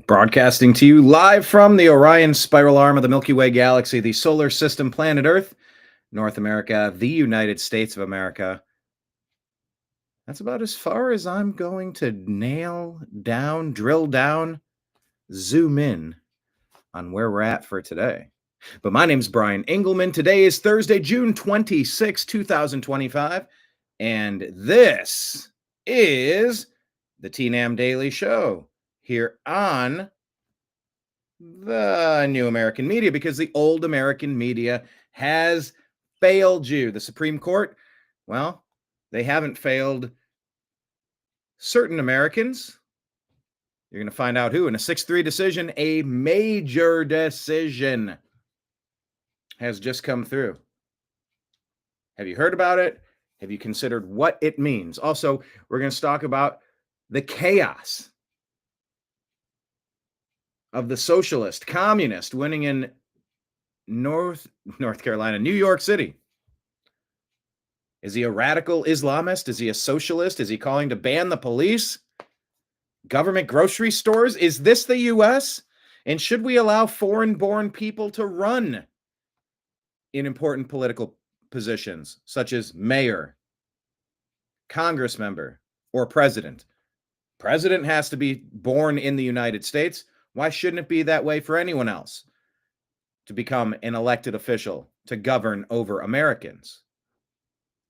Broadcasting to you live from the Orion spiral arm of the Milky Way galaxy, the solar system, planet Earth, North America, the United States of America. That's about as far as I'm going to nail down, drill down, zoom in on where we're at for today. But my name's BrianEngelman. Today is Thursday, June 26, 2025, and this is the TNAM Daily Show here on the new American media, because the old American media has failed you. The Supreme Court, well, they haven't failed certain Americans. You're going to find out who in a 6-3 decision. A major decision has just come through. Have you heard about it? Have you considered what it means? Also, we're going to talk about the chaos of the socialist, communist winning in North Carolina, New York City. Is he a radical Islamist? Is he a socialist? Is he calling to ban the police? Government grocery stores? Is this the U.S.? And should we allow foreign-born people to run in important political positions, such as mayor, Congress member, or president? President has to be born in the United States. Why shouldn't it be that way for anyone else to become an elected official to govern over Americans?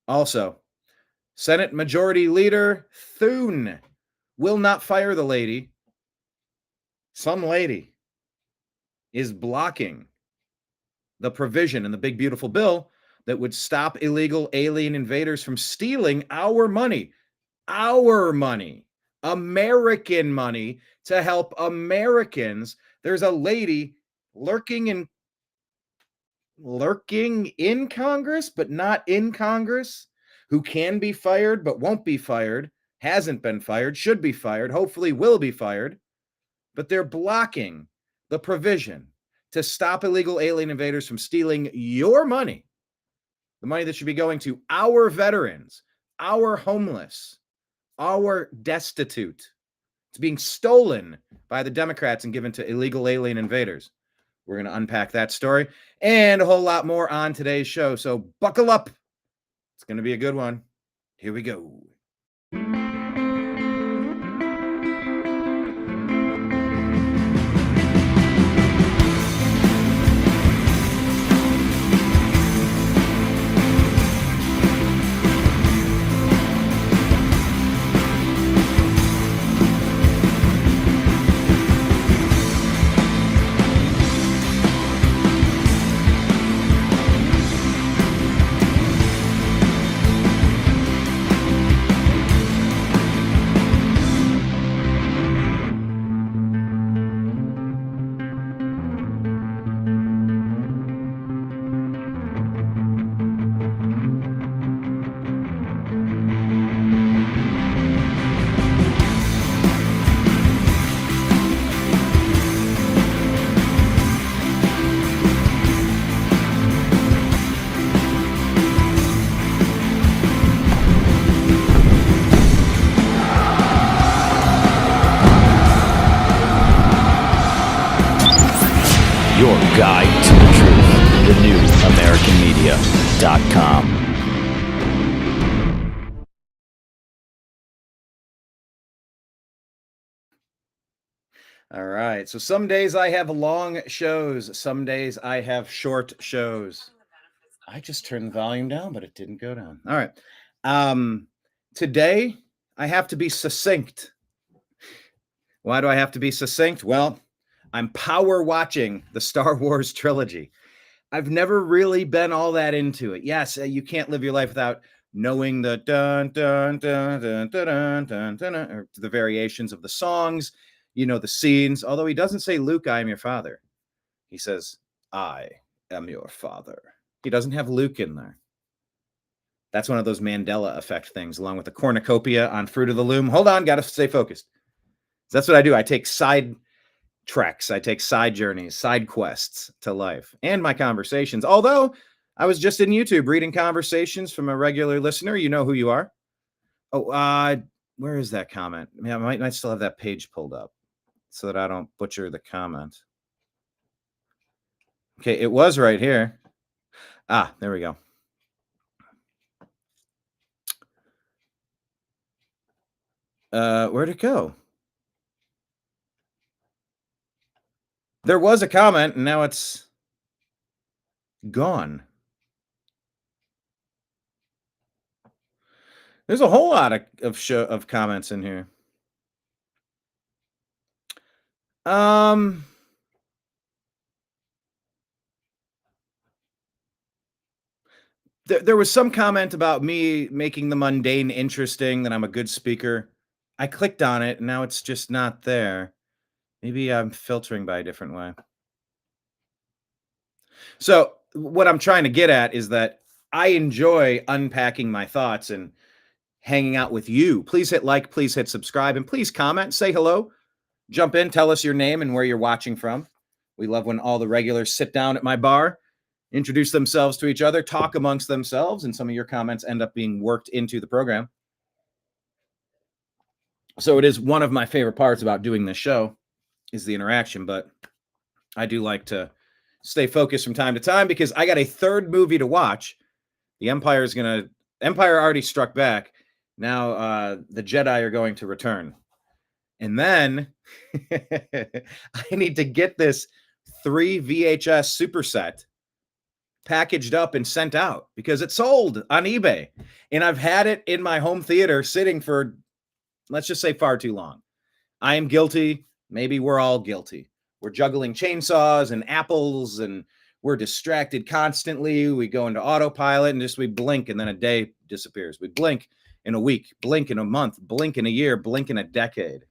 Also, Senate Majority Leader Thune will not fire the lady. Some lady is blocking the provision in the big, beautiful bill that would stop illegal alien invaders from stealing our money, American money, to help Americans. There's a lady lurking in Congress, but not in Congress, who can be fired, but won't be fired, hasn't been fired, should be fired, hopefully will be fired. But they're blocking the provision to stop illegal alien invaders from stealing your money, the money that should be going to our veterans, our homeless, our destitute. It's being stolen by the Democrats and given to illegal alien invaders. We're going to unpack that story and a whole lot more on today's show. So buckle up. It's going to be a good one. Here we go. Your guide to the truth, thenewamericanmedia.com. All right. So some days I have long shows. Some days I have short shows. I just turned the volume down, but it didn't go down. All right. Today I have to be succinct. Why do I have to be succinct? Well, I'm power watching the Star Wars trilogy. I've never really been all that into it. Yes, you can't live your life without knowing the dun dun dun dun dun dun dun, or the variations of the songs, the scenes. Although he doesn't say, "Luke, I am your father." He says, "I am your father." He doesn't have Luke in there. That's one of those Mandela effect things, along with the cornucopia on Fruit of the Loom. Hold on, got to stay focused. That's what I do. I take side treks. I take side journeys, side quests to life and my conversations. Although I was just in YouTube reading conversations from a regular listener. You know who you are. Oh, where is that comment? I might still have that page pulled up. so that I don't butcher the comment. Okay, it was right here. Ah, there we go. Where'd it go? There was a comment, and now it's gone. There's a whole lot of comments in here. There was some comment about me making the mundane interesting, that I'm a good speaker. I clicked on it, and now it's just not there. Maybe I'm filtering by a different way. So, what I'm trying to get at is that I enjoy unpacking my thoughts and hanging out with you. Please hit like, please hit subscribe, and please comment, say hello, jump in, tell us your name and where you're watching from. We love when all the regulars sit down at my bar, introduce themselves to each other, talk amongst themselves, and some of your comments end up being worked into the program. So it is one of my favorite parts about doing this show is the interaction, but I do like to stay focused from time to time because I got a third movie to watch. The Empire already struck back. Now the Jedi are going to return. And then I need to get this 3 VHS superset packaged up and sent out because it's sold on eBay. And I've had it in my home theater sitting for, let's just say, far too long. I am guilty. Maybe we're all guilty. We're juggling chainsaws and apples and we're distracted constantly. We go into autopilot and just we blink and then a day disappears. We blink in a week, blink in a month, blink in a year, blink in a decade.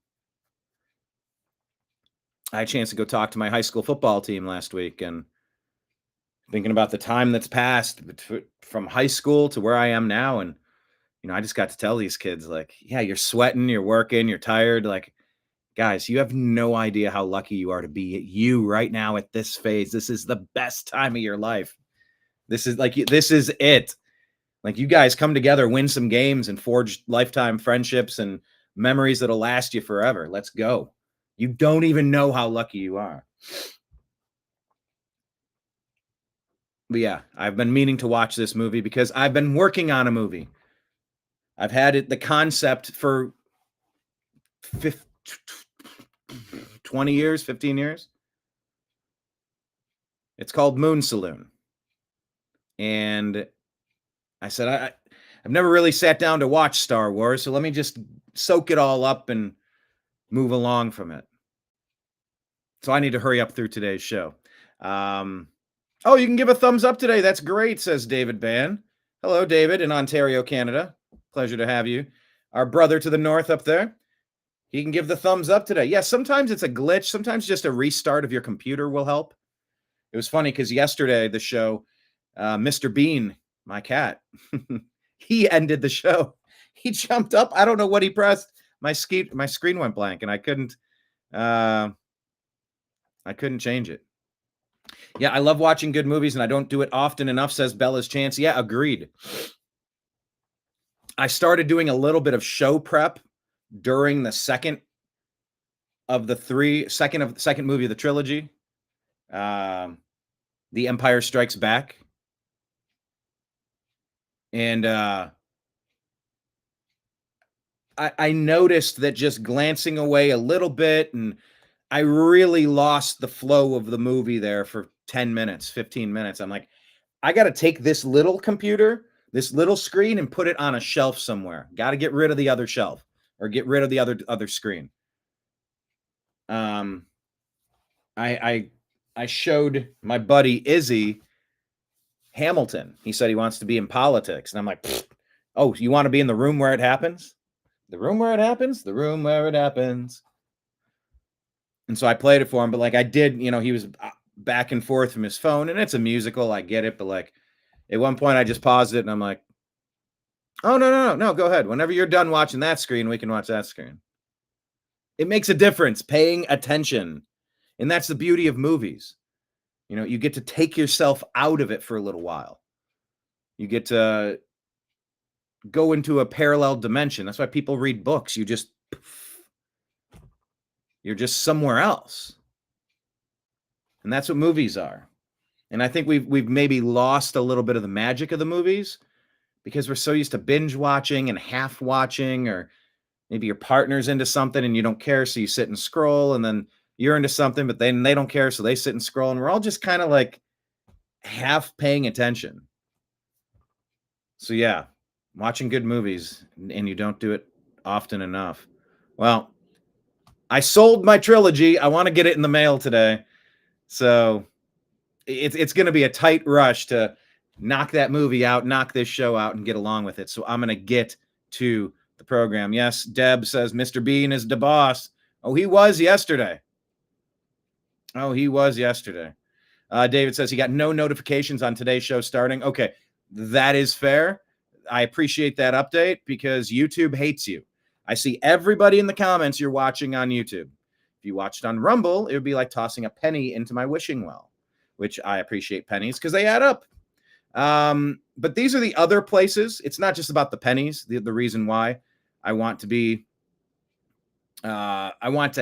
I had a chance to go talk to my high school football team last week and thinking about the time that's passed from high school to where I am now. And, I just got to tell these kids, like, yeah, you're sweating, you're working, you're tired. Like, guys, you have no idea how lucky you are to be you right now at this phase. This is the best time of your life. This is it. Like, you guys come together, win some games and forge lifetime friendships and memories that'll last you forever. Let's go. You don't even know how lucky you are. But yeah, I've been meaning to watch this movie because I've been working on a movie. I've had the concept for 20 years, 15 years. It's called Moon Saloon. And I said, I've never really sat down to watch Star Wars, so let me just soak it all up and move along from it. So I need to hurry up through today's show. Oh, you can give a thumbs up today. That's great, says David Ban. Hello, David, in Ontario, Canada. Pleasure to have you. Our brother to the north up there. He can give the thumbs up today. Yeah, sometimes it's a glitch. Sometimes just a restart of your computer will help. It was funny because yesterday, the show, Mr. Bean, my cat, he ended the show. He jumped up. I don't know what he pressed. My screen went blank, and I couldn't change it. Yeah, I love watching good movies, and I don't do it often enough, says Bella's Chance. Yeah, agreed. I started doing a little bit of show prep during the second movie of the trilogy, The Empire Strikes Back. And I noticed that just glancing away a little bit, and I really lost the flow of the movie there for 10 minutes, 15 minutes. I'm like, I got to take this little computer, this little screen, and put it on a shelf somewhere. Got to get rid of the other shelf or get rid of the other screen. I showed my buddy Izzy Hamilton. He said he wants to be in politics. And I'm like, oh, you want to be in the room where it happens? The room where it happens? The room where it happens. And so I played it for him. But like I did, he was back and forth from his phone. And it's a musical. I get it. But like at one point I just paused it and I'm like, oh, no, go ahead. Whenever you're done watching that screen, we can watch that screen. It makes a difference, paying attention. And that's the beauty of movies. You get to take yourself out of it for a little while. You get to go into a parallel dimension. That's why people read books. You just You're just somewhere else. And that's what movies are. And I think we've maybe lost a little bit of the magic of the movies because we're so used to binge watching and half watching, or maybe your partner's into something and you don't care, so you sit and scroll, and then you're into something, but then they don't care, so they sit and scroll, and we're all just kind of like half paying attention. So yeah, watching good movies, and you don't do it often enough. Well, I sold my trilogy. I want to get it in the mail today. So it's going to be a tight rush to knock that movie out, knock this show out, and get along with it. So I'm going to get to the program. Yes, Deb says Mr. Bean is the boss. Oh, he was yesterday. David says he got no notifications on today's show starting. Okay, that is fair. I appreciate that update because YouTube hates you. I see everybody in the comments you're watching on YouTube. If you watched on Rumble, it would be like tossing a penny into my wishing well, which I appreciate pennies because they add up. But these are the other places. It's not just about the pennies. The reason why I want to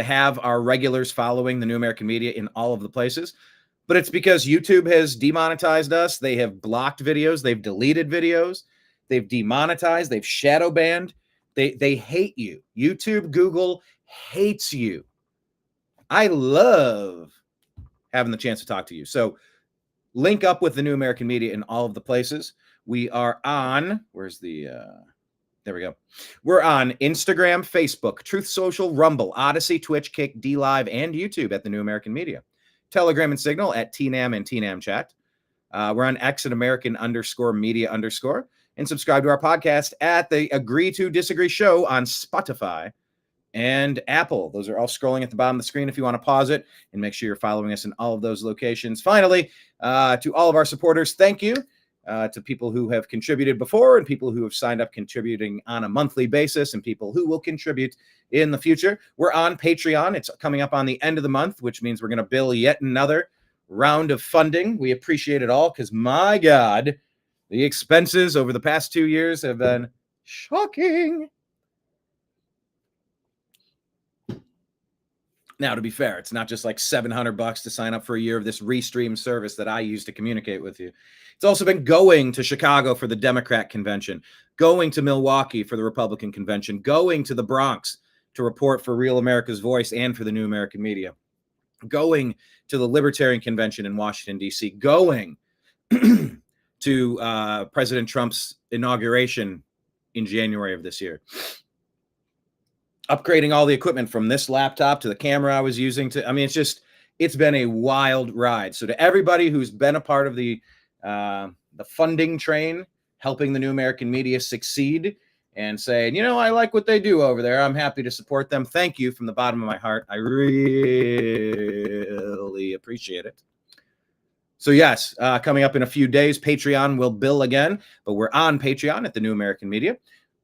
have our regulars following the New American Media in all of the places. But it's because YouTube has demonetized us. They have blocked videos. They've deleted videos. They've demonetized. They've shadow banned. They hate you. YouTube, Google hates you. I love having the chance to talk to you. So link up with the New American Media in all of the places. We are on, there we go. We're on Instagram, Facebook, Truth Social, Rumble, Odysee, Twitch, Kick, DLive, and YouTube at the New American Media. Telegram and Signal at TNAM and TNAM Chat. We're on X at American_Media_, and subscribe to our podcast at the Agree to Disagree Show on Spotify and Apple. Those are all scrolling at the bottom of the screen if you want to pause it, and make sure you're following us in all of those locations. Finally, to all of our supporters, thank you. To people who have contributed before and people who have signed up contributing on a monthly basis and people who will contribute in the future. We're on Patreon. It's coming up on the end of the month, which means we're going to bill yet another round of funding. We appreciate it all because, my God, the expenses over the past 2 years have been shocking. Now, to be fair, it's not just like $700 to sign up for a year of this Restream service that I use to communicate with you. It's also been going to Chicago for the Democrat convention, going to Milwaukee for the Republican convention, going to the Bronx to report for Real America's Voice and for the New American Media, going to the Libertarian convention in Washington, D.C., going to President Trump's inauguration in January of this year, upgrading all the equipment from this laptop to the camera I was using it's been a wild ride. So to everybody who's been a part of the funding train, helping the New American Media succeed and saying, I like what they do over there, I'm happy to support them. Thank you from the bottom of my heart. I really appreciate it. So yes, coming up in a few days, Patreon will bill again, but we're on Patreon at the New American Media.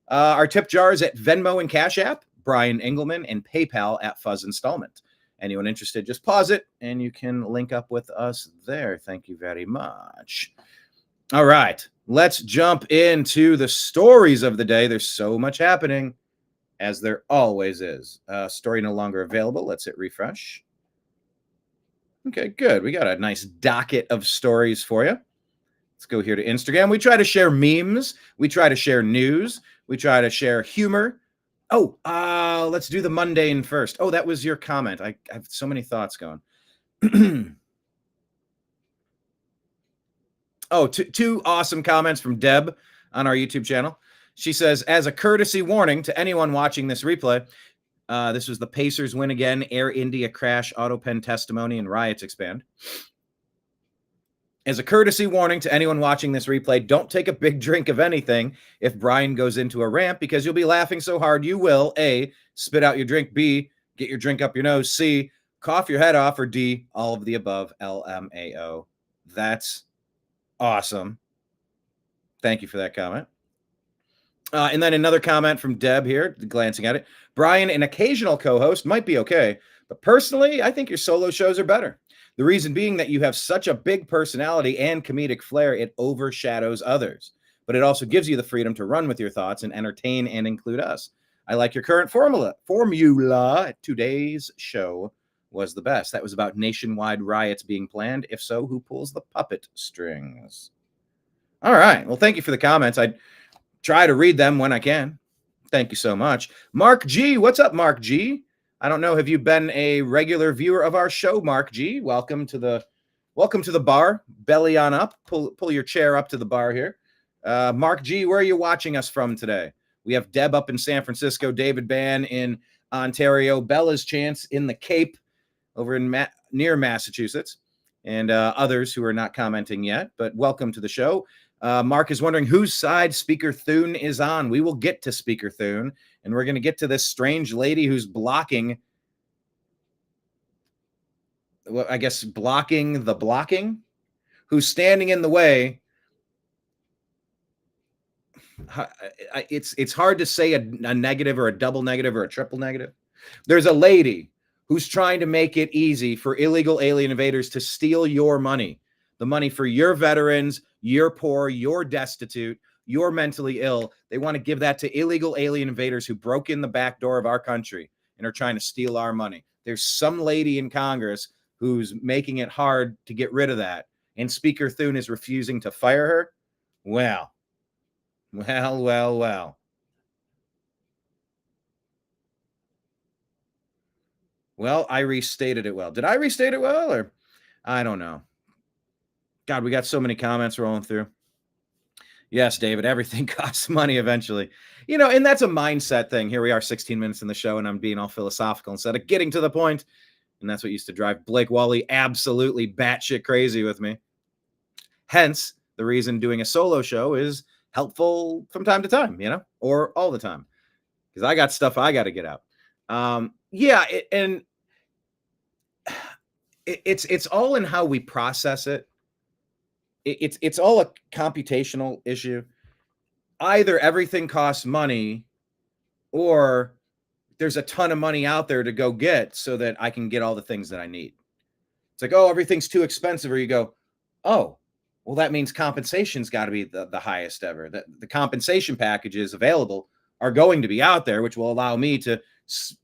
Our tip jar is at Venmo and Cash App, BrianEngelman, and PayPal at Fuzz Installment. Anyone interested, just pause it and you can link up with us there. Thank you very much. All right, let's jump into the stories of the day. There's so much happening, as there always is. Story no longer available. Let's hit refresh. Okay, good. We got a nice docket of stories for you. Let's go here to Instagram. We try to share memes. We try to share news. We try to share humor. Oh, let's do the mundane first. Oh, that was your comment. I have so many thoughts going. Oh, two awesome comments from Deb on our YouTube channel. She says, as a courtesy warning to anyone watching this replay, this was the Pacers win again, Air India crash, AutoPen testimony, and riots expand. As a courtesy warning to anyone watching this replay, don't take a big drink of anything if Brian goes into a rant, because you'll be laughing so hard you will, A, spit out your drink, B, get your drink up your nose, C, cough your head off, or D, all of the above, LMAO. That's awesome. Thank you for that comment. And then another comment from Deb here, glancing at it. Brian, an occasional co-host might be okay, but personally, I think your solo shows are better. The reason being that you have such a big personality and comedic flair, it overshadows others. But it also gives you the freedom to run with your thoughts and entertain and include us. I like your current formula. Today's show was the best. That was about nationwide riots being planned. If so, who pulls the puppet strings? All right. Well, thank you for the comments. I try to read them when I can. Thank you so much. Mark G. What's up, Mark G? I don't know. Have you been a regular viewer of our show, Mark G? Welcome to the bar. Belly on up. Pull your chair up to the bar here. Mark G, where are you watching us from today? We have Deb up in San Francisco, David Ban in Ontario, Bella's Chance in the Cape over in near Massachusetts, and others who are not commenting yet, but welcome to the show. Mark is wondering whose side Speaker Thune is on. We will get to Speaker Thune, and we're going to get to this strange lady who's blocking, well, I guess blocking the blocking, who's standing in the way. It's hard to say a negative or a double negative or a triple negative. There's a lady who's trying to make it easy for illegal alien invaders to steal your money, the money for your veterans, your poor, your destitute, your mentally ill. They want to give that to illegal alien invaders who broke in the back door of our country and are trying to steal our money. There's some lady in Congress who's making it hard to get rid of that, and Speaker Thune is refusing to fire her. Well. Well, I restated it well. Did I restate it well, or I don't know. God, we got so many comments rolling through. Yes, David, everything costs money eventually. And that's a mindset thing. Here we are 16 minutes in the show, and I'm being all philosophical instead of getting to the point. And that's what used to drive Blake Wally absolutely batshit crazy with me. Hence, the reason doing a solo show is helpful from time to time, or all the time, because I got stuff I got to get out. It's all in how we process it. It's all a computational issue. Either everything costs money, or there's a ton of money out there to go get so that I can get all the things that I need. It's like, oh, everything's too expensive, or you go, oh, well, that means compensation's got to be the highest ever. The compensation packages available are going to be out there, which will allow me to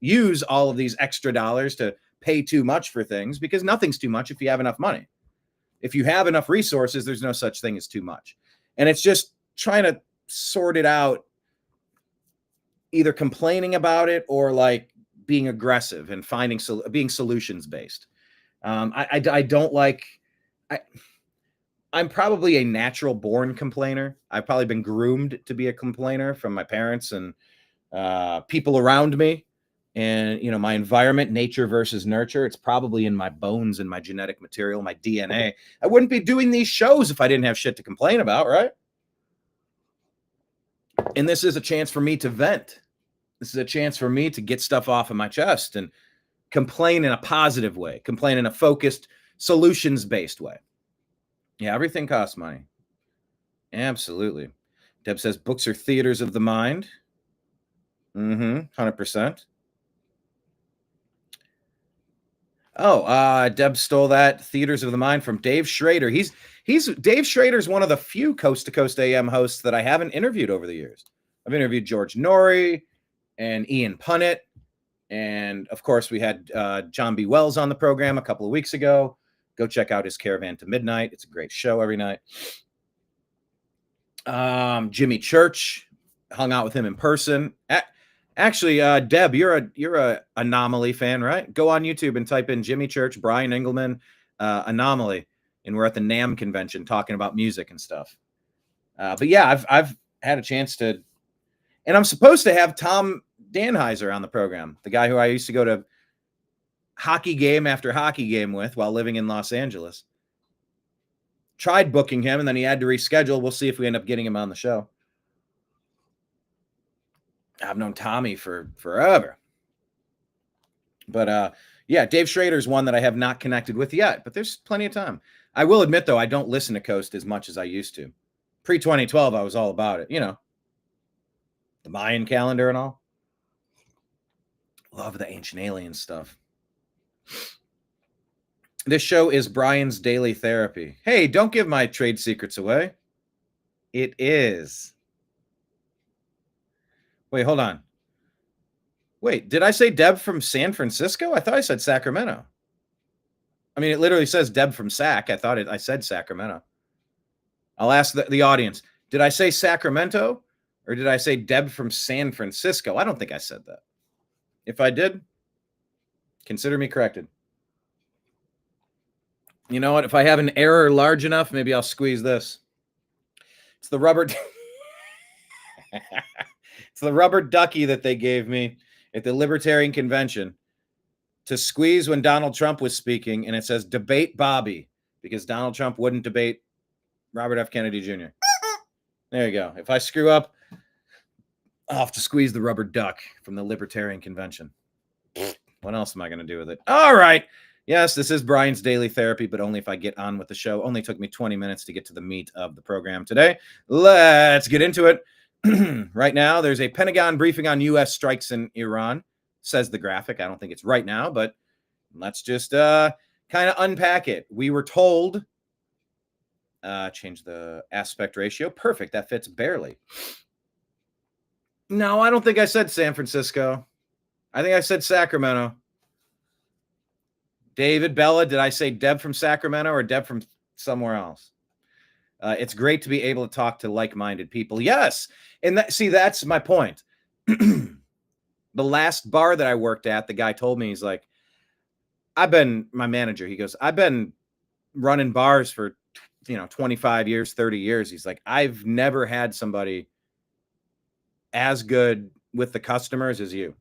use all of these extra dollars to pay too much for things, because nothing's too much if you have enough money. If you have enough resources, there's no such thing as too much. And it's just trying to sort it out, either complaining about it or like being aggressive and being solutions based. I don't like. I'm probably a natural born complainer. I've probably been groomed to be a complainer from my parents and people around me, and my environment, nature versus nurture. It's probably in my bones and my genetic material, my DNA. I wouldn't be doing these shows if I didn't have shit to complain about, right? And this is a chance for me to vent. This is a chance for me to get stuff off of my chest and complain in a positive way, complain in a focused, solutions-based way. Yeah, everything costs money. Absolutely. Deb says books are theaters of the mind. 100%. Oh, Deb stole that theaters of the mind from Dave Schrader. Dave Schrader's one of the few Coast to Coast AM hosts that I haven't interviewed over the years. I've interviewed George Norrie and Ian Punnett, and of course we had John B. Wells on the program a couple of weeks ago. Go check out his Caravan to Midnight. It's a great show every night. Jimmy Church, hung out with him in person. Actually, Deb, you're a Anomaly fan, right? Go on YouTube and type in Jimmy Church, BrianEngelman, Anomaly, and we're at the NAMM convention talking about music and stuff. But yeah, I've had a chance to, and I'm supposed to have Tom Danheiser on the program, the guy who I used to go to hockey game after hockey game with while living in Los Angeles. Tried booking him, and then he had to reschedule. We'll see if we end up getting him on the show. I've known Tommy for forever. But yeah, Dave Schrader's one that I have not connected with yet, but there's plenty of time. I will admit, though, I don't listen to Coast as much as I used to. Pre-2012, I was all about it. The Mayan calendar and all. Love the Ancient Alien stuff. This show is Brian's daily therapy. Hey, don't give my trade secrets away. It is. Wait, hold on. Wait, did I say Deb from San Francisco? I thought I said Sacramento. I mean, it literally says Deb from Sac. I said Sacramento. I'll ask the audience. Did I say Sacramento or did I say Deb from San Francisco? I don't think I said that. If I did, consider me corrected. You know what? If I have an error large enough, maybe I'll squeeze this. It's the rubber. It's the rubber ducky that they gave me at the Libertarian Convention to squeeze when Donald Trump was speaking. And it says debate Bobby because Donald Trump wouldn't debate Robert F. Kennedy Jr. There you go. If I screw up, I'll have to squeeze the rubber duck from the Libertarian Convention. What else am I going to do with it? All right. Yes, this is Brian's Daily Therapy, but only if I get on with the show. Only took me 20 minutes to get to the meat of the program today. Let's get into it. Right now, there's a Pentagon briefing on U.S. strikes in Iran, says the graphic. I don't think it's right now, but let's just kind of unpack it. We were told, change the aspect ratio. Perfect. That fits barely. No, I don't think I said San Francisco. I think I said Sacramento. David Bella, did I say Deb from Sacramento or Deb from somewhere else? It's great to be able to talk to like-minded people. Yes. And that's my point. The last bar that I worked at, the guy told me, he's like, my manager, he goes, I've been running bars for, 25 years, 30 years. He's like, I've never had somebody as good with the customers as you.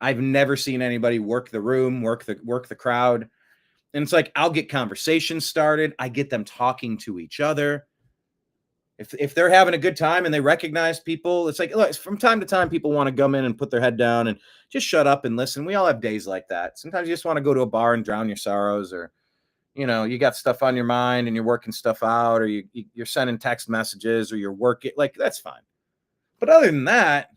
I've never seen anybody work the room, work the crowd. And it's like, I'll get conversations started. I get them talking to each other. If they're having a good time and they recognize people, it's like, look, from time to time, people want to come in and put their head down and just shut up and listen. We all have days like that. Sometimes you just want to go to a bar and drown your sorrows, or, you got stuff on your mind and you're working stuff out, or you're sending text messages, or you're working, like, that's fine. But other than that,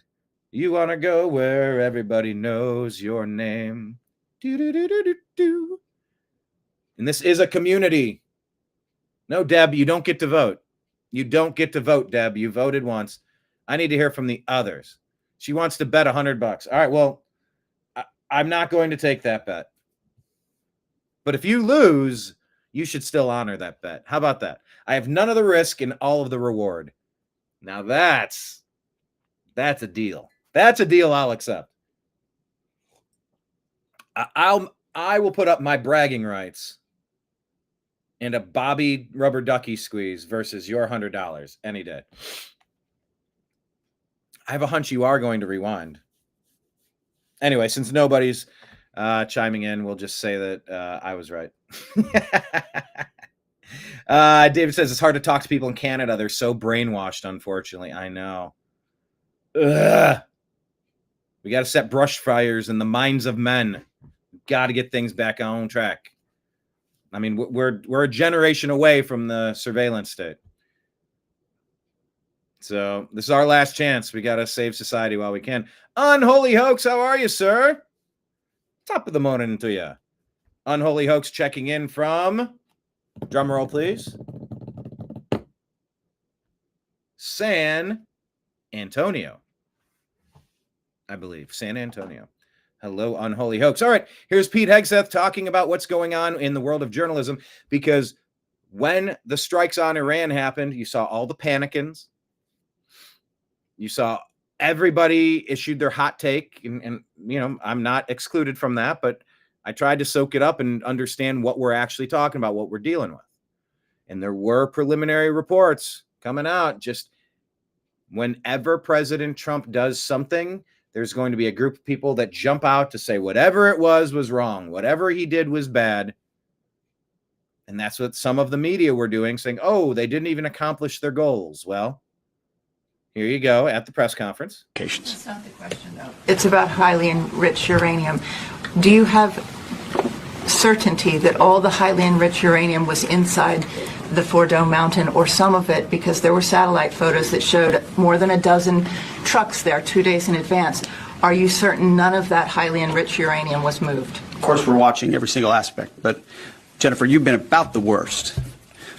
you want to go where everybody knows your name. Do. And this is a community. No, Deb, you don't get to vote. You don't get to vote, Deb. You voted once. I need to hear from the others. She wants to bet $100. All right, well, I'm not going to take that bet. But if you lose, you should still honor that bet. How about that? I have none of the risk and all of the reward. Now that's a deal. That's a deal I'll accept. I will put up my bragging rights and a Bobby rubber ducky squeeze versus your $100 any day. I have a hunch you are going to rewind. Anyway, since nobody's chiming in, we'll just say that I was right. David says it's hard to talk to people in Canada. They're so brainwashed, unfortunately. I know. Ugh. We got to set brush fires in the minds of men. Got to get things back on track. I mean, we're a generation away from the surveillance state. So this is our last chance. We got to save society while we can. Unholy Hoax, how are you, sir? Top of the morning to you. Unholy Hoax checking in from, drum roll, please, San Antonio. I believe. San Antonio. Hello, Unholy Hoax. All right, here's Pete Hegseth talking about what's going on in the world of journalism, because when the strikes on Iran happened, you saw all the panicans. You saw everybody issued their hot take, and I'm not excluded from that, but I tried to soak it up and understand what we're actually talking about, what we're dealing with. And there were preliminary reports coming out. Just whenever President Trump does something, there's going to be a group of people that jump out to say whatever it was wrong. Whatever he did was bad. And that's what some of the media were doing, saying, oh, they didn't even accomplish their goals. Well, here you go at the press conference. That's not the question, though. It's about highly enriched uranium. Do you have certainty that all the highly enriched uranium was inside the Fordo Mountain, or some of it, because there were satellite photos that showed more than a dozen trucks there 2 days in advance? Are you certain none of that highly enriched uranium was moved? Of course, we're watching every single aspect, but Jennifer, you've been about the worst,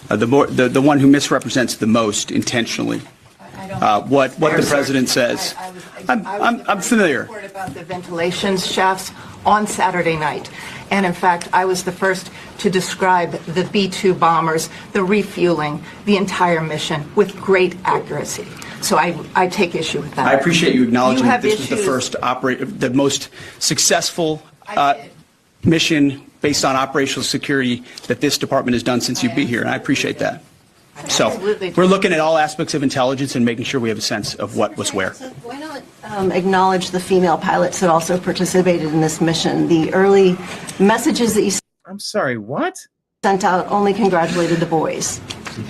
the one who misrepresents the most intentionally. what the president says. I'm familiar. Report about the ventilation shafts on Saturday night. And in fact, I was the first to describe the B-2 bombers, the refueling, the entire mission with great accuracy. So I take issue with that. I appreciate you acknowledging that this was the issues. first the most successful mission based on operational security that this department has done since you've been here, and I appreciate that. So Absolutely. we're looking at all aspects of intelligence and making sure we have a sense of what was where. Why not acknowledge the female pilots that also participated in this mission? The early messages that you I'm sorry, what? sent out only congratulated the boys.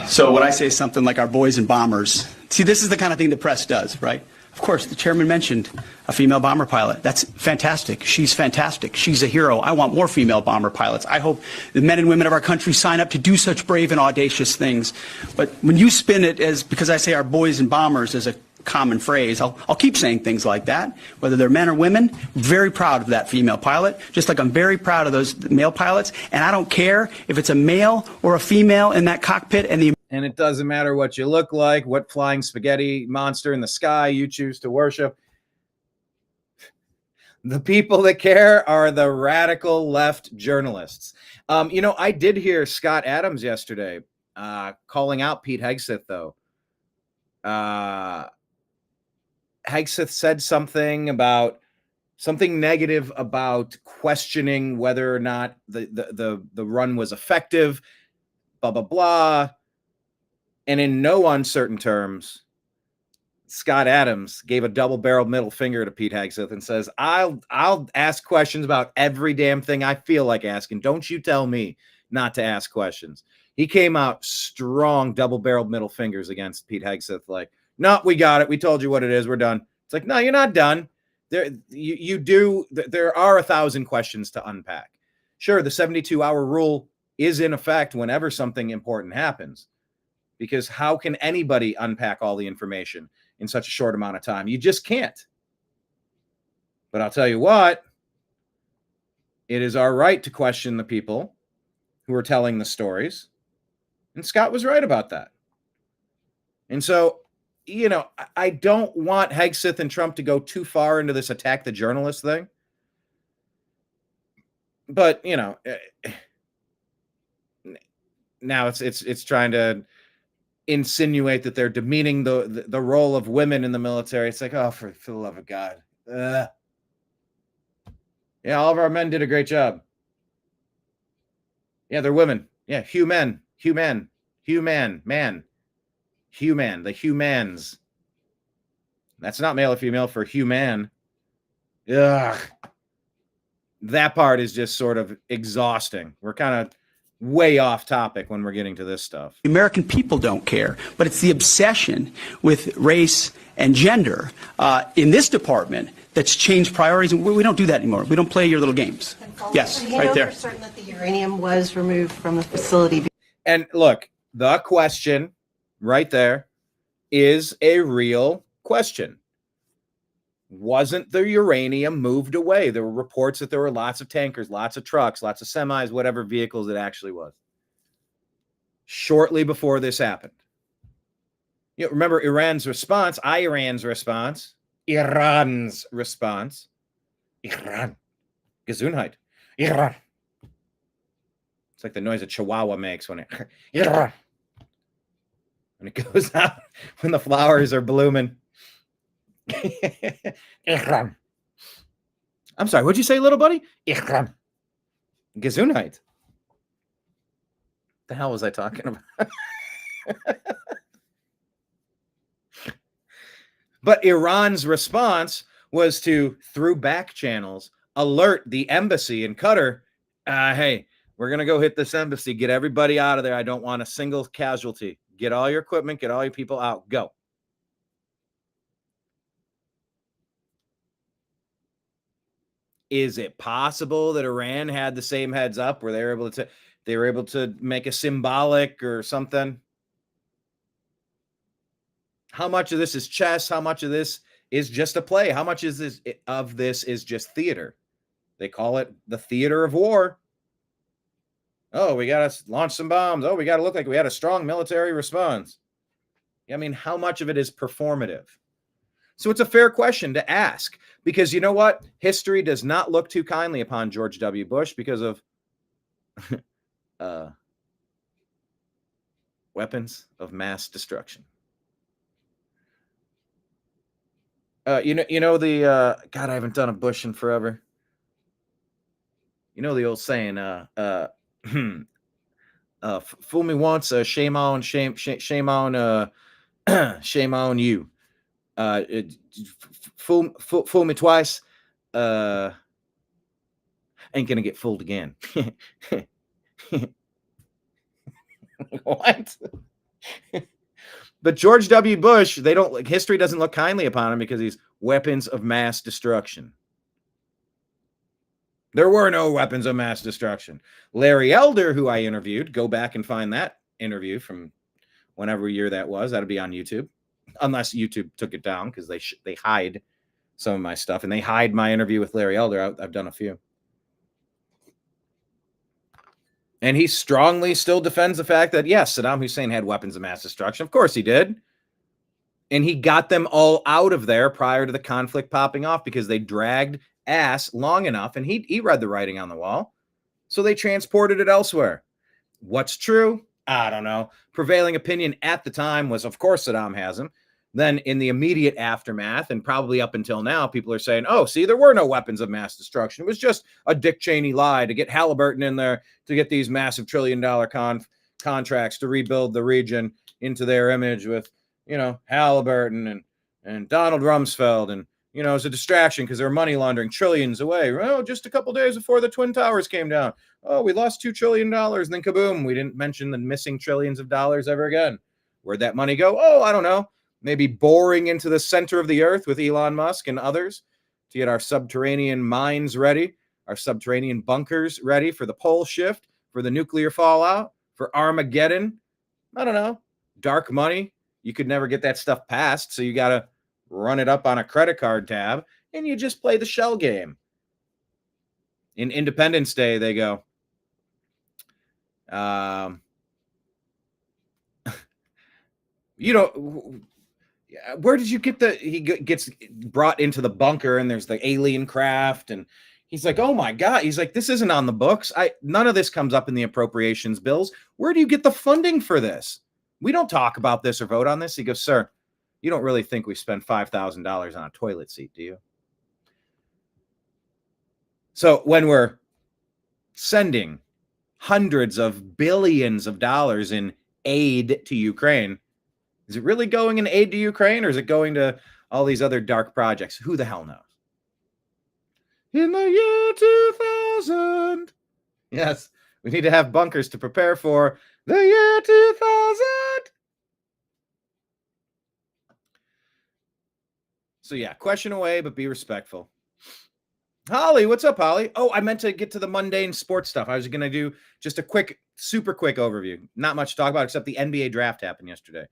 So when I say something like our boys and bombers, see, this is the kind of thing the press does, right? Of course, the chairman mentioned a female bomber pilot. That's fantastic. She's fantastic. She's a hero. I want more female bomber pilots. I hope the men and women of our country sign up to do such brave and audacious things. But when you spin it as, because I say our boys and bombers as a common phrase, I'll keep saying things like that, whether they're men or women. Very proud of that female pilot, just like I'm very proud of those male pilots. And I don't care if it's a male or a female in that cockpit. And it doesn't matter what you look like, what flying spaghetti monster in the sky you choose to worship. The people that care are the radical left journalists. I did hear Scott Adams yesterday calling out Pete Hegseth, though. Hegseth said something negative about questioning whether or not the run was effective, blah, blah, blah. And in no uncertain terms, Scott Adams gave a double-barreled middle finger to Pete Hegseth and says, I'll ask questions about every damn thing I feel like asking. Don't you tell me not to ask questions. He came out strong, double-barreled middle fingers against Pete Hegseth, like, no, we got it. We told you what it is. We're done. It's like, no, you're not done. There are 1,000 questions to unpack. Sure, the 72-hour rule is in effect whenever something important happens. Because how can anybody unpack all the information in such a short amount of time? You just can't. But I'll tell you what, it is our right to question the people who are telling the stories. And Scott was right about that. And so, I don't want Hegseth and Trump to go too far into this attack the journalist thing. But, now it's trying to insinuate that they're demeaning the role of women in the military. It's like, oh, for the love of God. Yeah, all of our men did a great job. Yeah, they're women. Yeah, human, the humans. That's not male or female for human. Ugh. That part is just sort of exhausting. We're kind of way off topic when we're getting to this stuff. The American people don't care, but it's the obsession with race and gender in this department that's changed priorities. And we don't do that anymore. We don't play your little games. Yes, right there. For certain that the uranium was removed from the facility. And look, the question right there is a real question. Wasn't the uranium moved away? There were reports that there were lots of tankers, lots of trucks, lots of semis, whatever vehicles it actually was. Shortly before this happened. Remember Iran's response, Iran. Gesundheit. Iran. It's like the noise a chihuahua makes when it goes out when the flowers are blooming. I'm sorry, what'd you say, little buddy? Gesundheit. The hell was I talking about? But Iran's response was to, through back channels, alert the embassy in Qatar. Hey, we're going to go hit this embassy. Get everybody out of there. I don't want a single casualty. Get all your equipment. Get all your people out. Go. Is it possible that Iran had the same heads up where they were able to make a symbolic or something? How much of this is chess? How much of this is just a play? How much of this is just theater? They call it the theater of war. Oh, we got to launch some bombs. Oh, we got to look like we had a strong military response. I mean, how much of it is performative? So it's a fair question to ask, because you know what? History does not look too kindly upon George W. Bush because of weapons of mass destruction. You know the God, I haven't done a Bush in forever. You know the old saying, fool me once, shame on shame you. Fool me twice, ain't gonna get fooled again. What? But George W. Bush, history doesn't look kindly upon him because he's weapons of mass destruction. There were no weapons of mass destruction. Larry Elder, who I interviewed, go back and find that interview from whenever year that was. That'll be on YouTube, unless YouTube took it down, because they hide some of my stuff, and they hide my interview with Larry Elder. I've done a few. And he strongly still defends the fact that, yes, Saddam Hussein had weapons of mass destruction. Of course he did. And he got them all out of there prior to the conflict popping off, because they dragged ass long enough, and he read the writing on the wall. So they transported it elsewhere. What's true? I don't know. Prevailing opinion at the time was, of course, Saddam has them. Then in the immediate aftermath, and probably up until now, people are saying, oh, see, there were no weapons of mass destruction. It was just a Dick Cheney lie to get Halliburton in there to get these massive $1 trillion contracts to rebuild the region into their image with, Halliburton and Donald Rumsfeld. And, as a distraction because they were money laundering trillions away. Oh, just a couple days before the Twin Towers came down. Oh, we lost $2 trillion. And then kaboom, we didn't mention the missing trillions of dollars ever again. Where'd that money go? Oh, I don't know. Maybe boring into the center of the earth with Elon Musk and others to get our subterranean mines ready, our subterranean bunkers ready for the pole shift, for the nuclear fallout, for Armageddon. I don't know. Dark money. You could never get that stuff passed, so you got to run it up on a credit card tab, and you just play the shell game. In Independence Day, they go, where did you get he gets brought into the bunker and there's the alien craft, and he's like, oh my God. He's like, this isn't on the books. None of this comes up in the appropriations bills. Where do you get the funding for this? We don't talk about this or vote on this. He goes, sir, you don't really think we spent $5,000 on a toilet seat, do you? So when we're sending hundreds of billions of dollars in aid to Ukraine, is it really going in aid to Ukraine, or is it going to all these other dark projects? Who the hell knows? In the year 2000. Yes, we need to have bunkers to prepare for the year 2000. So yeah, question away, but be respectful. Holly, what's up, Holly? Oh, I meant to get to the mundane sports stuff. I was going to do just a super quick overview. Not much to talk about, except the NBA draft happened yesterday.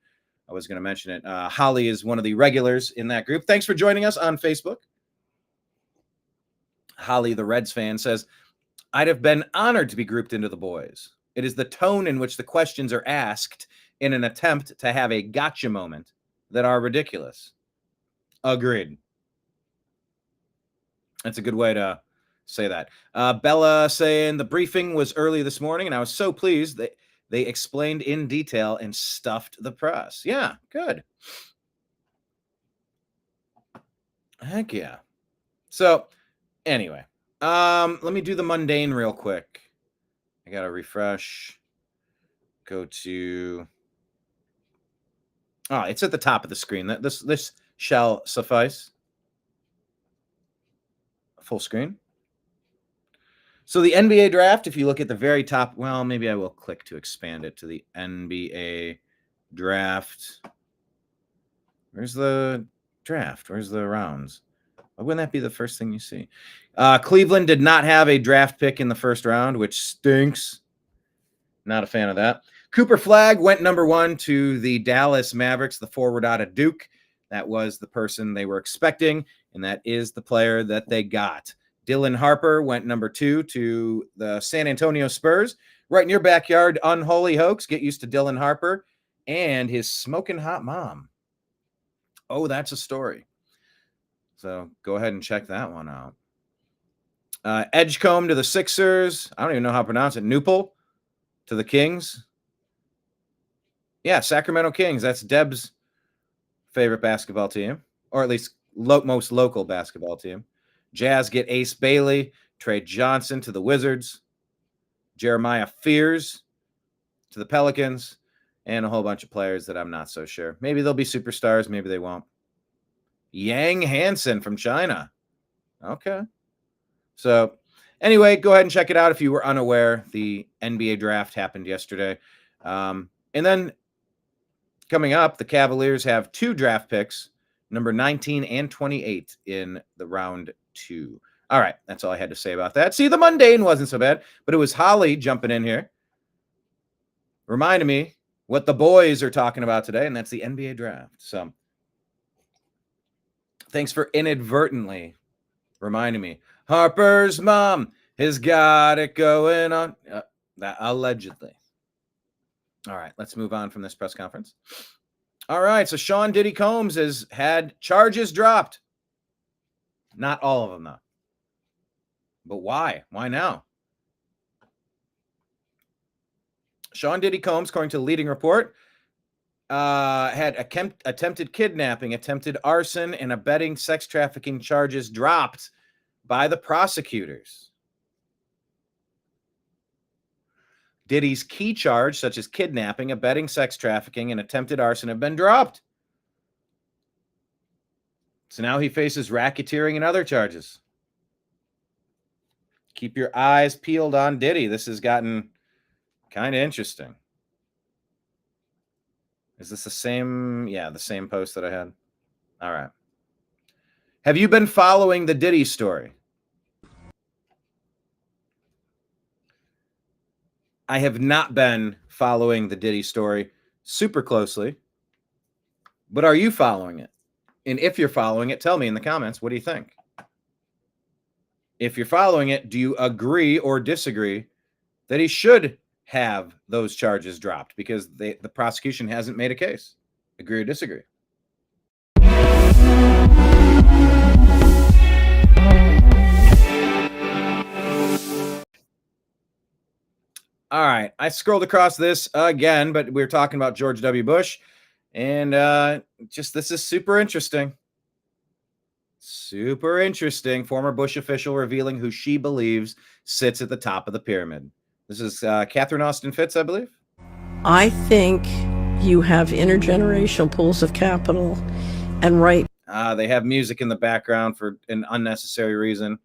I was going to mention it. Holly is one of the regulars in that group. Thanks for joining us on Facebook. Holly, the Reds fan, says, I'd have been honored to be grouped into the boys. It is the tone in which the questions are asked in an attempt to have a gotcha moment that are ridiculous. Agreed. That's a good way to say that. Bella saying the briefing was early this morning, and I was so pleased that they explained in detail and stuffed the press. Yeah, good. Heck yeah. So anyway, let me do the mundane real quick. I got to refresh. Go to... Oh, it's at the top of the screen. This shall suffice. Full screen. So the NBA draft, if you look at the very top, well, maybe I will click to expand it to the NBA draft. Where's the draft? Where's the rounds? Why wouldn't that be the first thing you see? Cleveland did not have a draft pick in the first round, which stinks. Not a fan of that. Cooper Flagg went number 1 to the Dallas Mavericks, the forward out of Duke. That was the person they were expecting, and that is the player that they got. Dylan Harper went number 2 to the San Antonio Spurs. Right in your backyard, Unholy Hoax. Get used to Dylan Harper and his smoking hot mom. Oh, that's a story. So go ahead and check that one out. Edgecombe to the Sixers. I don't even know how to pronounce it. Newport to the Kings. Yeah, Sacramento Kings. That's Deb's favorite basketball team, or at least most local basketball team. Jazz get Ace Bailey, Trey Johnson to the Wizards, Jeremiah Fears to the Pelicans, and a whole bunch of players that I'm not so sure. Maybe they'll be superstars, maybe they won't. Yang Hansen from China. Okay. So anyway, go ahead and check it out if you were unaware. The NBA draft happened yesterday. And then coming up, the Cavaliers have 2 draft picks, number 19 and 28 in the round 2. All right, that's all I had to say about that. See, the mundane wasn't so bad, but it was Holly jumping in here, reminding me what the boys are talking about today, and that's the NBA draft. So thanks for inadvertently reminding me. Harper's mom has got it going on. That allegedly. All right, let's move on from this press conference. All right, so Sean Diddy Combs has had charges dropped. Not all of them, though. But why? Why now? Sean Diddy Combs, according to the leading report, had attempted kidnapping, attempted arson, and abetting sex trafficking charges dropped by the prosecutors. Diddy's key charge, such as kidnapping, abetting sex trafficking, and attempted arson, have been dropped. So now he faces racketeering and other charges. Keep your eyes peeled on Diddy. This has gotten kind of interesting. Is this the same? Yeah, the same post that I had. All right. Have you been following the Diddy story? I have not been following the Diddy story super closely, but are you following it? And if you're following it, tell me in the comments, what do you think? If you're following it, do you agree or disagree that he should have those charges dropped? Because the prosecution hasn't made a case. Agree or disagree? All right, I scrolled across this again, but we were talking about George W. Bush, and this is super interesting. Super interesting. Former Bush official revealing who she believes sits at the top of the pyramid. This is Catherine Austin Fitts, I believe. I think you have intergenerational pools of capital, and they have music in the background for an unnecessary reason.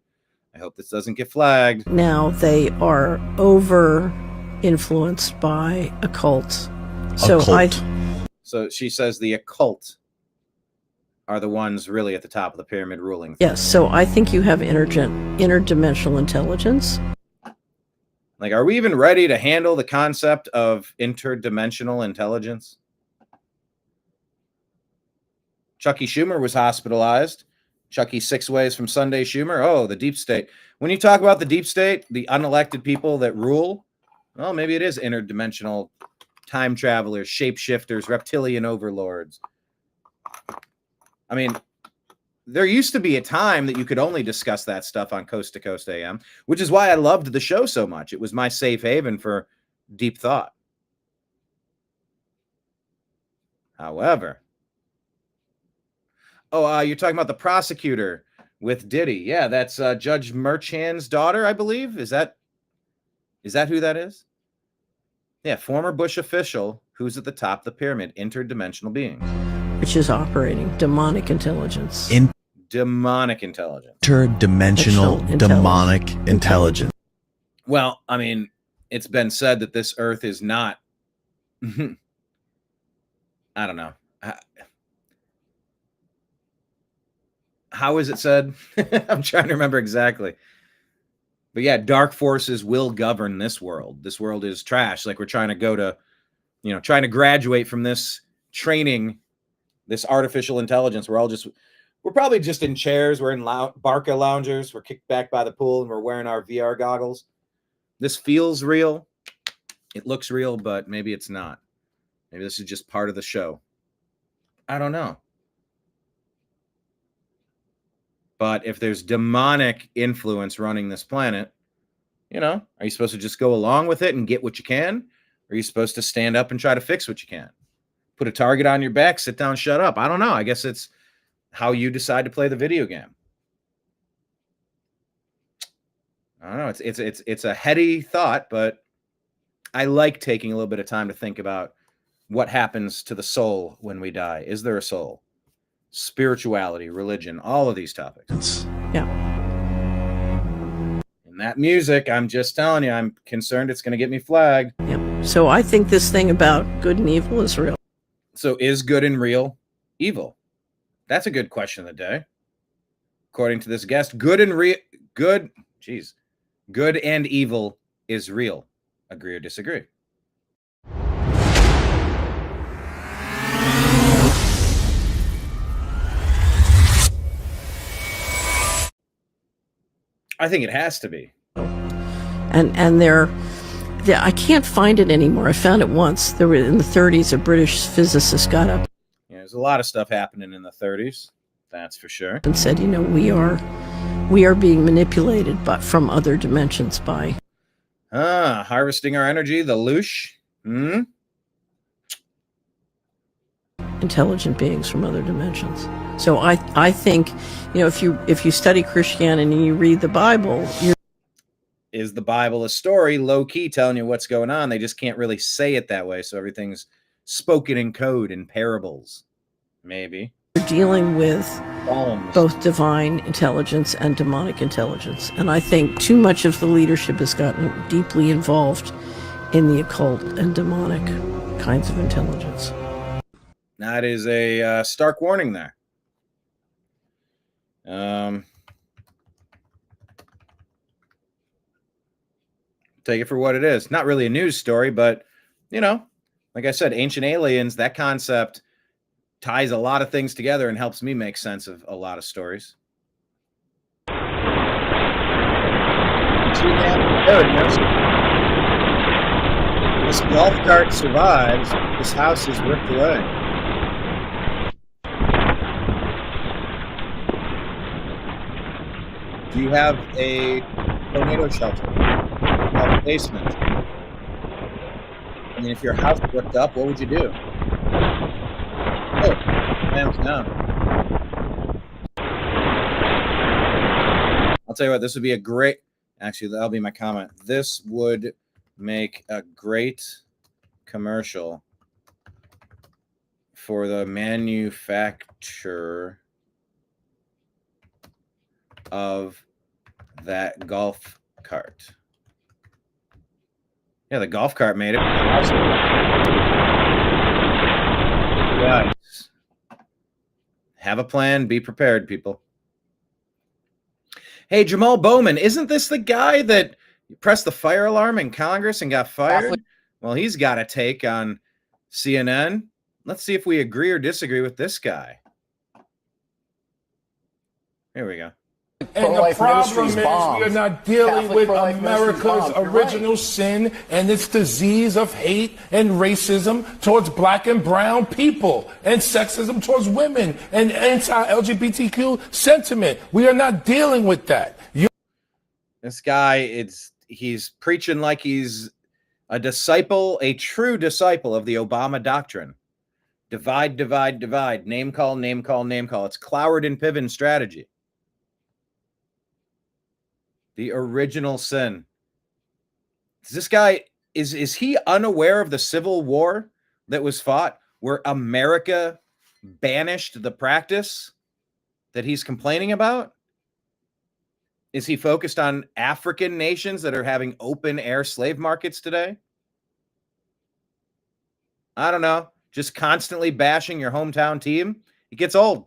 I hope this doesn't get flagged. Now they are over influenced by a cult. So she says the occult are the ones really at the top of the pyramid ruling. Yes, so I think you have interdimensional intelligence. Like, are we even ready to handle the concept of interdimensional intelligence? Chucky Schumer was hospitalized. Chucky 6 ways from Sunday Schumer. Oh, the deep state. When you talk about the deep state, the unelected people that rule, well, maybe it is interdimensional time travelers, shapeshifters, reptilian overlords. I mean, there used to be a time that you could only discuss that stuff on Coast to Coast AM, which is why I loved the show so much. It was my safe haven for deep thought. However, you're talking about the prosecutor with Diddy. Yeah, that's Judge Merchan's daughter, I believe. Is that who that is? Yeah, former Bush official who's at the top of the pyramid, interdimensional being. Which is operating demonic intelligence. Demonic intelligence. Interdimensional demonic intelligence. Well, I mean, it's been said that this earth is not, I don't know. How is it said? I'm trying to remember exactly. But yeah, dark forces will govern this world. This world is trash. Like, we're trying to go to, trying to graduate from this training, this artificial intelligence. We're probably just in chairs. We're in Barca loungers. We're kicked back by the pool and we're wearing our VR goggles. This feels real. It looks real, but maybe it's not. Maybe this is just part of the show. I don't know. But if there's demonic influence running this planet, are you supposed to just go along with it and get what you can? Or are you supposed to stand up and try to fix what you can? Put a target on your back, sit down, shut up. I don't know. I guess it's how you decide to play the video game. I don't know. It's a heady thought, but I like taking a little bit of time to think about what happens to the soul when we die. Is there a soul? Spirituality, religion, all of these topics. Yeah. And that music, I'm just telling you, I'm concerned it's going to get me flagged. Yeah. So I think this thing about good and evil is real. So is good and real evil? That's a good question of the day. According to this guest, good and evil is real. Agree or disagree? I think it has to be. And I can't find it anymore. I found it once. There were in the 30s, a British physicist got up. Yeah, there's a lot of stuff happening in the 30s. That's for sure. And said, we are being manipulated, but from other dimensions by harvesting our energy, the loosh. Intelligent beings from other dimensions. So I think, if you study Christianity and you read the Bible, is the Bible a story, low key telling you what's going on? They just can't really say it that way, so everything's spoken in code and parables. Maybe you're dealing with Psalms. Both divine intelligence and demonic intelligence, and I think too much of the leadership has gotten deeply involved in the occult and demonic kinds of intelligence. That is a stark warning there. Take it for what it is. Not really a news story, but, like I said, ancient aliens, that concept ties a lot of things together and helps me make sense of a lot of stories. This golf cart survives. This house is ripped away. Do you have a tornado shelter? Do you have a basement? I mean, if your house ripped up, what would you do? Oh, man's down. I'll tell you what, this would be a great... Actually, that'll be my comment. This would make a great commercial for the manufacturer of that golf cart. Yeah, the golf cart made it. Guys, have a plan. Be prepared, people. Hey, Jamal Bowman, isn't this the guy that pressed the fire alarm in Congress and got fired? Well, he's got a take on CNN. Let's see if we agree or disagree with this guy. Here we go. And the problem is we are not dealing with America's original sin and its disease of hate and racism towards black and brown people and sexism towards women and anti-LGBTQ sentiment. We are not dealing with that. This guy, he's preaching like he's a disciple, a true disciple of the Obama doctrine. Divide, divide, divide. Name call, name call, name call. It's Cloward and Piven strategy. The original sin. This guy, is he unaware of the Civil War that was fought where America banished the practice that he's complaining about? Is he focused on African nations that are having open air slave markets today? I don't know. Just constantly bashing your hometown team. It gets old.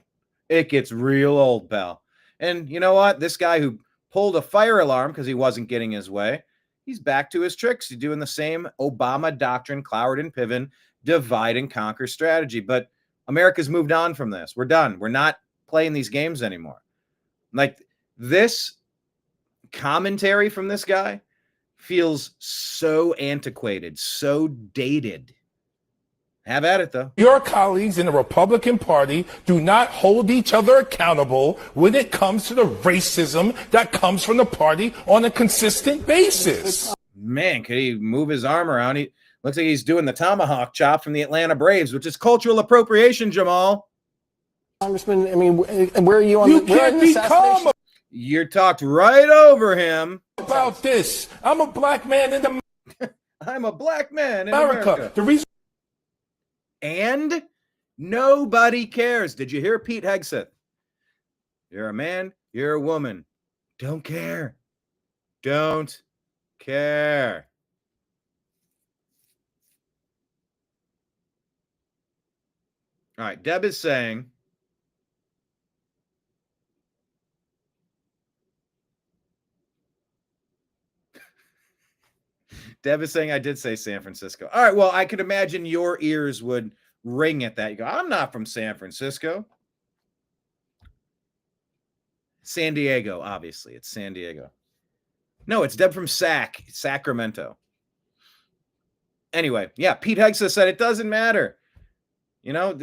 It gets real old, pal. And you know what? This guy who pulled a fire alarm because he wasn't getting his way, he's back to his tricks. He's doing the same Obama doctrine, Cloward and Piven, divide and conquer strategy. But America's moved on from this. We're done. We're not playing these games anymore. Like, this commentary from this guy feels so antiquated, so dated. Have at it, though. Your colleagues in the Republican Party do not hold each other accountable when it comes to the racism that comes from the party on a consistent basis. Man, could he move his arm around? He looks like he's doing the tomahawk chop from the Atlanta Braves, which is cultural appropriation, Jamal. Congressman, I mean, where are you on You the can't be calm You talked right over him. about this. I'm a black man in I'm a black man in America. America. The reason And nobody cares. Did you hear Pete Hegseth? You're a man, you're a woman. Don't care. Don't care. All right, Deb is saying I did say San Francisco. All right, well, I could imagine your ears would ring at that. You go, I'm not from San Francisco. San Diego, obviously. It's San Diego. No, it's Deb from Sacramento. Anyway, yeah, Pete Hegseth said it doesn't matter. You know,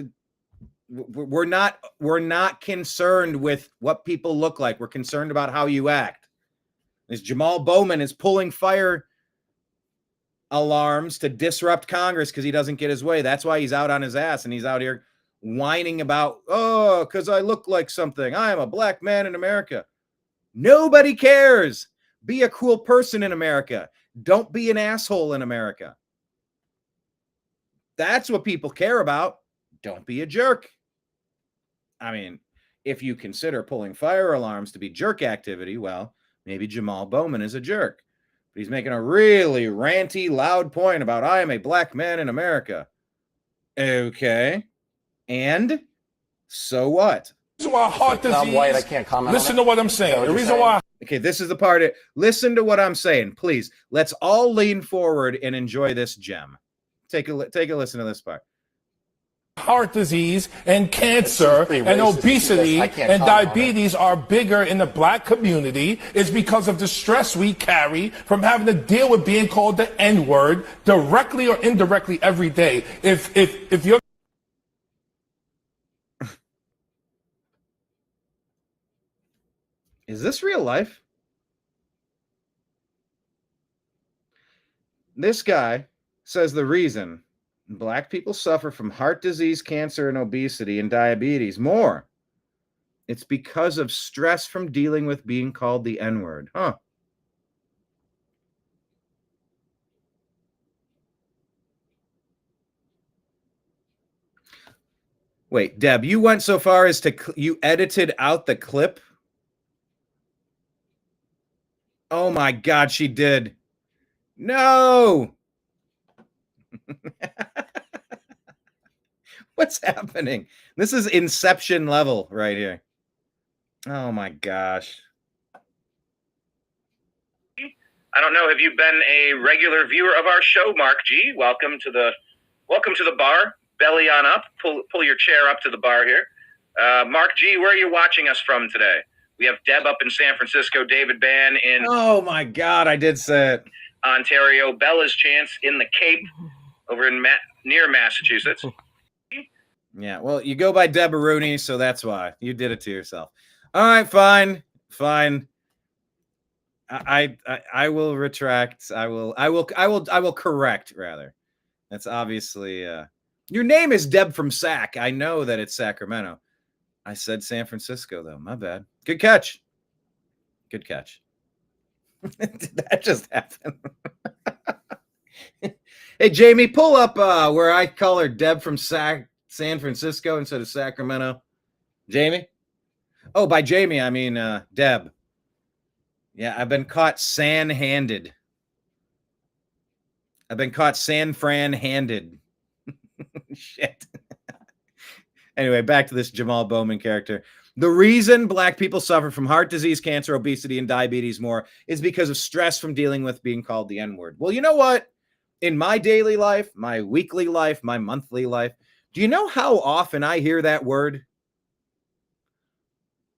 we're not concerned with what people look like. We're concerned about how you act. This Jamal Bowman is pulling fire alarms to disrupt Congress because he doesn't get his way. That's why he's out on his ass and he's out here whining about, oh, because I look like something. I am a black man in America. Nobody cares. Be a cool person in America. Don't be an asshole in America. That's what people care about. Don't be a jerk. I mean, if you consider pulling fire alarms to be jerk activity, well, maybe Jamal Bowman is a jerk. But he's making a really ranty, loud point about I am a black man in America. Okay. And so what? The reason why heart disease. I'm white. I can't comment. Listen to what I'm saying. The reason why. Okay, this is the part. Listen to what I'm saying, please. Let's all lean forward and enjoy this gem. Take a listen to this part. Heart disease and cancer and obesity and diabetes are bigger in the black community is because of the stress we carry from having to deal with being called the N-word directly or indirectly every day. If you're Is this real life? This guy says the reason black people suffer from heart disease, cancer, and obesity and diabetes more. It's because of stress from dealing with being called the N-word. Huh. Wait, Deb, you went so far as to you edited out the clip? Oh my God, she did. No. What's happening? This is Inception level right here. Oh my gosh. I don't know. Have you been a regular viewer of our show, Mark G? Welcome to the bar. Belly on up. Pull your chair up to the bar here. Mark G, where are you watching us from today? We have Deb up in San Francisco, David Ban in Oh my God, I did say it. Ontario, Bella's Chance in the Cape over in near Massachusetts. Yeah, well, you go by Deb Rooney, so that's why you did it to yourself. All right, fine. I will retract. I will correct rather. That's obviously your name is Deb from Sac. I know that it's Sacramento. I said San Francisco though. My bad. Good catch. Did that just happen? Hey Jamie, pull up where I call her Deb from San Francisco instead of Sacramento. Jamie? Oh, by Jamie I mean Deb. Yeah, I've been caught San-handed. I've been caught San Fran-handed. Shit. Anyway, back to this Jamal Bowman character. The reason black people suffer from heart disease, cancer, obesity, and diabetes more is because of stress from dealing with being called the N-word. Well, you know what? In my daily life, my weekly life, my monthly life, do you know how often I hear that word?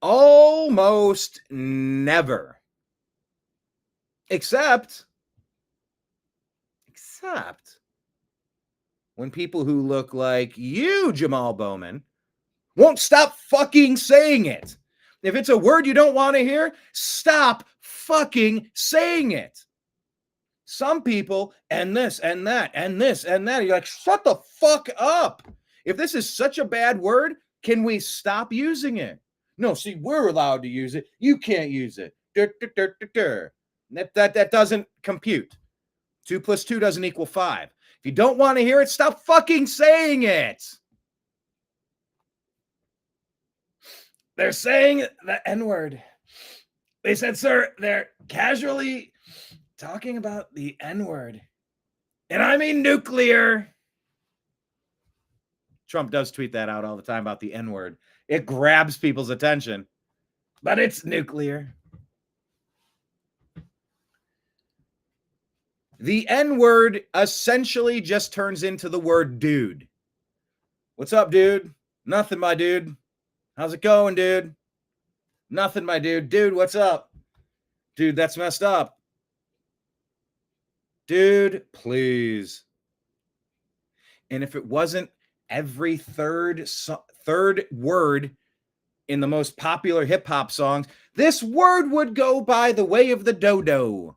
Almost never. Except when people who look like you, Jamal Bowman, won't stop fucking saying it. If it's a word you don't want to hear, stop fucking saying it. Some people, and this and that, and this and that, you're like, shut the fuck up. If this is such a bad word, can we stop using it? No, see, we're allowed to use it. You can't use it. That doesn't compute. 2 + 2 doesn't equal 5. If you don't want to hear it, stop fucking saying it. They're saying the N-word. They said, sir, they're casually talking about the N-word. And I mean nuclear. Trump does tweet that out all the time about the N-word. It grabs people's attention, but it's nuclear. The N-word essentially just turns into the word dude. What's up, dude? Nothing, my dude. How's it going, dude? Nothing, my dude. Dude, what's up? Dude, that's messed up. Dude, please. And if it wasn't every third word in the most popular hip hop songs, this word would go by the way of the dodo.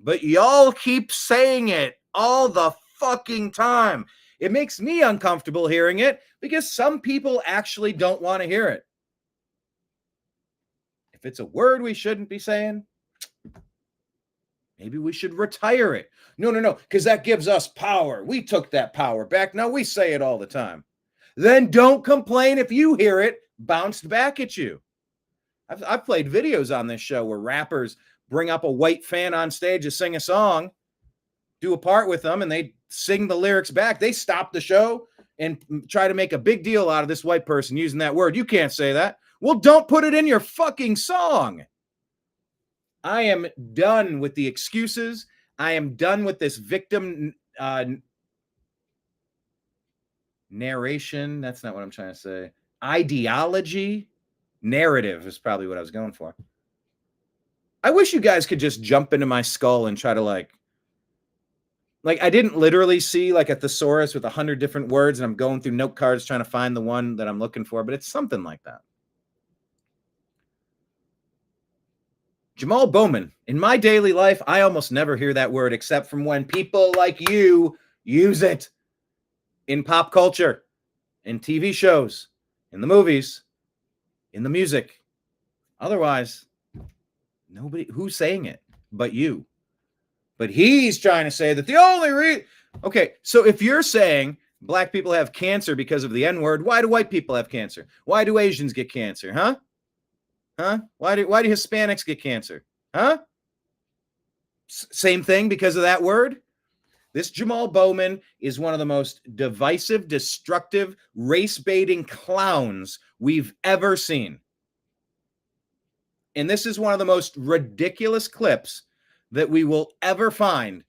But y'all keep saying it all the fucking time. It makes me uncomfortable hearing it because some people actually don't want to hear it. If it's a word we shouldn't be saying, maybe we should retire it. No, because that gives us power. We took that power back. Now we say it all the time. Then don't complain if you hear it bounced back at you. I've played videos on this show where rappers bring up a white fan on stage to sing a song, do a part with them, and they sing the lyrics back. They stop the show and try to make a big deal out of this white person using that word. You can't say that. Well, don't put it in your fucking song. I am done with the excuses. I am done with this victim narration. That's not what I'm trying to say. Ideology. Narrative is probably what I was going for. I wish you guys could just jump into my skull and try to like I didn't literally see like a thesaurus with 100 different words and I'm going through note cards trying to find the one that I'm looking for, but it's something like that. Jamal Bowman. In my daily life, I almost never hear that word except from when people like you use it in pop culture, in TV shows, in the movies, in the music. Otherwise, nobody who's saying it but you. But he's trying to say that the only reason. Okay, so if you're saying black people have cancer because of the N-word, why do white people have cancer? Why do Asians get cancer? Huh? Why do Hispanics get cancer? Huh? Same thing because of that word? This Jamal Bowman is one of the most divisive, destructive, race-baiting clowns we've ever seen. And this is one of the most ridiculous clips that we will ever find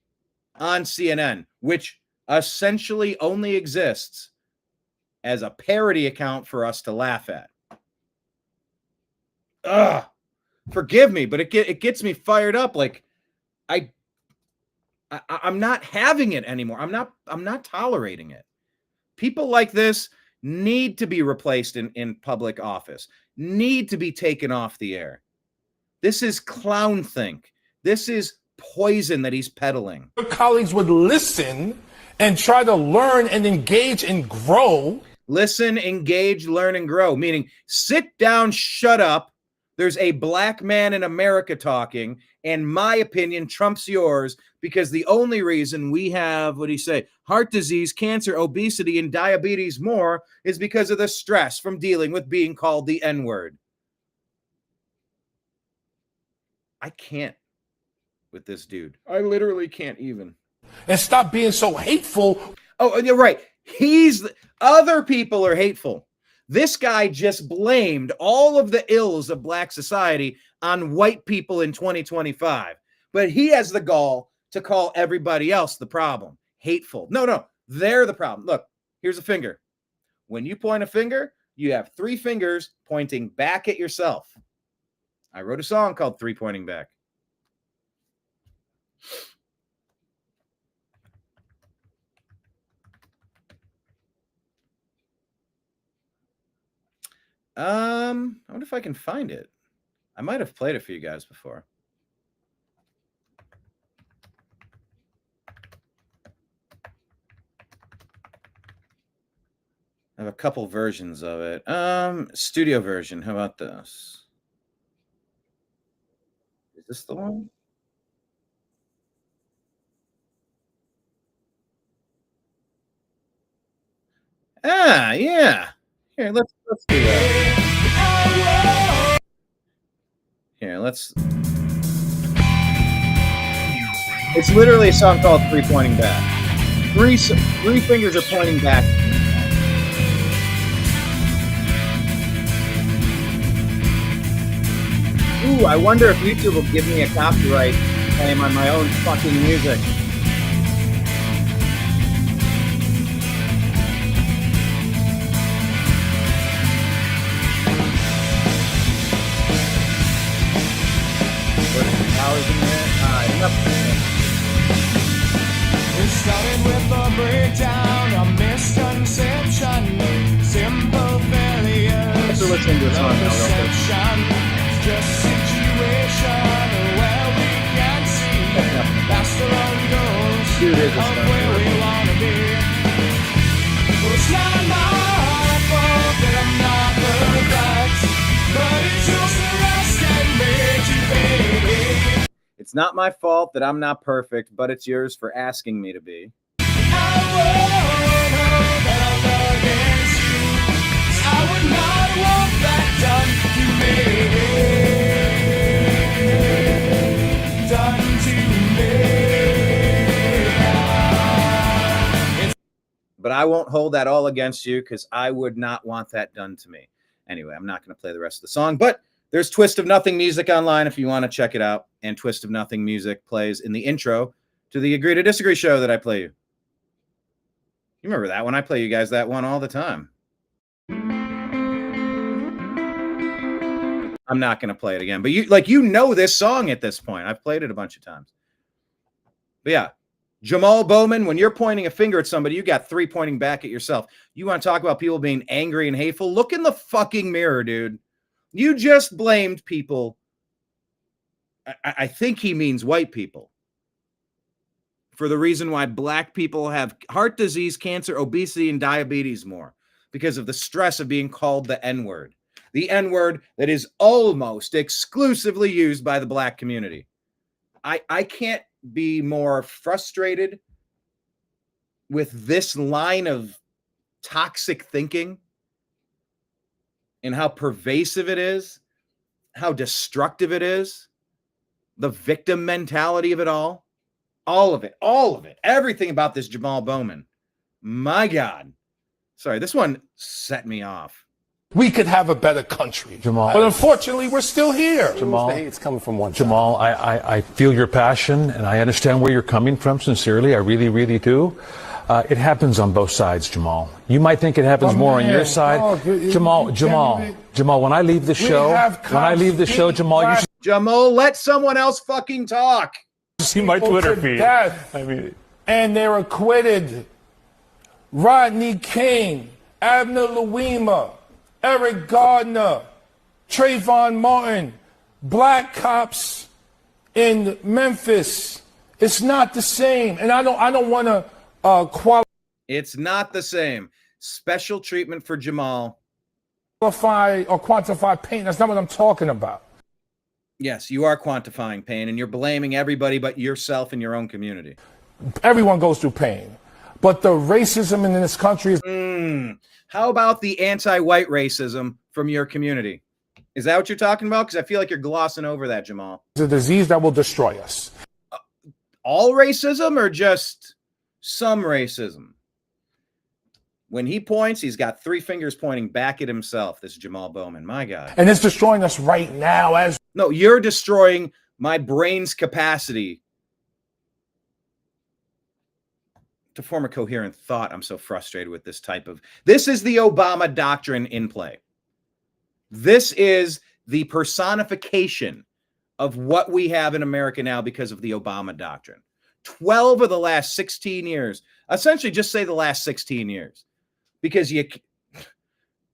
on CNN, which essentially only exists as a parody account for us to laugh at. Ugh, forgive me, but it gets me fired up. Like I'm not having it anymore. I'm not tolerating it. People like this need to be replaced in public office, need to be taken off the air. This is clownthink. This is poison that he's peddling. Your colleagues would listen and try to learn and engage and grow. Listen, engage, learn, and grow. Meaning, sit down, shut up. There's a black man in America talking, and my opinion trumps yours because the only reason we have, what do you say, heart disease, cancer, obesity, and diabetes more is because of the stress from dealing with being called the N-word. I can't with this dude. I literally can't even. And stop being so hateful. Oh, you're right. Other people are hateful. This guy just blamed all of the ills of black society on white people in 2025. But he has the gall to call everybody else the problem. Hateful. No, they're the problem. Look, here's a finger. When you point a finger, you have 3 fingers pointing back at yourself. I wrote a song called 3 Pointing Back. I wonder if I can find it. I might have played it for you guys before. I have a couple versions of it. Studio version. How about this? Is this the one? Ah, yeah. Here, let's do that. Here, let's. It's literally a song called Three Pointing Back. Three fingers are pointing back. Ooh, I wonder if YouTube will give me a copyright claim on my own fucking music. It started with a breakdown, a misconception, simple failure. Thanks for listening to a song now, real quick. Just situation where we can see that's the road goes of where we want to be. It's not my fault that I'm not perfect, but it's yours to rest and make you pay. It's not my fault that I'm not perfect, but it's yours for asking me to be. But I won't hold that all against you because I would not want that done to me. Anyway, I'm not going to play the rest of the song, but there's Twist of Nothing music online if you want to check it out. And Twist of Nothing music plays in the intro to the Agree to Disagree show that I play you. You remember that one? I play you guys that one all the time. I'm not going to play it again, but you know this song at this point. I've played it a bunch of times. But yeah, Jamal Bowman, when you're pointing a finger at somebody, you got three pointing back at yourself. You want to talk about people being angry and hateful? Look in the fucking mirror, dude. You just blamed people. I think he means white people for the reason why black people have heart disease, cancer, obesity, and diabetes more because of the stress of being called the N-word. The N-word that is almost exclusively used by the black community. I can't be more frustrated with this line of toxic thinking and how pervasive it is, how destructive it is, the victim mentality of it all of it, everything about this Jamal Bowman. My God. Sorry, this one set me off. We could have a better country, Jamal. But unfortunately, we're still here. Jamal, it's coming from one side. Jamal, I feel your passion, and I understand where you're coming from, sincerely. I really, really do. It happens on both sides, Jamal. You might think it happens more on your side. Jamal, when I leave the show, Jamal, you should Jamal, let someone else fucking talk. see my Twitter feed. Death, and they're acquitted. Rodney King, Abner Louima, Eric Gardner, Trayvon Martin, black cops in Memphis. It's not the same, and I don't want to qualify. It's not the same. Special treatment for Jamal. Qualify or quantify pain. That's not what I'm talking about. Yes, you are quantifying pain, and you're blaming everybody but yourself and your own community. Everyone goes through pain, but the racism in this country is. How about the anti-white racism from your community? Is that what you're talking about? Because I feel like you're glossing over that, Jamal. It's a disease that will destroy us. All racism or just some racism? When he points, he's got three fingers pointing back at himself, this Jamal Bowman. My God. And it's destroying us right now. No, you're destroying my brain's capacity to form a coherent thought. I'm so frustrated with this type of... This is the Obama doctrine in play. This is the personification of what we have in America now because of the Obama doctrine. 12 of the last 16 years, essentially just say the last 16 years, because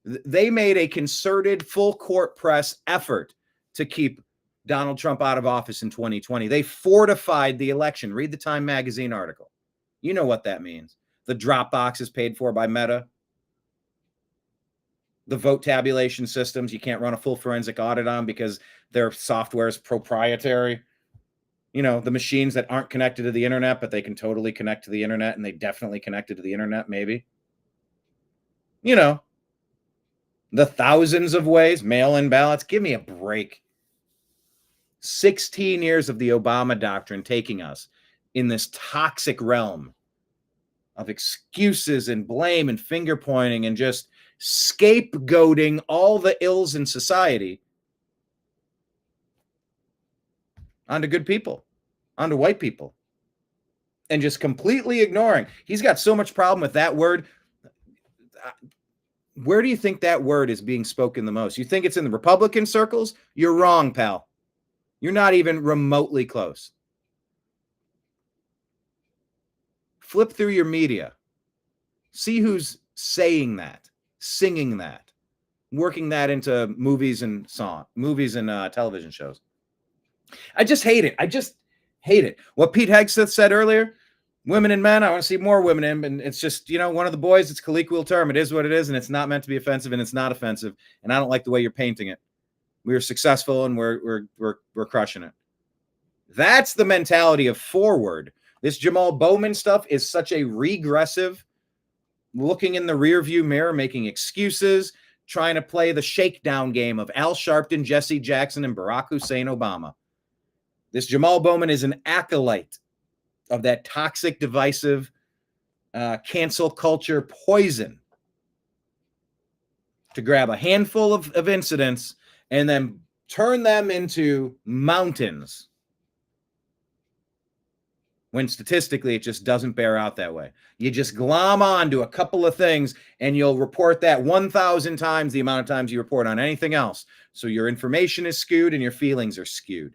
They made a concerted full court press effort to keep Donald Trump out of office in 2020. They fortified the election. Read the Time magazine article. You know what that means. The drop box is paid for by Meta. The vote tabulation systems, you can't run a full forensic audit on because their software is proprietary. You know, the machines that aren't connected to the internet, but they can totally connect to the internet, and they definitely connected to the internet, maybe. You know, the thousands of ways, mail-in ballots. Give me a break. 16 years of the Obama doctrine taking us in this toxic realm of excuses and blame and finger pointing and just scapegoating all the ills in society onto good people, onto white people, and just completely ignoring. He's got so much problem with that word. Where do you think that word is being spoken the most? You think it's in the Republican circles? You're wrong, pal. You're not even remotely close. Flip through your media. See who's saying that, singing that, working that into movies and television shows. I just hate it. I just hate it. What Pete Hegseth said earlier, women and men, I want to see more women in, and it's just, you know, one of the boys, it's a colloquial term. It is what it is, and it's not meant to be offensive, and it's not offensive, and I don't like the way you're painting it. We're successful, and we're crushing it. That's the mentality of forward. This Jamal Bowman stuff is such a regressive, looking in the rearview mirror, making excuses, trying to play the shakedown game of Al Sharpton, Jesse Jackson, and Barack Hussein Obama. This Jamal Bowman is an acolyte of that toxic, divisive, cancel culture poison to grab a handful of incidents and then turn them into mountains, when statistically it just doesn't bear out that way. You just glom on to a couple of things and you'll report that 1,000 times the amount of times you report on anything else. So your information is skewed and your feelings are skewed.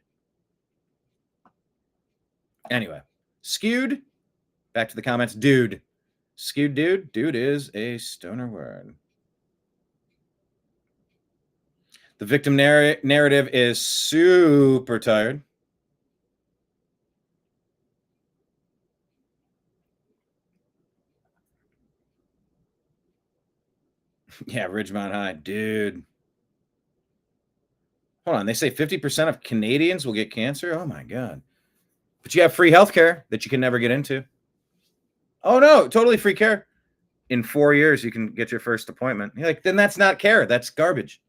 Anyway, skewed, back to the comments, dude. Skewed dude? Dude is a stoner word. The victim narrative is super tired. Yeah, Ridgemont High, dude. Hold on, they say 50% of Canadians will get cancer? Oh my God. But you have free healthcare that you can never get into. Oh no, totally free care. In 4 years, you can get your first appointment. You're like, then that's not care. That's garbage.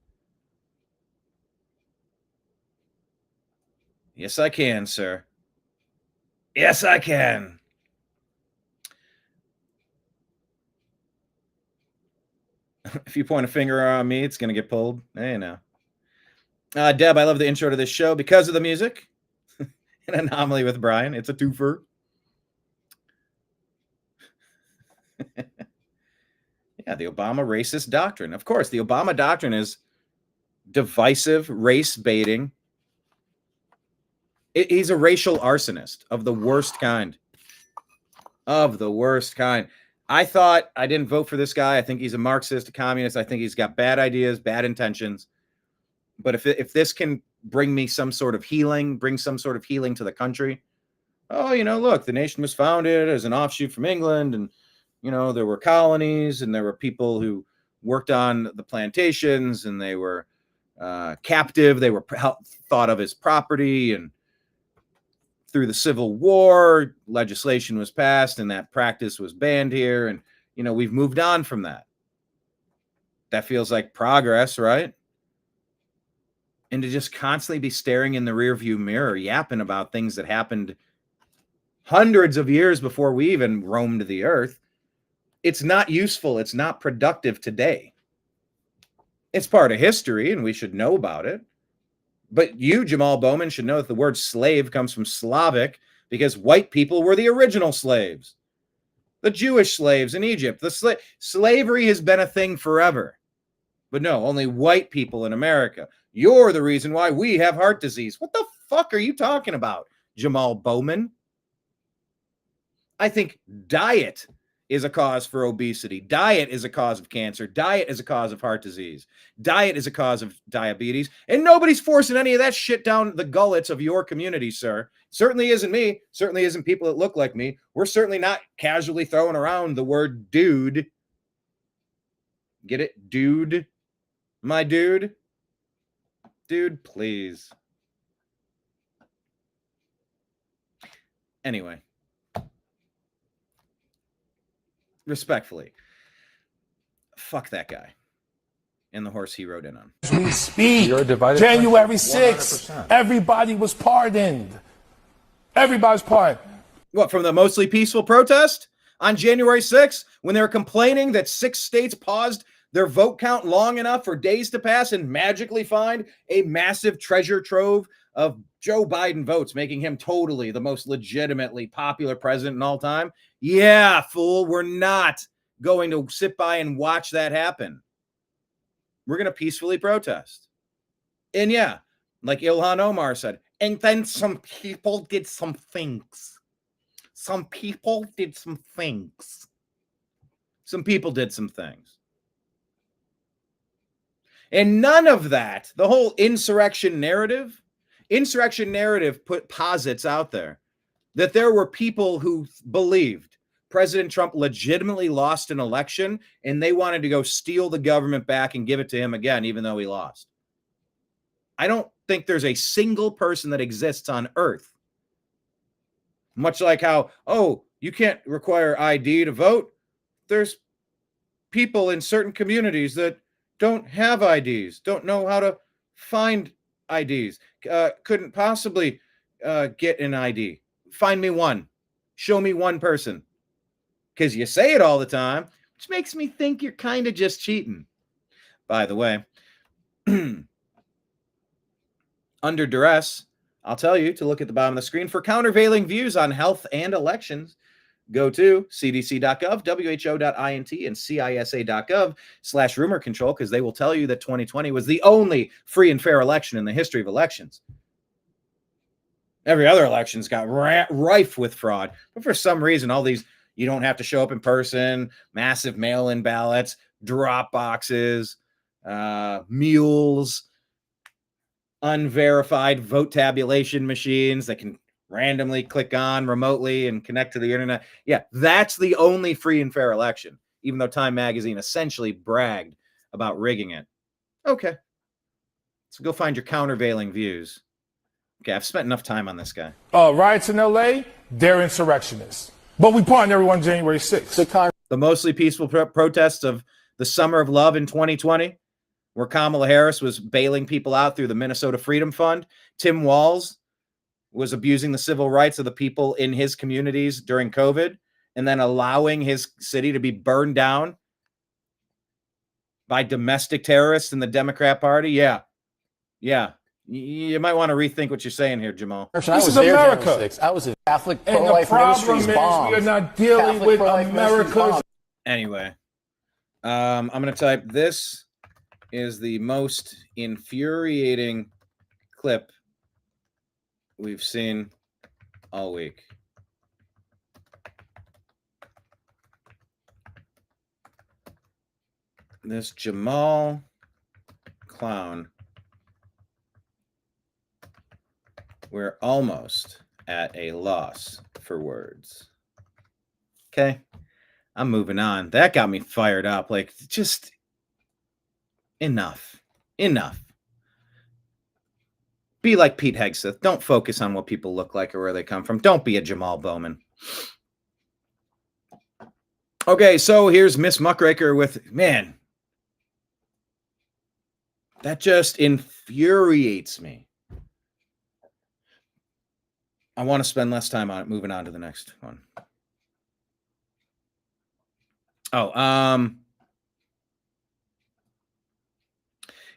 Yes, I can, sir. Yes, I can. If you point a finger on me, it's going to get pulled. Hey, now. Deb, I love the intro to this show because of the music. An anomaly with Brian. It's a twofer. Yeah, the Obama racist doctrine. Of course, the Obama doctrine is divisive, race baiting. He's a racial arsonist of the worst kind. Of the worst kind. I thought I didn't vote for this guy. I think he's a Marxist, a communist. I think he's got bad ideas, bad intentions. But if this can bring some sort of healing to the country. Oh, you know, look, the nation was founded as an offshoot from England, and you know, there were colonies, and there were people who worked on the plantations, and they were captive. They were thought of as property, and through the Civil War, legislation was passed, and that practice was banned here. And you know, we've moved on from that. That feels like progress, right? And to just constantly be staring in the rearview mirror, yapping about things that happened hundreds of years before we even roamed the earth. It's not useful. It's not productive today. It's part of history, and we should know about it. But you, Jamal Bowman, should know that the word slave comes from Slavic because white people were the original slaves. The Jewish slaves in Egypt. Slavery has been a thing forever. But no, only white people in America. You're the reason why we have heart disease. What the fuck are you talking about, Jamal Bowman? I think diet is a cause for obesity. Diet is a cause of cancer. Diet is a cause of heart disease. Diet is a cause of diabetes. And nobody's forcing any of that shit down the gullets of your community, sir. Certainly isn't me. Certainly isn't people that look like me. We're certainly not casually throwing around the word dude. Get it? Dude. My dude. Dude, please. Anyway. Respectfully, fuck that guy and the horse he rode in on. We speak. You're a divided January country, 6th, 100%. everybody was pardoned. Everybody's pardoned. What, from the mostly peaceful protest on January 6th, when they were complaining that 6 states paused their vote count long enough for days to pass and magically find a massive treasure trove of Joe Biden votes, making him totally the most legitimately popular president in all time? Yeah, fool, we're not going to sit by and watch that happen. We're going to peacefully protest. And yeah, like Ilhan Omar said, and then some people did some things. Some people did some things. Some people did some things. And none of that, the whole insurrection narrative posits out there that there were people who believed President Trump legitimately lost an election and they wanted to go steal the government back and give it to him again, even though he lost. I don't think there's a single person that exists on earth. Much like how, oh, you can't require ID to vote. There's people in certain communities that don't have IDs, don't know how to find IDs, couldn't possibly get an ID. Find me one. Show me one person. Because you say it all the time, which makes me think you're kind of just cheating. By the way, under duress, I'll tell you to look at the bottom of the screen for countervailing views on health and elections. Go to cdc.gov, who.int, and cisa.gov/rumor control, because they will tell you that 2020 was the only free and fair election in the history of elections. Every other election's got rife with fraud. But for some reason, all these, you don't have to show up in person, massive mail-in ballots, drop boxes, mules, unverified vote tabulation machines that can randomly click on remotely and connect to the internet. Yeah, that's the only free and fair election, even though Time Magazine essentially bragged about rigging it. Okay. So go find your countervailing views. Okay, I've spent enough time on this guy. Riots in LA, they're insurrectionists. But we pardoned everyone January 6th. The mostly peaceful protests of the Summer of Love in 2020, where Kamala Harris was bailing people out through the Minnesota Freedom Fund. Tim Walz was abusing the civil rights of the people in his communities during COVID and then allowing his city to be burned down by domestic terrorists in the Democrat Party. Yeah. You might want to rethink what you're saying here, Jamal. This is America. I was a Catholic And the problem is we are not dealing with America's. Anyway, I'm going to type, this is the most infuriating clip we've seen all week. This Jamal clown. We're almost at a loss for words. Okay, I'm moving on. That got me fired up. Like, just enough. Be like Pete Hegseth. Don't focus on what people look like or where they come from. Don't be a Jamal Bowman. Okay, so here's Miss Muckraker with, man, that just infuriates me. I want to spend less time on it. Moving on to the next one.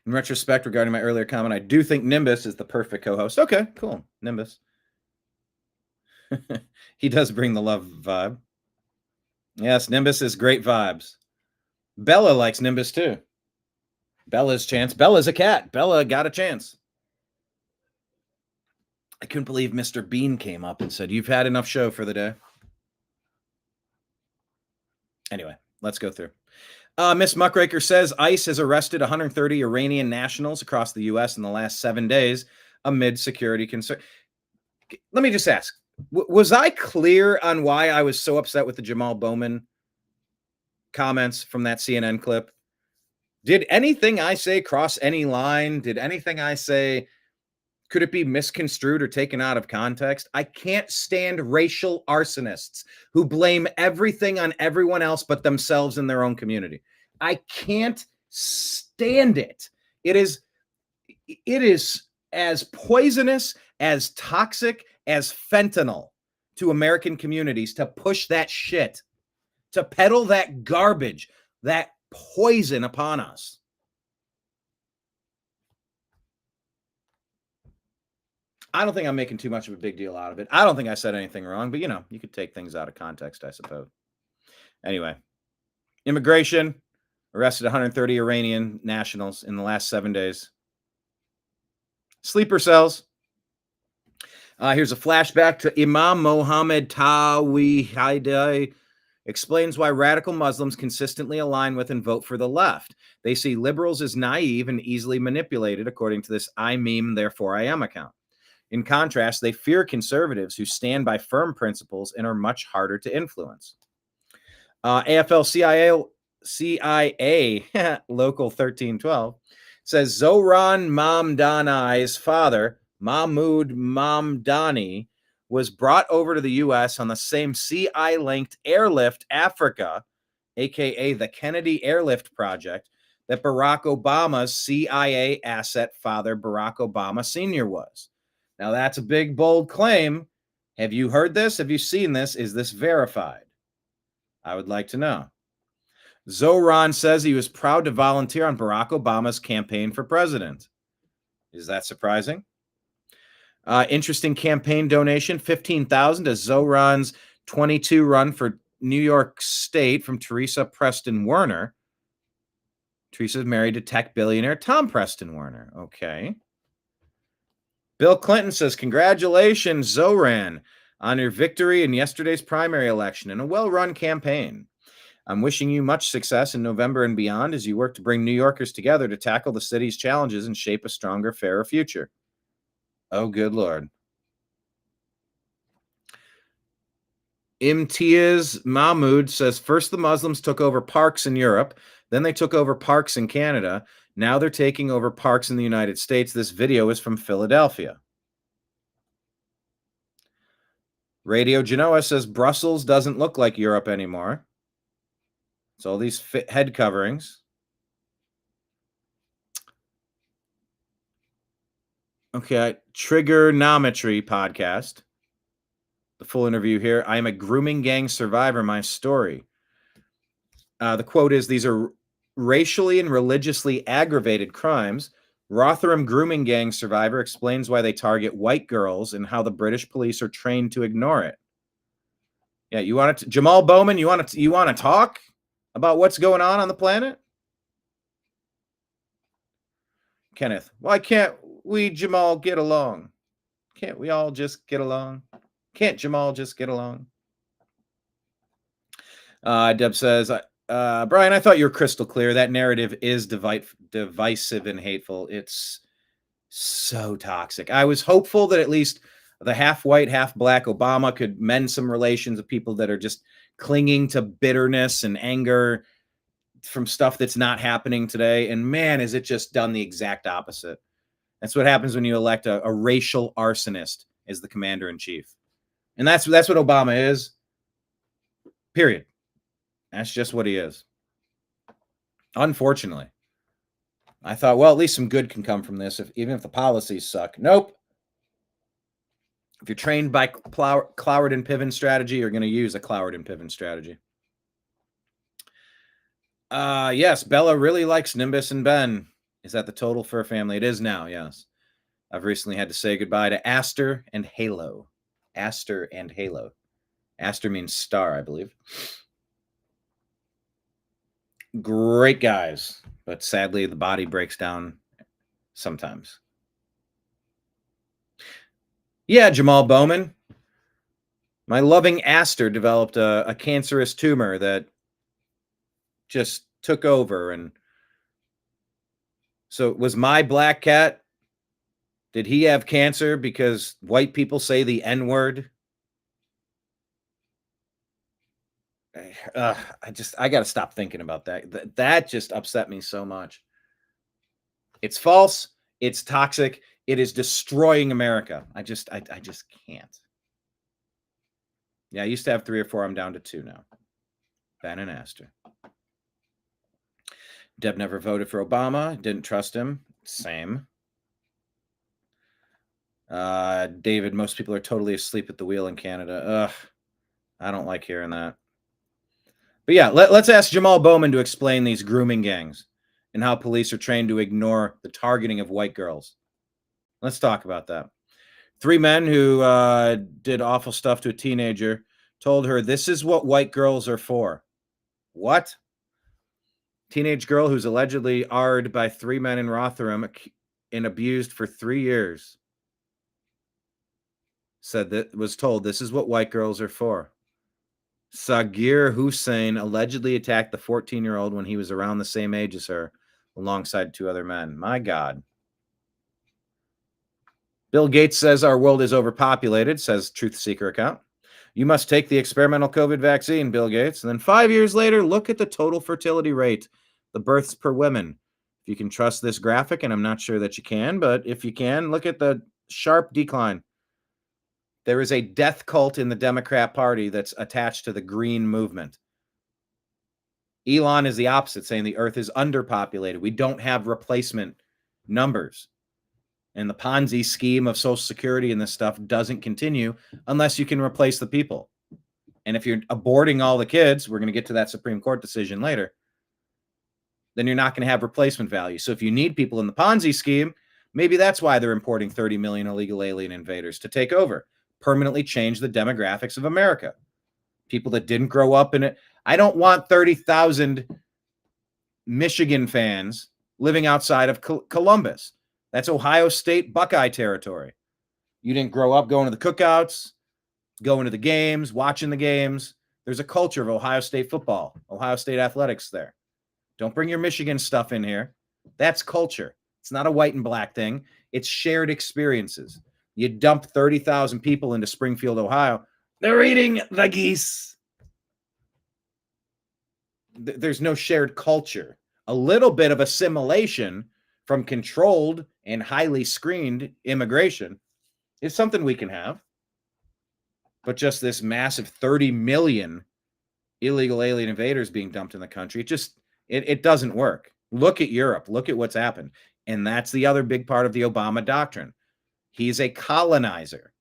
In retrospect, regarding my earlier comment, I do think Nimbus is the perfect co-host. Okay, cool. Nimbus. He does bring the love vibe. Yes, Nimbus is great vibes. Bella likes Nimbus too. Bella's chance. Bella's a cat. Bella got a chance. I couldn't believe Mr. Bean came up and said, "You've had enough show for the day." Anyway, let's go through. Miss Muckraker says ICE has arrested 130 Iranian nationals across the U.S. in the last 7 days amid security concern. Let me just ask, was I clear on why I was so upset with the Jamal Bowman comments from that CNN clip? Did anything I say cross any line? Did anything I say, could it be misconstrued or taken out of context? I can't stand racial arsonists who blame everything on everyone else but themselves and their own community. I can't stand it. It is as poisonous, as toxic as fentanyl to American communities to push that shit, to peddle that garbage, that poison upon us. I don't think I'm making too much of a big deal out of it. I don't think I said anything wrong, but you could take things out of context, I suppose. Anyway, immigration arrested 130 Iranian nationals in the last 7 days. Sleeper cells. Here's a flashback to Imam Mohammed Tawhidi explains why radical Muslims consistently align with and vote for the left. They see liberals as naive and easily manipulated, according to this I meme, therefore I am account. In contrast, they fear conservatives who stand by firm principles and are much harder to influence. CIA Local 1312 says Zohran Mamdani's father, Mahmoud Mamdani, was brought over to the U.S. on the same CI-linked airlift Africa, a.k.a. the Kennedy Airlift Project, that Barack Obama's CIA asset father, Barack Obama Sr. was. Now, that's a big, bold claim. Have you heard this? Have you seen this? Is this verified? I would like to know. Zohran says he was proud to volunteer on Barack Obama's campaign for president. Is that surprising? Interesting campaign donation, $15,000 to Zohran's 22 run for New York State from Teresa Preston Werner. Teresa's married to tech billionaire Tom Preston Werner. Okay. Bill Clinton says, congratulations, Zohran, on your victory in yesterday's primary election and a well-run campaign. I'm wishing you much success in November and beyond as you work to bring New Yorkers together to tackle the city's challenges and shape a stronger, fairer future. Oh, good Lord. Imtiaz Mahmoud says, first the Muslims took over parks in Europe, then they took over parks in Canada. Now they're taking over parks in the United States. This video is from Philadelphia. Radio Genoa says, Brussels doesn't look like Europe anymore. It's all these head coverings. Okay, Triggernometry podcast. The full interview here. I am a grooming gang survivor. My story. The quote is, these are racially and religiously aggravated crimes. Rotherham grooming gang survivor explains why they target white girls and how the British police are trained to ignore it. Yeah, you want to, Jamal Bowman, you want to talk about what's going on the planet? Kenneth, why can't we, Jamal, get along? Can't we all just get along? Can't Jamal just get along? Deb says, Brian, I thought you were crystal clear. That narrative is divisive and hateful. It's so toxic. I was hopeful that at least the half white, half black Obama could mend some relations with people that are just clinging to bitterness and anger from stuff that's not happening today. And man, is it just done the exact opposite. That's what happens when you elect a racial arsonist as the commander in chief. And that's what Obama is. Period. That's just what he is. Unfortunately. I thought, well, at least some good can come from this, even if the policies suck. Nope. If you're trained by Cloward and Piven strategy, you're going to use a Cloward and Piven strategy. Yes, Bella really likes Nimbus and Ben. Is that the total fur family? It is now, yes. I've recently had to say goodbye to Aster and Halo. Aster and Halo. Aster means star, I believe. Great guys, but sadly the body breaks down sometimes. Yeah, Jamal Bowman. My loving Aster developed a cancerous tumor that just took over. And so was my black cat, did he have cancer because white people say the N-word? I got to stop thinking about that. That just upset me so much. It's false. It's toxic. It is destroying America. I just can't. Yeah, I used to have 3 or 4. I'm down to 2 now. Ben and Astor. Deb never voted for Obama. Didn't trust him. Same. David, most people are totally asleep at the wheel in Canada. Ugh, I don't like hearing that. But yeah, let's ask Jamal Bowman to explain these grooming gangs and how police are trained to ignore the targeting of white girls. Let's talk about that. 3 men who did awful stuff to a teenager told her, this is what white girls are for. What? Teenage girl who's allegedly arred by 3 men in Rotherham and abused for 3 years said that was told this is what white girls are for. Sagir Hussein allegedly attacked the 14-year-old when he was around the same age as her, alongside 2 other men. My God. Bill Gates says our world is overpopulated, says Truth Seeker account. You must take the experimental COVID vaccine, Bill Gates. And then 5 years later, look at the total fertility rate, the births per woman. If you can trust this graphic, and I'm not sure that you can, but if you can, look at the sharp decline. There is a death cult in the Democrat Party that's attached to the green movement. Elon is the opposite, saying the earth is underpopulated. We don't have replacement numbers. And the Ponzi scheme of Social Security and this stuff doesn't continue unless you can replace the people. And if you're aborting all the kids, we're going to get to that Supreme Court decision later, then you're not going to have replacement value. So if you need people in the Ponzi scheme, maybe that's why they're importing 30 million illegal alien invaders to take over, permanently change the demographics of America. People that didn't grow up in it. I don't want 30,000 Michigan fans living outside of Columbus. That's Ohio State Buckeye territory. You didn't grow up going to the cookouts, going to the games, watching the games. There's a culture of Ohio State football, Ohio State athletics there. Don't bring your Michigan stuff in here. That's culture. It's not a white and black thing. It's shared experiences. You dump 30,000 people into Springfield, Ohio. They're eating the geese. There's no shared culture. A little bit of assimilation from controlled and highly screened immigration is something we can have. But just this massive 30 million illegal alien invaders being dumped in the country, it doesn't work. Look at Europe. Look at what's happened. And that's the other big part of the Obama doctrine. He's a colonizer.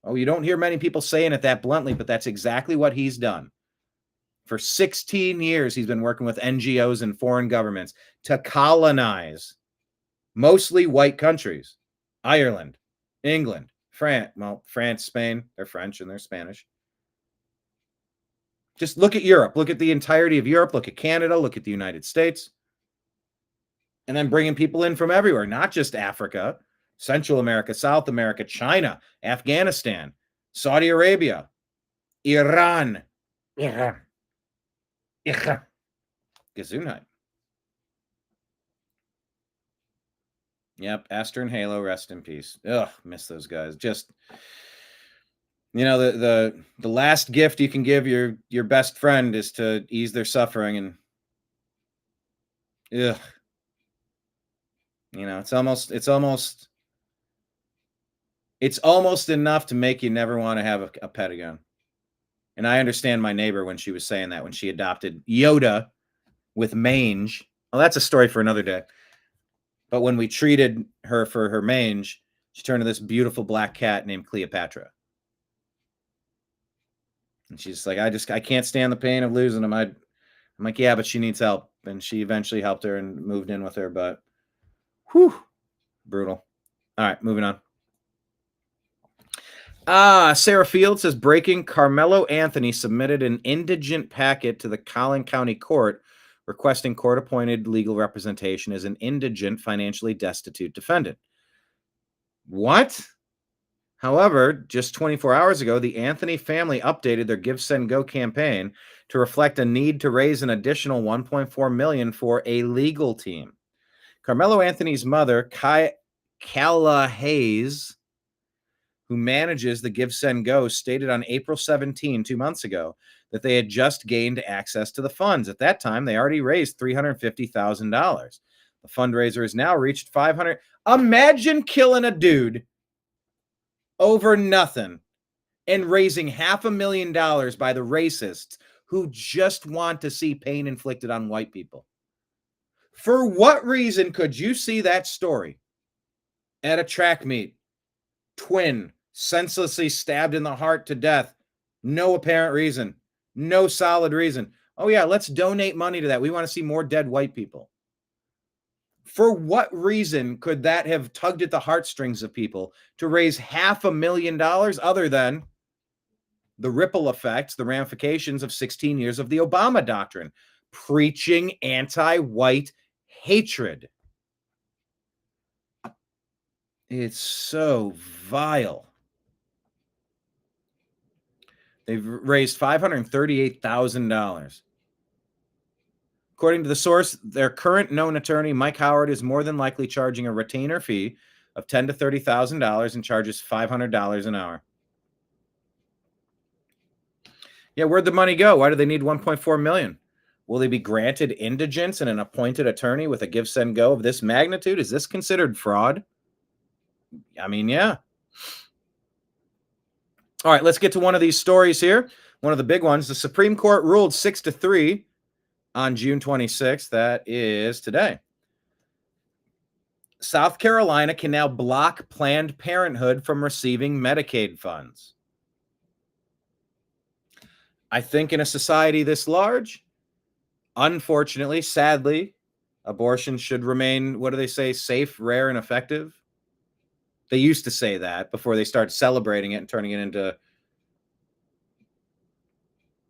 Oh, you don't hear many people saying it that bluntly, but that's exactly what he's done. For 16 years, he's been working with NGOs and foreign governments to colonize mostly white countries. Ireland, England, France, Spain, they're French and they're Spanish. Just look at Europe. Look at the entirety of Europe. Look at Canada. Look at the United States. And then bringing people in from everywhere, not just Africa, Central America, South America, China, Afghanistan, Saudi Arabia, Iran. Gesundheit. Yep, Astor and Halo, rest in peace. Ugh, miss those guys. Just, you know, the last gift you can give your best friend is to ease their suffering, and ugh. You know, it's almost enough to make you never want to have a pet again. And I understand my neighbor when she was saying that, when she adopted Yoda with mange. Well, that's a story for another day. But when we treated her for her mange, she turned to this beautiful black cat named Cleopatra. And she's like, I can't stand the pain of losing him. I'm like, yeah, but she needs help. And she eventually helped her and moved in with her. But, whew, brutal. All right, moving on. Sarah Field says, breaking, Carmelo Anthony submitted an indigent packet to the Collin County Court requesting court-appointed legal representation as an indigent, financially destitute defendant. What? However, just 24 hours ago, the Anthony family updated their Give, Send, Go campaign to reflect a need to raise an additional $1.4 million for a legal team. Carmelo Anthony's mother, Kala Hayes, who manages the Give, Send, Go, stated on April 17, 2 months ago, that they had just gained access to the funds. At that time, they already raised $350,000. The fundraiser has now reached $500,000. Imagine killing a dude over nothing and raising $500,000 by the racists who just want to see pain inflicted on white people. For what reason could you see that story at a track meet? Twin senselessly stabbed in the heart to death. No apparent reason. No solid reason. Oh yeah, let's donate money to that. We want to see more dead white people. For what reason could that have tugged at the heartstrings of people to raise $500,000 other than the ripple effects, the ramifications of 16 years of the Obama doctrine, preaching anti-white hatred? It's so vile. They've raised $538,000. According to the source, their current known attorney, Mike Howard, is more than likely charging a retainer fee of $10,000 to $30,000 and charges $500 an hour. Yeah, where'd the money go? Why do they need $1.4 million? Will they be granted indigence and an appointed attorney with a Give, Send, Go of this magnitude? Is this considered fraud? I mean, yeah. All right, let's get to one of these stories here. One of the big ones. The Supreme Court ruled 6-3 on June 26th. That is today. South Carolina can now block Planned Parenthood from receiving Medicaid funds. I think in a society this large, unfortunately, sadly, abortion should remain, what do they say, safe, rare, and effective? They used to say that before they started celebrating it and turning it into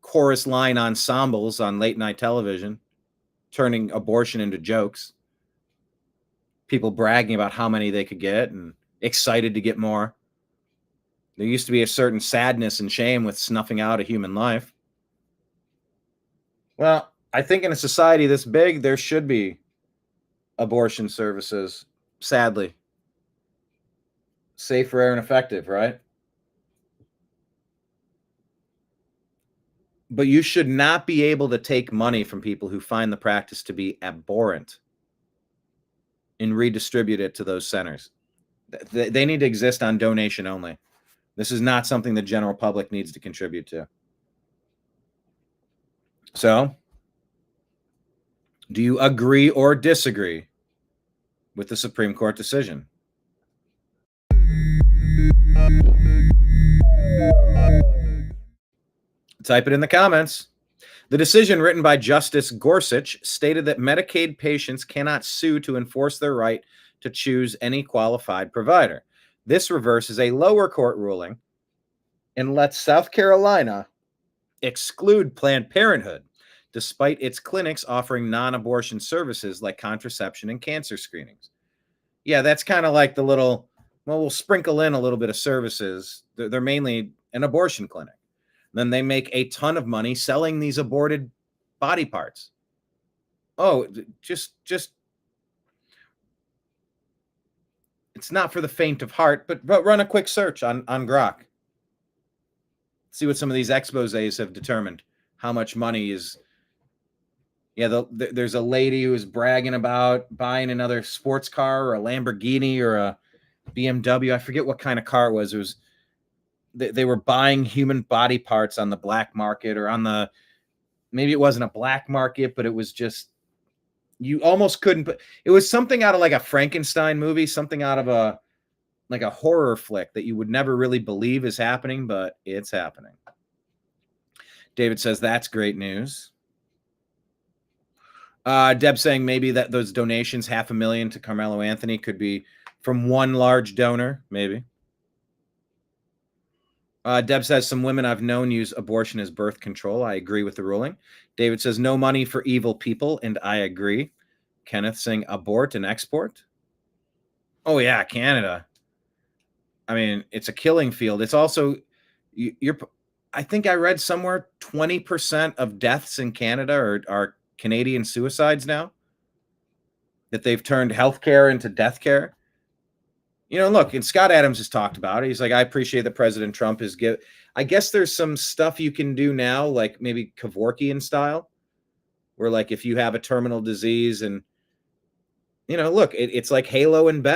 chorus line ensembles on late night television, turning abortion into jokes. People bragging about how many they could get and excited to get more. There used to be a certain sadness and shame with snuffing out a human life. Well, I think in a society this big, there should be abortion services, sadly. Safe, rare, and effective, right? But you should not be able to take money from people who find the practice to be abhorrent and redistribute it to those centers. They need to exist on donation only. This is not something the general public needs to contribute to. So, do you agree or disagree with the Supreme Court decision? Type it in the comments. The decision, written by Justice Gorsuch, stated that Medicaid patients cannot sue to enforce their right to choose any qualified provider. This reverses a lower court ruling and lets South Carolina exclude Planned Parenthood, despite its clinics offering non-abortion services like contraception and cancer screenings. Yeah, that's kind of like the little, well, we'll sprinkle in a little bit of services. They're mainly an abortion clinic. Then they make a ton of money selling these aborted body parts. Oh, just it's not for the faint of heart, but run a quick search on Grok. See what some of these exposés have determined. How much money is... Yeah, there's a lady who is bragging about buying another sports car or a Lamborghini or a BMW. I forget what kind of car it was. It was... They were buying human body parts on the black market or on the, maybe it wasn't a black market, but it was just, you almost couldn't put, it was something out of like a Frankenstein movie, something out of a horror flick that you would never really believe is happening, but it's happening. David says that's great news. Deb saying maybe that those donations, $500,000 to Carmelo Anthony, could be from one large donor, maybe. Deb says some women I've known use abortion as birth control. I agree with the ruling. David says no money for evil people, and I agree. Kenneth saying abort and export. Oh yeah, Canada. I mean, it's a killing field. It's also, I think I read somewhere 20% of deaths in Canada are Canadian suicides now, that they've turned healthcare into death care. You know, look, and Scott Adams has talked about it. He's like, I appreciate that President Trump is I guess there's some stuff you can do now, like maybe Kevorkian style, where like if you have a terminal disease and, you know, look, it's like Halo and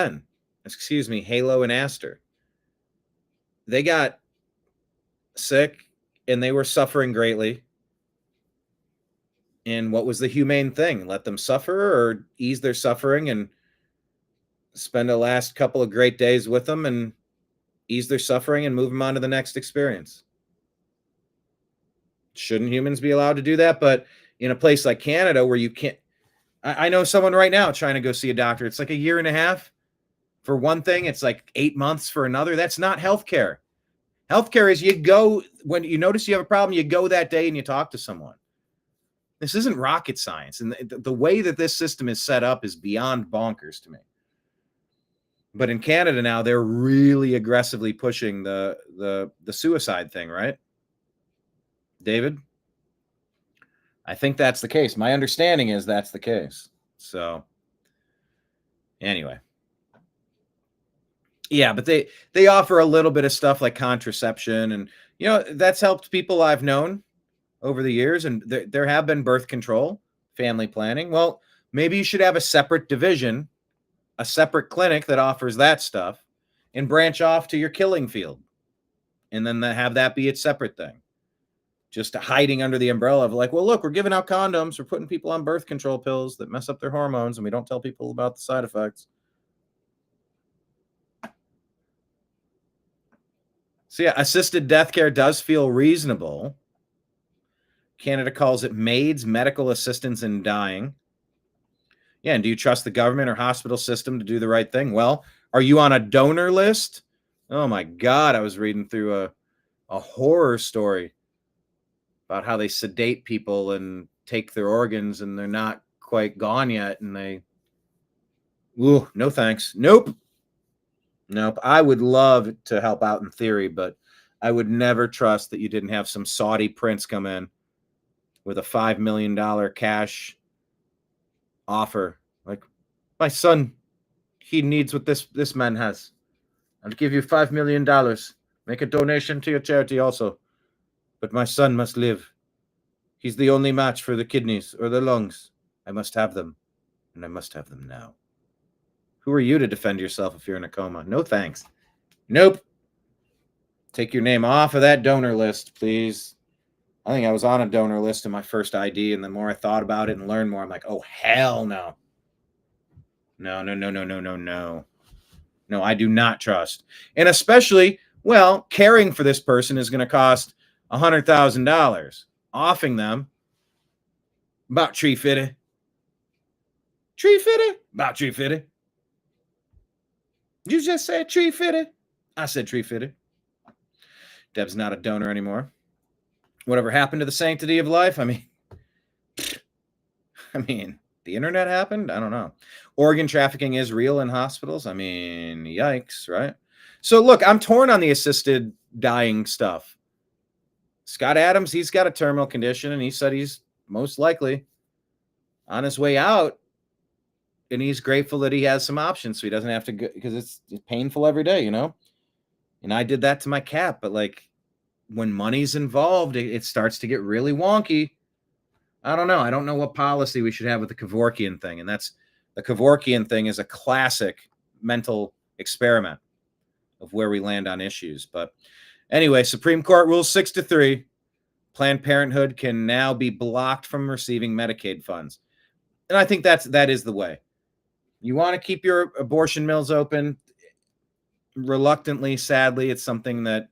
Aster. They got sick and they were suffering greatly. And what was the humane thing? Let them suffer or ease their suffering and spend the last couple of great days with them and ease their suffering and move them on to the next experience. Shouldn't humans be allowed to do that? But in a place like Canada where you can't, I know someone right now trying to go see a doctor. It's like 1.5 years for one thing. It's like 8 months for another. That's not healthcare. Healthcare is you go when you notice you have a problem, you go that day and you talk to someone. This isn't rocket science. And the way that this system is set up is beyond bonkers to me. But in Canada now, they're really aggressively pushing the suicide thing, right? David? I think that's the case. My understanding is that's the case. So anyway. Yeah, but they offer a little bit of stuff like contraception. And, you know, that's helped people I've known over the years. And there have been birth control, family planning. Well, maybe you should have a separate division, a separate clinic that offers that stuff and branch off to your killing field. And then have that be its separate thing. Just hiding under the umbrella of like, well, look, we're giving out condoms. We're putting people on birth control pills that mess up their hormones and we don't tell people about the side effects. So yeah, assisted death care does feel reasonable. Canada calls it MAIDs, medical assistance in dying. Yeah, and do you trust the government or hospital system to do the right thing? Well, are you on a donor list? Oh my God, I was reading through a horror story about how they sedate people and take their organs and they're not quite gone yet. And no thanks. Nope. I would love to help out in theory, but I would never trust that you didn't have some Saudi prince come in with a $5 million cash offer. Like, my son, he needs what this man has. I'll give you $5 million. Make a donation to your charity also. But my son must live. He's the only match for the kidneys or the lungs. I must have them. And I must have them now. Who are you to defend yourself if you're in a coma? No thanks. Nope. Take your name off of that donor list, please. I think I was on a donor list in my first ID, and the more I thought about it and learned more, I'm like, oh, hell no. No. No, I do not trust. And especially, well, caring for this person is going to cost $100,000. Offing them about $350. About $350. You just said $350. I said $350. Deb's not a donor anymore. Whatever happened to the sanctity of life? I mean, the internet happened? I don't know. Organ trafficking is real in hospitals. I mean, yikes, right? So look, I'm torn on the assisted dying stuff. Scott Adams, he's got a terminal condition, and he said he's most likely on his way out, and he's grateful that he has some options so he doesn't have to go, because it's painful every day, you know? And I did that to my cat, but like when money's involved, it starts to get really wonky. I don't know. I don't know what policy we should have with the Kevorkian thing, and that's the Kevorkian thing is a classic mental experiment of where we land on issues. But anyway, Supreme Court rules 6-3. Planned Parenthood can now be blocked from receiving Medicaid funds. And I think that is the way. You want to keep your abortion mills open. Reluctantly, sadly, it's something that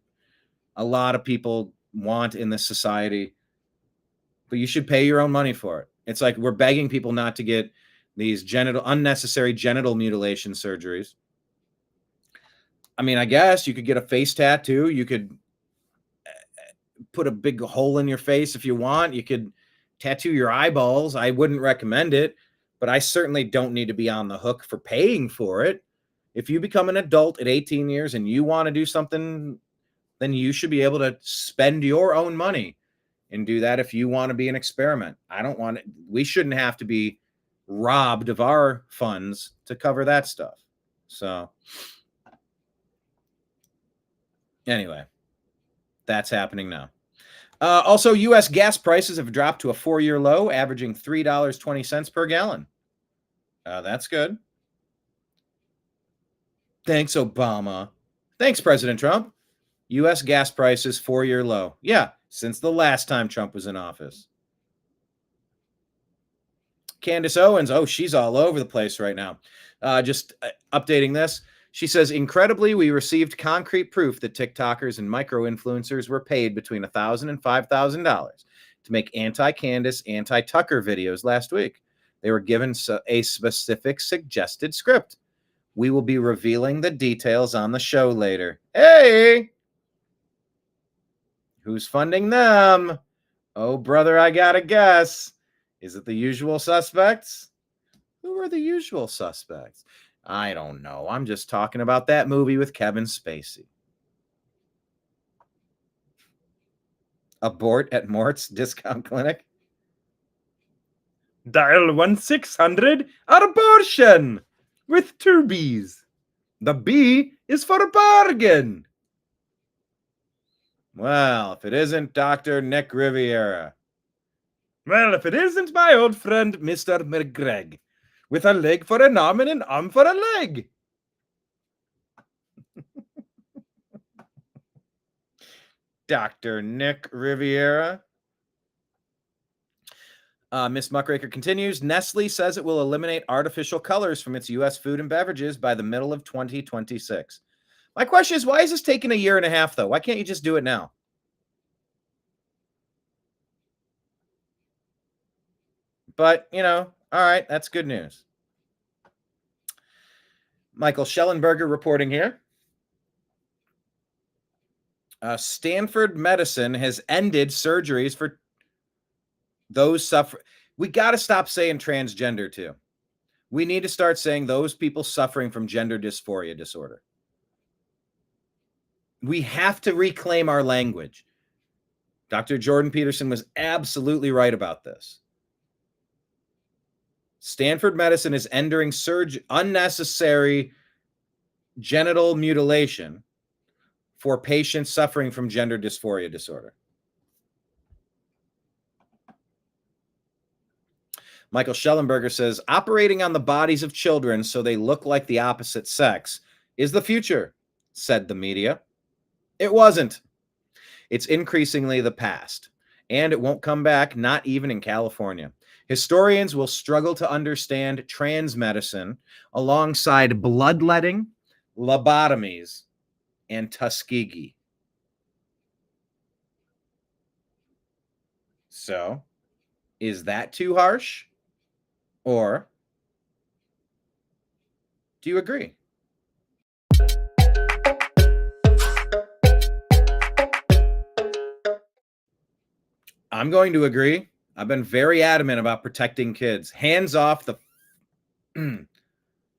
a lot of people want in this society. But you should pay your own money for it. It's like we're begging people not to get these unnecessary genital mutilation surgeries. I mean, I guess you could get a face tattoo. You could put a big hole in your face if you want. You could tattoo your eyeballs. I wouldn't recommend it, but I certainly don't need to be on the hook for paying for it. If you become an adult at 18 years and you want to do something, then you should be able to spend your own money and do that if you want to be an experiment. I don't want it. We shouldn't have to be robbed of our funds to cover that stuff. So anyway, that's happening now. Also, U.S. gas prices have dropped to a 4-year low, averaging $3.20 per gallon. That's good. Thanks, Obama. Thanks, President Trump. U.S. gas prices 4-year low. Yeah, since the last time Trump was in office. Candace Owens, she's all over the place right now. Just updating this. She says, incredibly, we received concrete proof that TikTokers and micro-influencers were paid between $1,000 and $5,000 to make anti-Candace, anti-Tucker videos last week. They were given a specific suggested script. We will be revealing the details on the show later. Hey! Who's funding them? Oh, brother, I gotta guess. Is it the usual suspects? Who are the usual suspects? I don't know. I'm just talking about that movie with Kevin Spacey. Abort at Mort's Discount Clinic. Dial 1-600 abortion with 2 B's. The B is for bargain. Well, if it isn't Dr. Nick Riviera. Well, if it isn't my old friend, Mr. McGregor, with a leg for an arm and an arm for a leg. Dr. Nick Riviera. Miss Muckraker continues. Nestle says it will eliminate artificial colors from its U.S. food and beverages by the middle of 2026. My question is, why is this taking a year and a half, though? Why can't you just do it now? But, all right, that's good news. Michael Schellenberger reporting here. Stanford Medicine has ended surgeries for those suffering. We got to stop saying transgender, too. We need to start saying those people suffering from gender dysphoria disorder. We have to reclaim our language. Dr. Jordan Peterson was absolutely right about this. Stanford Medicine is ending unnecessary genital mutilation for patients suffering from gender dysphoria disorder. Michael Schellenberger says, operating on the bodies of children so they look like the opposite sex is the future, said the media. It wasn't. It's increasingly the past, and it won't come back, not even in California. Historians will struggle to understand trans medicine alongside bloodletting, lobotomies, and Tuskegee. So, is that too harsh? Or do you agree? I'm going to agree. I've been very adamant about protecting kids. Hands off the...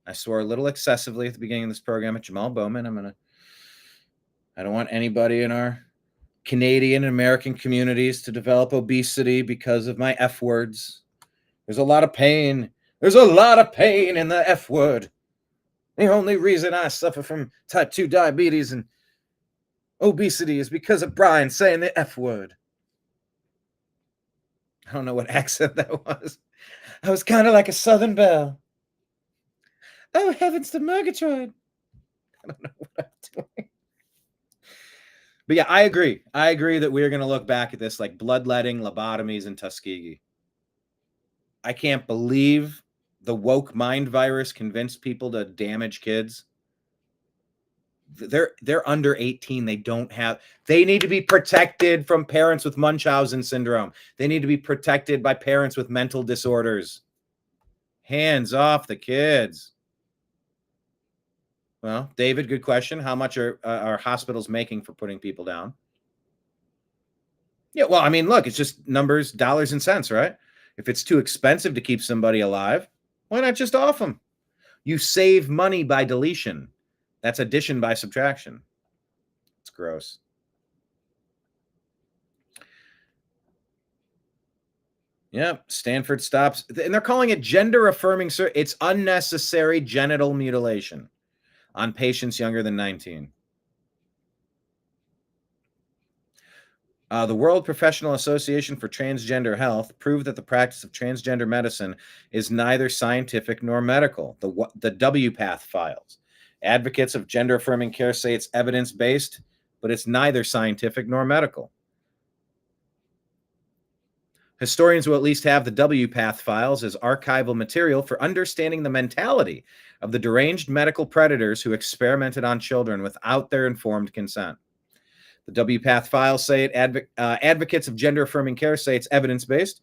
I swore a little excessively at the beginning of this program at Jamal Bowman. I don't want anybody in our Canadian and American communities to develop obesity because of my F words. There's a lot of pain. There's a lot of pain in the F word. The only reason I suffer from type 2 diabetes and obesity is because of Brian saying the F word. I don't know what accent that was. I was kind of like a Southern belle. Oh, heavens to Murgatroyd. I don't know what I'm doing. But yeah, I agree. I agree that we're going to look back at this like bloodletting, lobotomies, and Tuskegee. I can't believe the woke mind virus convinced people to damage kids. They're under 18. They need to be protected from parents with Munchausen syndrome. They need to be protected by parents with mental disorders. Hands off the kids. Well, David, good question. How much are hospitals making for putting people down? Yeah, well, I mean, look, it's just numbers, dollars and cents, right? If it's too expensive to keep somebody alive, why not just off them? You save money by deletion. That's addition by subtraction. It's gross. Yep, Stanford stops. And they're calling it gender-affirming surgery. It's unnecessary genital mutilation on patients younger than 19. The World Professional Association for Transgender Health proved that the practice of transgender medicine is neither scientific nor medical. The WPATH files. Advocates of gender-affirming care say it's evidence-based, but it's neither scientific nor medical. Historians will at least have the WPATH files as archival material for understanding the mentality of the deranged medical predators who experimented on children without their informed consent. The WPATH files say advocates of gender-affirming care say it's evidence-based,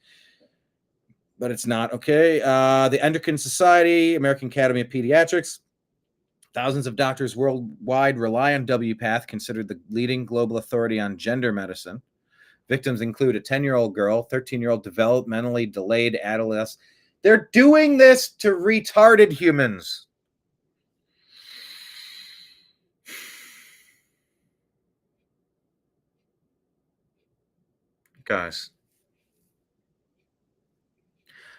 but it's not. Okay. The Endocrine Society, American Academy of Pediatrics, thousands of doctors worldwide rely on WPATH, considered the leading global authority on gender medicine. Victims include a 10-year-old girl, 13-year-old developmentally delayed adolescent. They're doing this to retarded humans. Guys.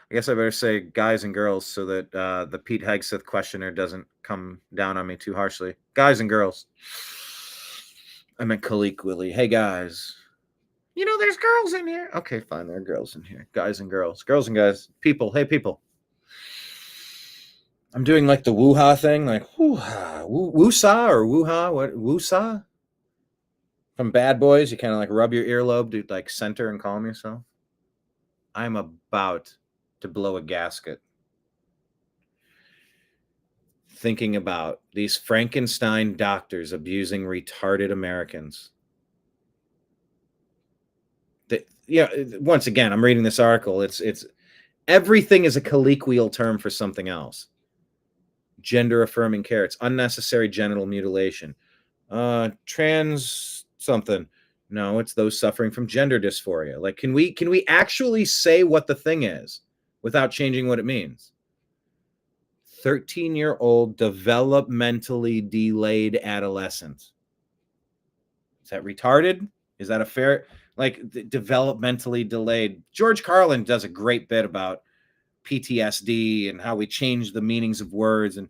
I guess I better say guys and girls so that the Pete Hegseth questioner doesn't come down on me too harshly. Guys and girls. I meant colloquially. Hey, guys. You know, there's girls in here. Okay, fine. There are girls in here. Guys and girls. Girls and guys. People. Hey, people. I'm doing like the woo-ha thing. Like, woo-ha. Woo-sa or woo-ha? What? Woo-sa? From Bad Boys, you kind of like rub your earlobe to like center and calm yourself. I'm about to blow a gasket thinking about these Frankenstein doctors abusing retarded Americans. Once again, I'm reading this article. It's everything is a colloquial term for something else. Gender affirming care. It's unnecessary genital mutilation. Trans something. No, it's those suffering from gender dysphoria. Like, can we actually say what the thing is without changing what it means? 13-year-old developmentally delayed adolescent. Is that retarded? Is that a fair, like, developmentally delayed? George Carlin does a great bit about PTSD and how we change the meanings of words. And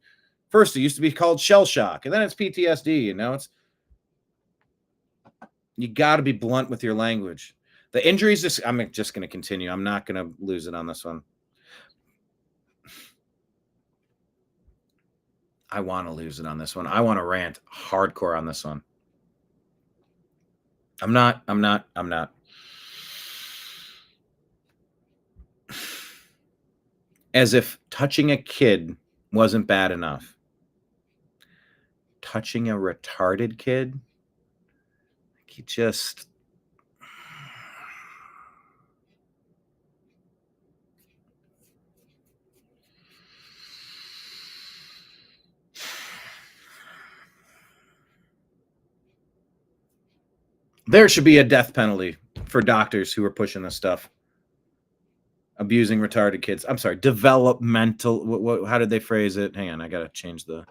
first it used to be called shell shock, and then it's PTSD, and now it's. You got to be blunt with your language. The injuries, I'm just going to continue. I'm not going to lose it on this one. I want to lose it on this one. I want to rant hardcore on this one. I'm not. As if touching a kid wasn't bad enough. Touching a retarded kid? You just. There should be a death penalty for doctors who are pushing this stuff. Abusing retarded kids. I'm sorry, developmental. How did they phrase it? Hang on, I got to change the.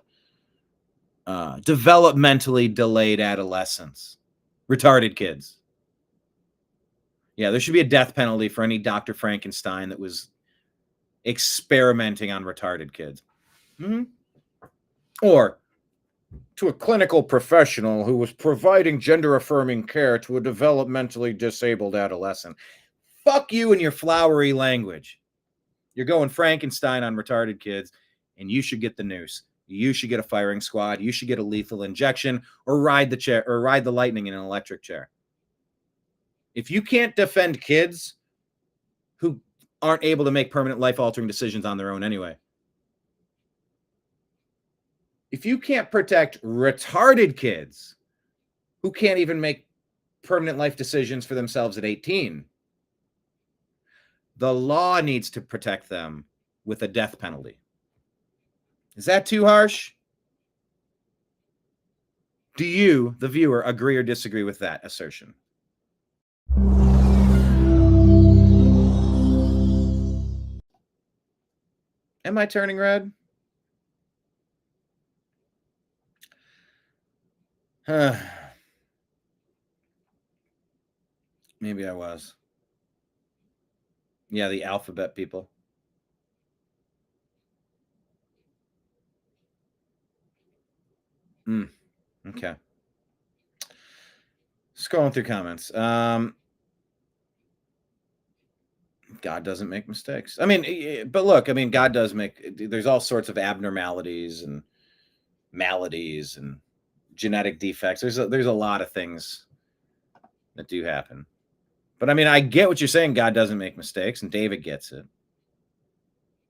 Developmentally delayed adolescents. Retarded kids. Yeah, there should be a death penalty for any Dr. Frankenstein that was experimenting on retarded kids. Mm-hmm. Or to a clinical professional who was providing gender-affirming care to a developmentally disabled adolescent. Fuck you and your flowery language. You're going Frankenstein on retarded kids, and you should get the noose. You should get a firing squad. You should get a lethal injection, or ride the chair, or ride the lightning in an electric chair. If you can't defend kids who aren't able to make permanent life-altering decisions on their own anyway, if you can't protect retarded kids who can't even make permanent life decisions for themselves at 18, the law needs to protect them with a death penalty. Is that too harsh? Do you, the viewer, agree or disagree with that assertion? Am I turning red? Maybe I was. Yeah, the alphabet people. Okay. Scrolling through comments. God doesn't make mistakes. I mean, but look, I mean, God does make, there's all sorts of abnormalities and maladies and genetic defects. There's a lot of things that do happen. But I mean, I get what you're saying. God doesn't make mistakes, and David gets it.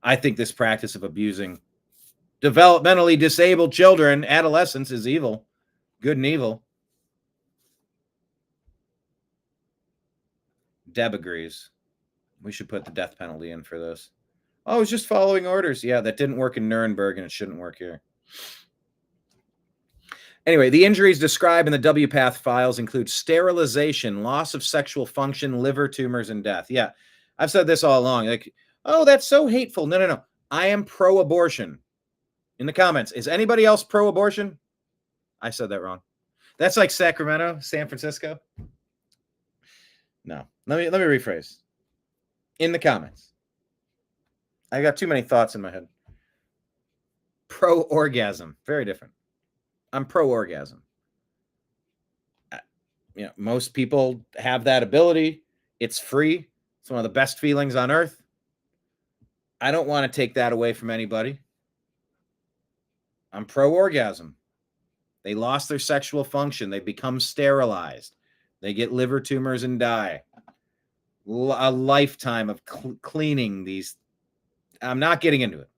I think this practice of abusing developmentally disabled children, adolescents, is evil. Good and evil. Deb agrees. We should put the death penalty in for this. Oh, it's just following orders. Yeah, that didn't work in Nuremberg, and it shouldn't work here. Anyway, the injuries described in the WPATH files include sterilization, loss of sexual function, liver tumors, and death. Yeah, I've said this all along. Like, oh, that's so hateful. No. I am pro-abortion. In the comments, is anybody else pro-abortion? I said that wrong. That's like Sacramento, San Francisco. No, let me rephrase. In the comments, I got too many thoughts in my head. Pro-orgasm, very different. I'm pro-orgasm. Most people have that ability. It's free. It's one of the best feelings on earth. I don't want to take that away from anybody. I'm pro-orgasm. They lost their sexual function. They become sterilized. They get liver tumors and die. A lifetime of cleaning these. I'm not getting into it.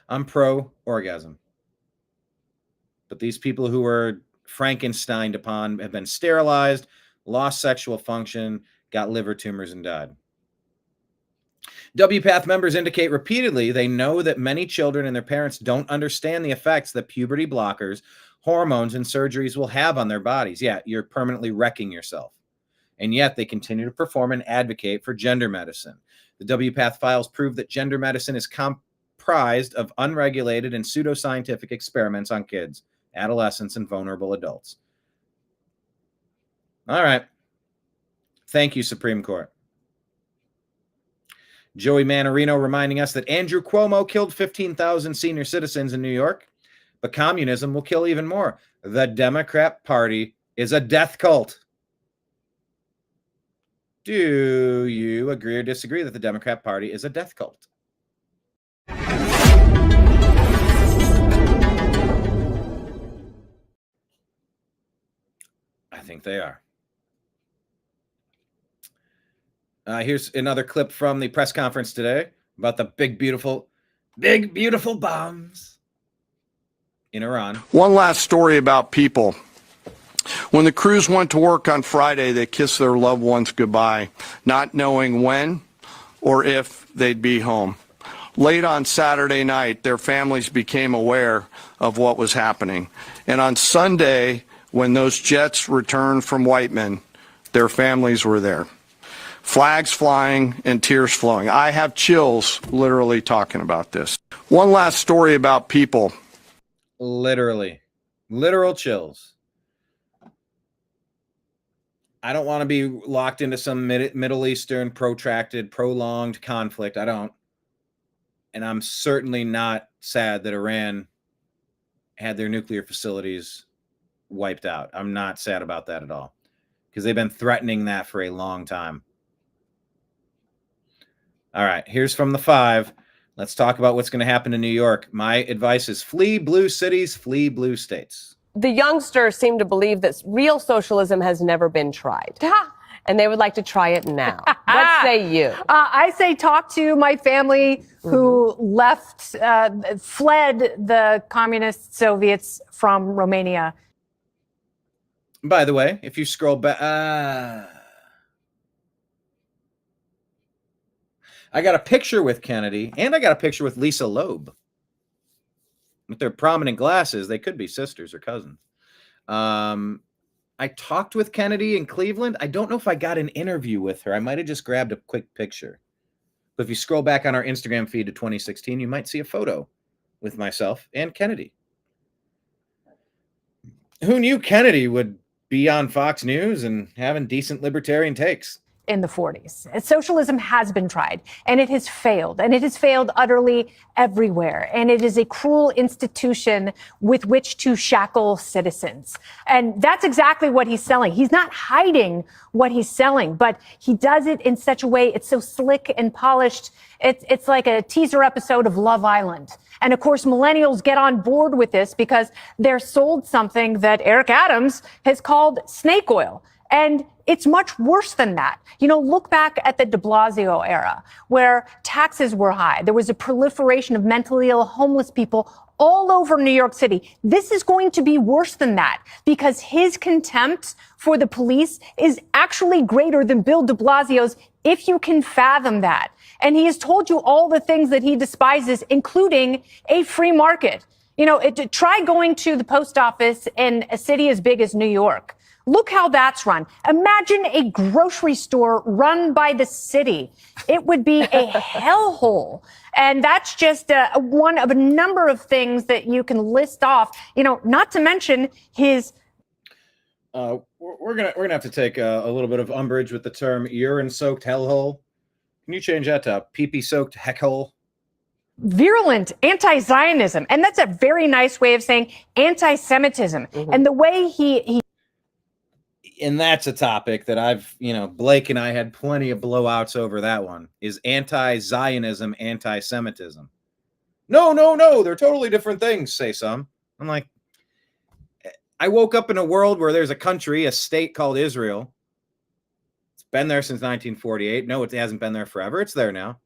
I'm pro-orgasm. But these people who were Frankensteined upon have been sterilized, lost sexual function, got liver tumors, and died. WPATH members indicate repeatedly they know that many children and their parents don't understand the effects that puberty blockers, hormones, and surgeries will have on their bodies. Yeah, you're permanently wrecking yourself. And yet they continue to perform and advocate for gender medicine. The WPATH files prove that gender medicine is comprised of unregulated and pseudoscientific experiments on kids, adolescents, and vulnerable adults. All right. Thank you, Supreme Court. Joey Manarino reminding us that Andrew Cuomo killed 15,000 senior citizens in New York, but communism will kill even more. The Democrat Party is a death cult. Do you agree or disagree that the Democrat Party is a death cult? I think they are. Here's another clip from the press conference today about the big, beautiful bombs in Iran. One last story about people. When the crews went to work on Friday, they kissed their loved ones goodbye, not knowing when or if they'd be home. Late on Saturday night, their families became aware of what was happening. And on Sunday, when those jets returned from Whiteman, their families were there. Flags flying and tears flowing. I have chills literally talking about this. One last story about people. Literally. Literal chills. I don't want to be locked into some Middle Eastern protracted, prolonged conflict. I don't. And I'm certainly not sad that Iran had their nuclear facilities wiped out. I'm not sad about that at all, because they've been threatening that for a long time. All right, here's from the 5. Let's talk about what's going to happen in New York. My advice is flee blue cities, flee blue states. The youngsters seem to believe that real socialism has never been tried. And they would like to try it now. What say you? I say talk to my family who fled the communist Soviets from Romania. By the way, if you scroll back, I got a picture with Kennedy, and I got a picture with Lisa Loeb. With their prominent glasses, they could be sisters or cousins. I talked with Kennedy in Cleveland. I don't know if I got an interview with her. I might have just grabbed a quick picture. But if you scroll back on our Instagram feed to 2016, you might see a photo with myself and Kennedy. Who knew Kennedy would be on Fox News and having decent libertarian takes? In the 40s. Socialism has been tried, and it has failed, and it has failed utterly everywhere. And it is a cruel institution with which to shackle citizens. And that's exactly what he's selling. He's not hiding what he's selling, but he does it in such a way, it's so slick and polished. It's like a teaser episode of Love Island. And of course, millennials get on board with this because they're sold something that Eric Adams has called snake oil. And it's much worse than that. You know, look back at the de Blasio era where taxes were high. There was a proliferation of mentally ill homeless people all over New York City. This is going to be worse than that because his contempt for the police is actually greater than Bill de Blasio's, if you can fathom that. And he has told you all the things that he despises, including a free market. You know, try going to the post office in a city as big as New York. Look how that's run. Imagine a grocery store run by the city. It would be a hellhole. And that's just one of a number of things that you can list off, you know, not to mention his. We're gonna have to take a little bit of umbrage with the term urine-soaked hellhole. Can you change that to pee-pee-soaked heckhole? Virulent anti-Zionism. And that's a very nice way of saying anti-Semitism. Mm-hmm. And the way he and that's a topic that I've, you know, Blake and I had plenty of blowouts over that one, is anti-Zionism, anti-Semitism. No, they're totally different things, say some. I'm like, I woke up in a world where there's a country, a state called Israel. It's been there since 1948. No, it hasn't been there forever. It's there now.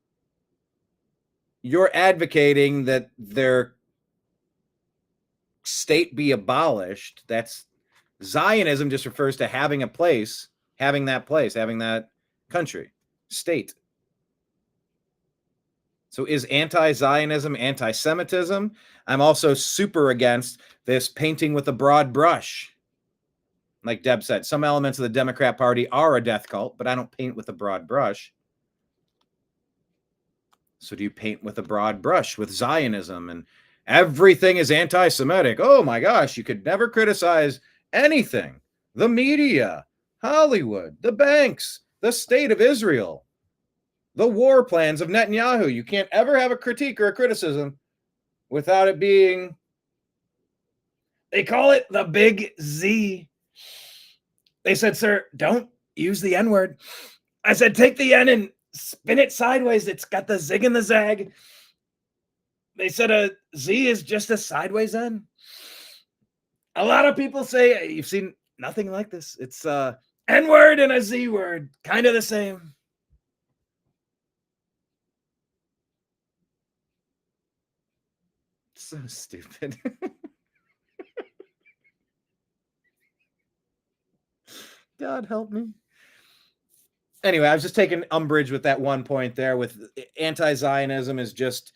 You're advocating that their state be abolished. That's Zionism just refers to having a place, having that country, state. So is anti-Zionism anti-Semitism? I'm also super against this painting with a broad brush. Like Deb said, some elements of the Democrat Party are a death cult, but I don't paint with a broad brush. So do you paint with a broad brush with Zionism and everything is anti-Semitic? Oh my gosh, you could never criticize anything. The media, Hollywood, the banks, the state of Israel, the war plans of Netanyahu. You can't ever have a critique or a criticism without it being, they call it the big Z. They said, sir, don't use the N word. I said, take the N and spin it sideways. It's got the zig and the zag. They said a Z is just a sideways N. A lot of people say, you've seen nothing like this. It's a N word and a Z word, kind of the same. So stupid. God help me. Anyway, I was just taking umbrage with that one point there with anti-Zionism is just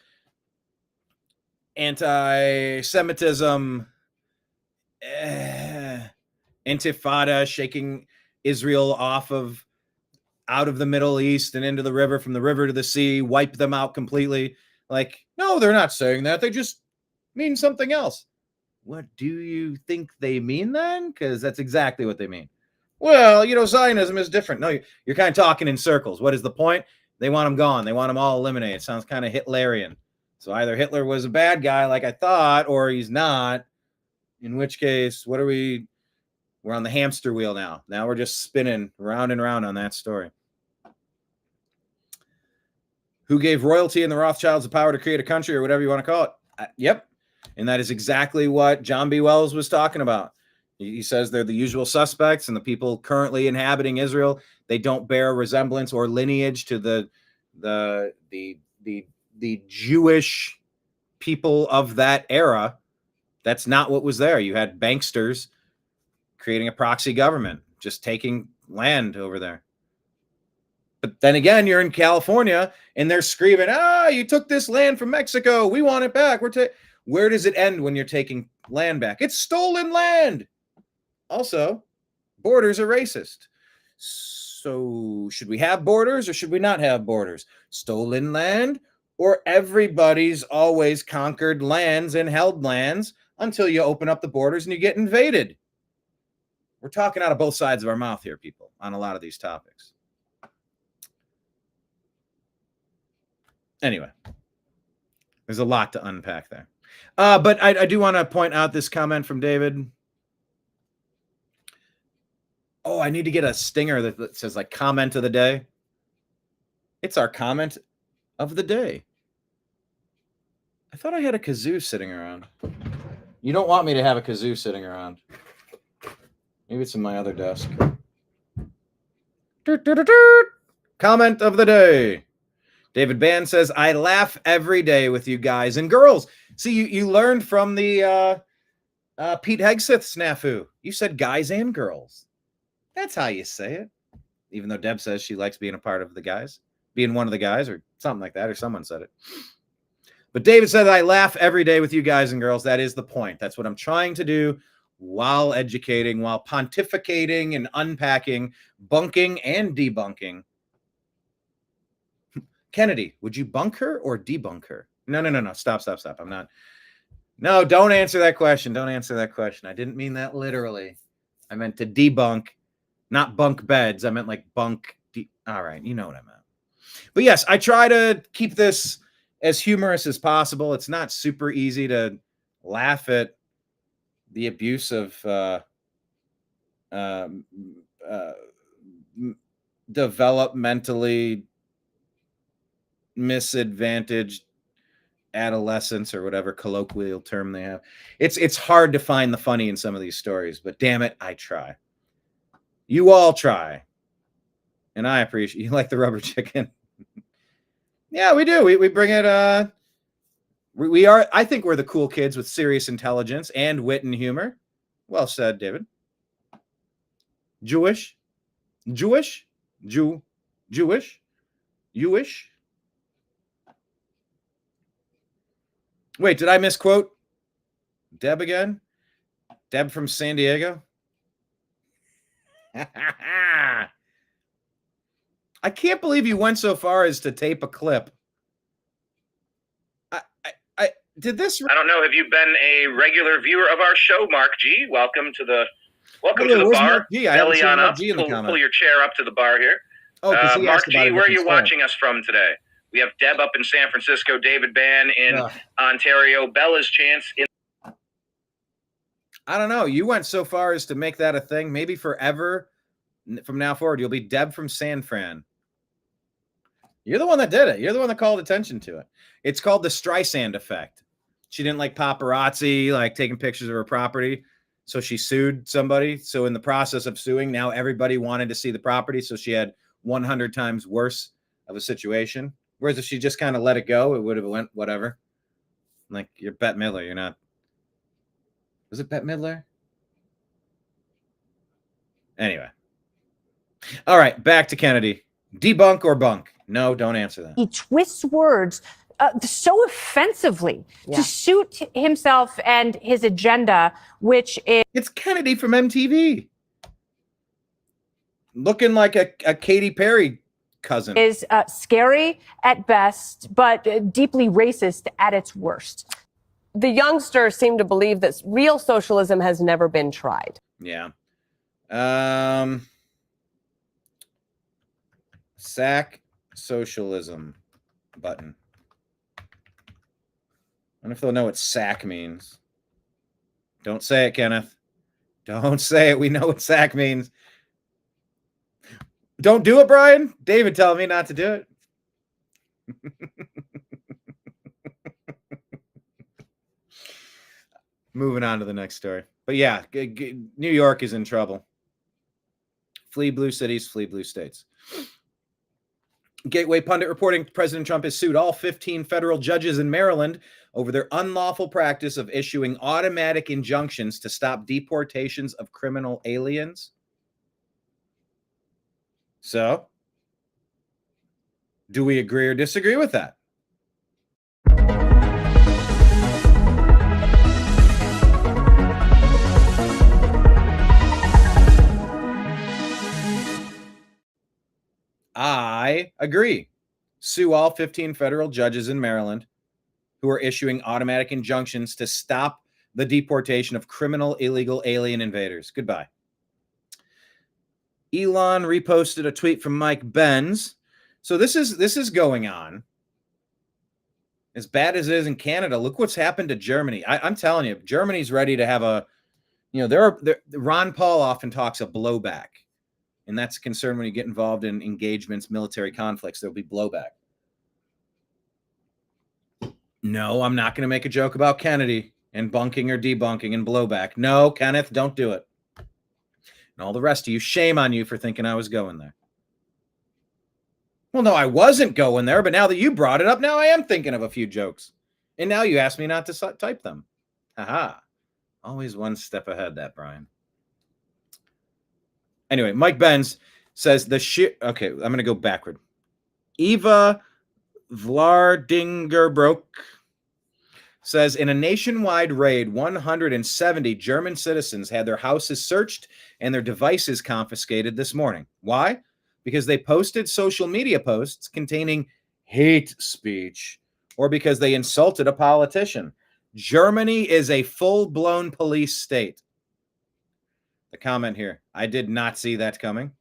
anti-Semitism, intifada, shaking Israel out of the Middle East and into the river, from the river to the sea, wipe them out completely. Like, no, they're not saying that. They just mean something else. What do you think they mean then? Because that's exactly what they mean. Well, you know, Zionism is different. No, you're kind of talking in circles. What is the point? They want them gone. They want them all eliminated. Sounds kind of Hitlerian. So either Hitler was a bad guy like I thought, or he's not. In which case, we're on the hamster wheel now. Now we're just spinning round and round on that story. Who gave royalty and the Rothschilds the power to create a country, or whatever you want to call it? Yep. And that is exactly what John B. Wells was talking about. He says they're the usual suspects, and the people currently inhabiting Israel, they don't bear a resemblance or lineage to the Jewish people of that era. That's not what was there. You had banksters creating a proxy government, just taking land over there. But then again, you're in California and they're screaming, you took this land from Mexico. We want it back. Where does it end when you're taking land back? It's stolen land. Also, borders are racist. So should we have borders or should we not have borders? Stolen land or everybody's always conquered lands and held lands until you open up the borders and you get invaded. We're talking out of both sides of our mouth here, people, on a lot of these topics. Anyway, there's a lot to unpack there. But I do want to point out this comment from David. Oh, I need to get a stinger that says like comment of the day. It's our comment of the day. I thought I had a kazoo sitting around. You don't want me to have a kazoo sitting around. Maybe it's in my other desk. Comment of the day. David Bann says, I laugh every day with you guys and girls. See, you learned from the Pete Hegseth snafu. You said guys and girls. That's how you say it. Even though Deb says she likes being a part of the guys, being one of the guys or something like that, or someone said it. But David said, I laugh every day with you guys and girls. That is the point. That's what I'm trying to do while educating, while pontificating and unpacking, bunking and debunking. Kennedy, would you bunk her or debunk her? No. Stop. I'm not. No, don't answer that question. Don't answer that question. I didn't mean that literally. I meant to debunk, not bunk beds. I meant like bunk. All right. You know what I meant. But yes, I try to keep this as humorous as possible. It's not super easy to laugh at the abuse of developmentally misadvantaged adolescents, or whatever colloquial term they have. It's hard to find the funny in some of these stories, but damn it, I try. You all try. And I appreciate you. Like the rubber chicken. Yeah, we do. We bring it. We are. I think we're the cool kids with serious intelligence and wit and humor. Well said, David. Jewish. Wait, did I misquote Deb again? Deb from San Diego? I can't believe you went so far as to tape a clip. I did this. I don't know. Have you been a regular viewer of our show, Mark G? Welcome to the bar. Mark G? Belly on up. Pull your chair up to the bar here. Oh, Mark G, where are you watching us from today? We have Deb up in San Francisco, David Bann in Ontario, Bella's chance in. I don't know. You went so far as to make that a thing. Maybe forever from now forward, you'll be Deb from San Fran. You're the one that did it. You're the one that called attention to it. It's called the Streisand effect. She didn't like paparazzi, like taking pictures of her property. So she sued somebody. So in the process of suing, now everybody wanted to see the property. So she had 100 times worse of a situation. Whereas if she just kind of let it go, it would have went whatever. Like, you're Bette Midler. You're not. Was it Bette Midler? Anyway. All right, back to Kennedy. Debunk or bunk? No, don't answer that. He twists words so offensively to suit himself and his agenda, which is... It's Kennedy from MTV. Looking like a Katy Perry cousin. Is scary at best, but deeply racist at its worst. The youngsters seem to believe that real socialism has never been tried. Yeah. Sack socialism button. I wonder if they'll know what sack means. Don't say it, Kenneth. Don't say it. We know what sack means. Don't do it, Brian. David telling me not to do it. Moving on to the next story. But yeah, New York is in trouble. Flee blue cities, flee blue states. Gateway pundit reporting President Trump has sued all 15 federal judges in Maryland over their unlawful practice of issuing automatic injunctions to stop deportations of criminal aliens. So, do we agree or disagree with that? I agree. sue all 15 federal judges in Maryland who are issuing automatic injunctions to stop the deportation of criminal illegal alien invaders. Goodbye. Elon reposted a tweet from Mike Benz. So this is going on. As bad as it is in Canada, look what's happened to Germany. I'm telling you, Germany's ready to have a, Ron Paul often talks of blowback. And that's a concern when you get involved in engagements, military conflicts, there'll be blowback. No, I'm not going to make a joke about Kennedy and bunking or debunking and blowback. No, Kenneth, don't do it. And all the rest of you, shame on you for thinking I was going there. Well, no, I wasn't going there, but now that you brought it up, now I am thinking of a few jokes. And now you asked me not to type them. Haha. Always one step ahead, that Brian. Anyway, Mike Benz says okay, I'm going to go backward. Eva Vlardingerbroek says in a nationwide raid, 170 German citizens had their houses searched and their devices confiscated this morning. Why? Because they posted social media posts containing hate speech or because they insulted a politician. Germany is a full-blown police state. The comment here, I did not see that coming.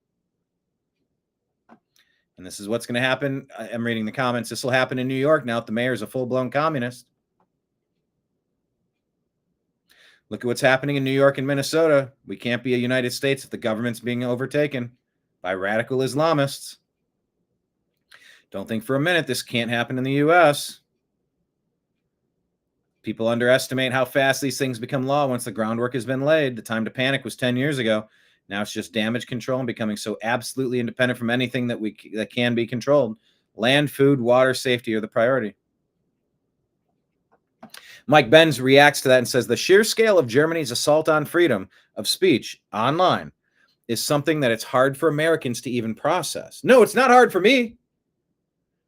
And this is what's going to happen. I'm reading the comments. This will happen in New York now that the mayor's a full-blown communist. Look at what's happening in New York and Minnesota. We can't be a United States if the government's being overtaken by radical Islamists. Don't think for a minute this can't happen in the U.S. People underestimate how fast these things become law once the groundwork has been laid. The time to panic was 10 years ago. Now it's just damage control and becoming so absolutely independent from anything that can be controlled. Land, food, water, safety are the priority. Mike Benz reacts to that and says the sheer scale of Germany's assault on freedom of speech online is something that it's hard for Americans to even process. No, it's not hard for me.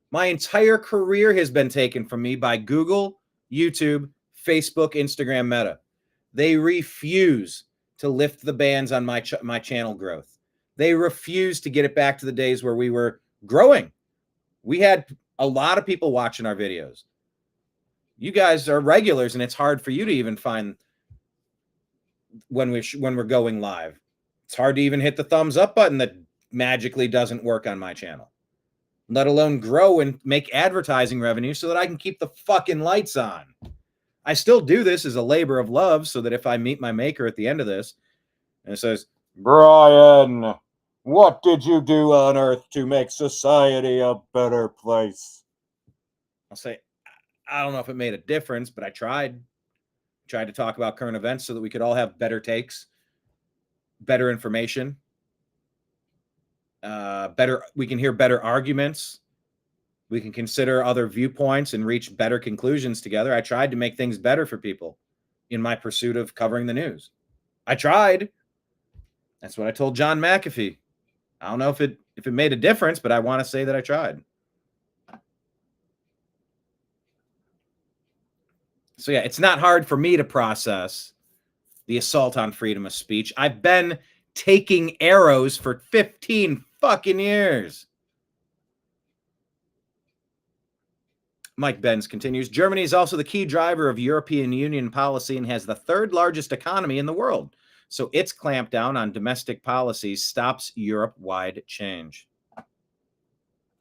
My entire career has been taken from me by Google, YouTube, Facebook, Instagram, Meta. They refuse to lift the bans on my channel growth. They refuse to get it back to the days where we were growing. We had a lot of people watching our videos. You guys are regulars, and it's hard for you to even find when we're going live. It's hard to even hit the thumbs up button that magically doesn't work on my channel, let alone grow and make advertising revenue so that I can keep the fucking lights on. I still do this as a labor of love so that if I meet my maker at the end of this and it says, Brian, what did you do on earth to make society a better place? I'll say, I don't know if it made a difference, but I tried to talk about current events so that we could all have better takes, better information, we can hear better arguments. We can consider other viewpoints and reach better conclusions together. I tried to make things better for people in my pursuit of covering the news. I tried. That's what I told John McAfee. I don't know if it made a difference, but I want to say that I tried. So yeah, it's not hard for me to process the assault on freedom of speech. I've been taking arrows for 15 fucking years. Mike Benz continues, Germany is also the key driver of European Union policy and has the third largest economy in the world. So its clampdown on domestic policies stops Europe-wide change.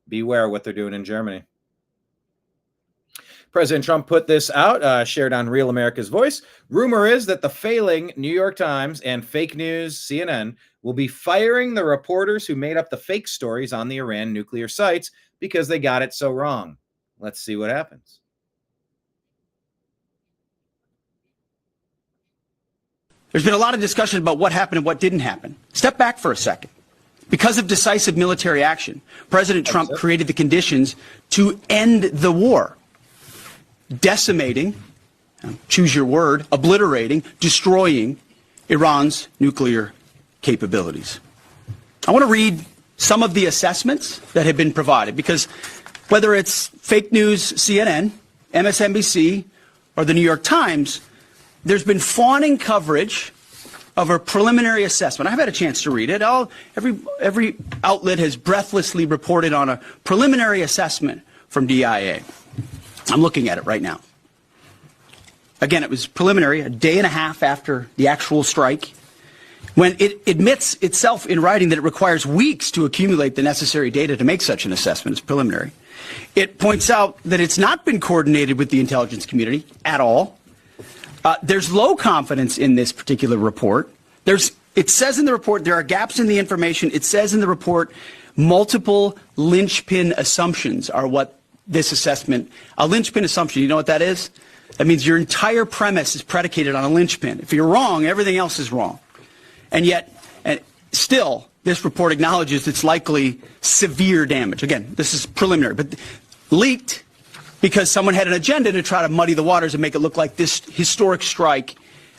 Beware what they're doing in Germany. President Trump put this out, shared on Real America's Voice. Rumor is that the failing New York Times and fake news CNN will be firing the reporters who made up the fake stories on the Iran nuclear sites because they got it so wrong. Let's see what happens. There's been a lot of discussion about what happened and what didn't happen. Step back for a second. Because of decisive military action, President Trump created the conditions to end the war, decimating, choose your word, obliterating, destroying Iran's nuclear capabilities. I want to read some of the assessments that have been provided because whether it's fake news, CNN, MSNBC, or the New York Times, there's been fawning coverage of a preliminary assessment. I've had a chance to read it. Every outlet has breathlessly reported on a preliminary assessment from DIA. I'm looking at it right now. Again, it was preliminary, a day and a half after the actual strike, when it admits itself in writing that it requires weeks to accumulate the necessary data to make such an assessment. It's preliminary. It points out that it's not been coordinated with the intelligence community at all. There's low confidence in this particular report. It says in the report there are gaps in the information. It says in the report multiple linchpin assumptions are what this assessment, a linchpin assumption, you know what that is? That means your entire premise is predicated on a linchpin. If you're wrong, everything else is wrong. And yet, still, this report acknowledges it's likely severe damage. Again, this is preliminary, but leaked because someone had an agenda to try to muddy the waters and make it look like this historic strike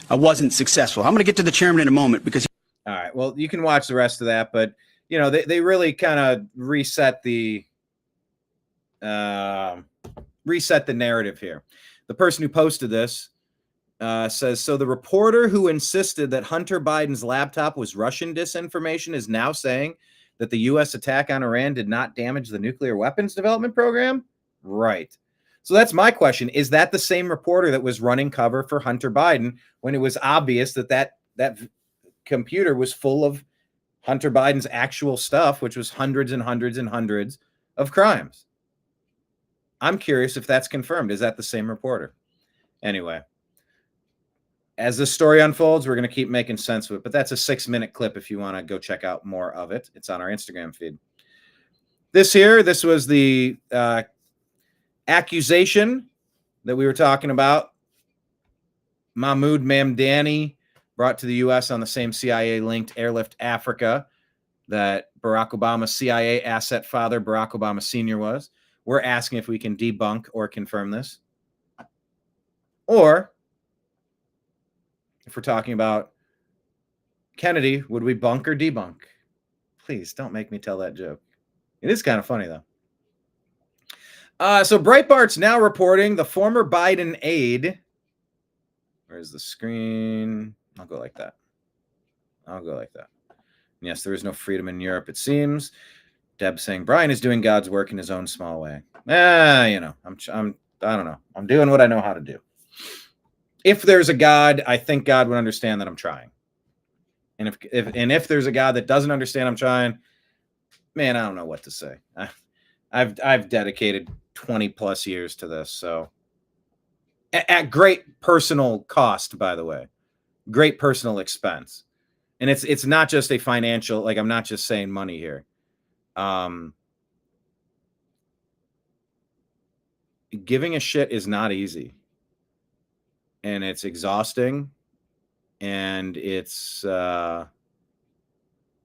wasn't successful. I'm going to get to the chairman in a moment because. All right. Well, you can watch the rest of that, but you know they really kind of reset the narrative here. The person who posted this says, so the reporter who insisted that Hunter Biden's laptop was Russian disinformation is now saying that the U.S. attack on Iran did not damage the nuclear weapons development program? Right. So that's my question. Is that the same reporter that was running cover for Hunter Biden when it was obvious that that computer was full of Hunter Biden's actual stuff, which was hundreds and hundreds and hundreds of crimes? I'm curious if that's confirmed. Is that the same reporter? Anyway, as the story unfolds, we're going to keep making sense of it. But that's a 6-minute clip if you want to go check out more of it. It's on our Instagram feed. This was the accusation that we were talking about. Mahmoud Mamdani brought to the U.S. on the same CIA-linked airlift Africa that Barack Obama's CIA asset father, Barack Obama Sr. was. We're asking if we can debunk or confirm this. Or, if we're talking about Kennedy, would we bunk or debunk? Please don't make me tell that joke. It is kind of funny, though. So Breitbart's now reporting the former Biden aide. Where's the screen? I'll go like that. Yes, there is no freedom in Europe, it seems. Deb saying Brian is doing God's work in his own small way. I don't know. I'm doing what I know how to do. If there's a God, I think God would understand that I'm trying. And if there's a God that doesn't understand I'm trying, man, I don't know what to say. I've dedicated 20 plus years to this, so at great personal cost, by the way, great personal expense. And it's not just a financial, like I'm not just saying money here. Giving a shit is not easy, and it's exhausting, and it's a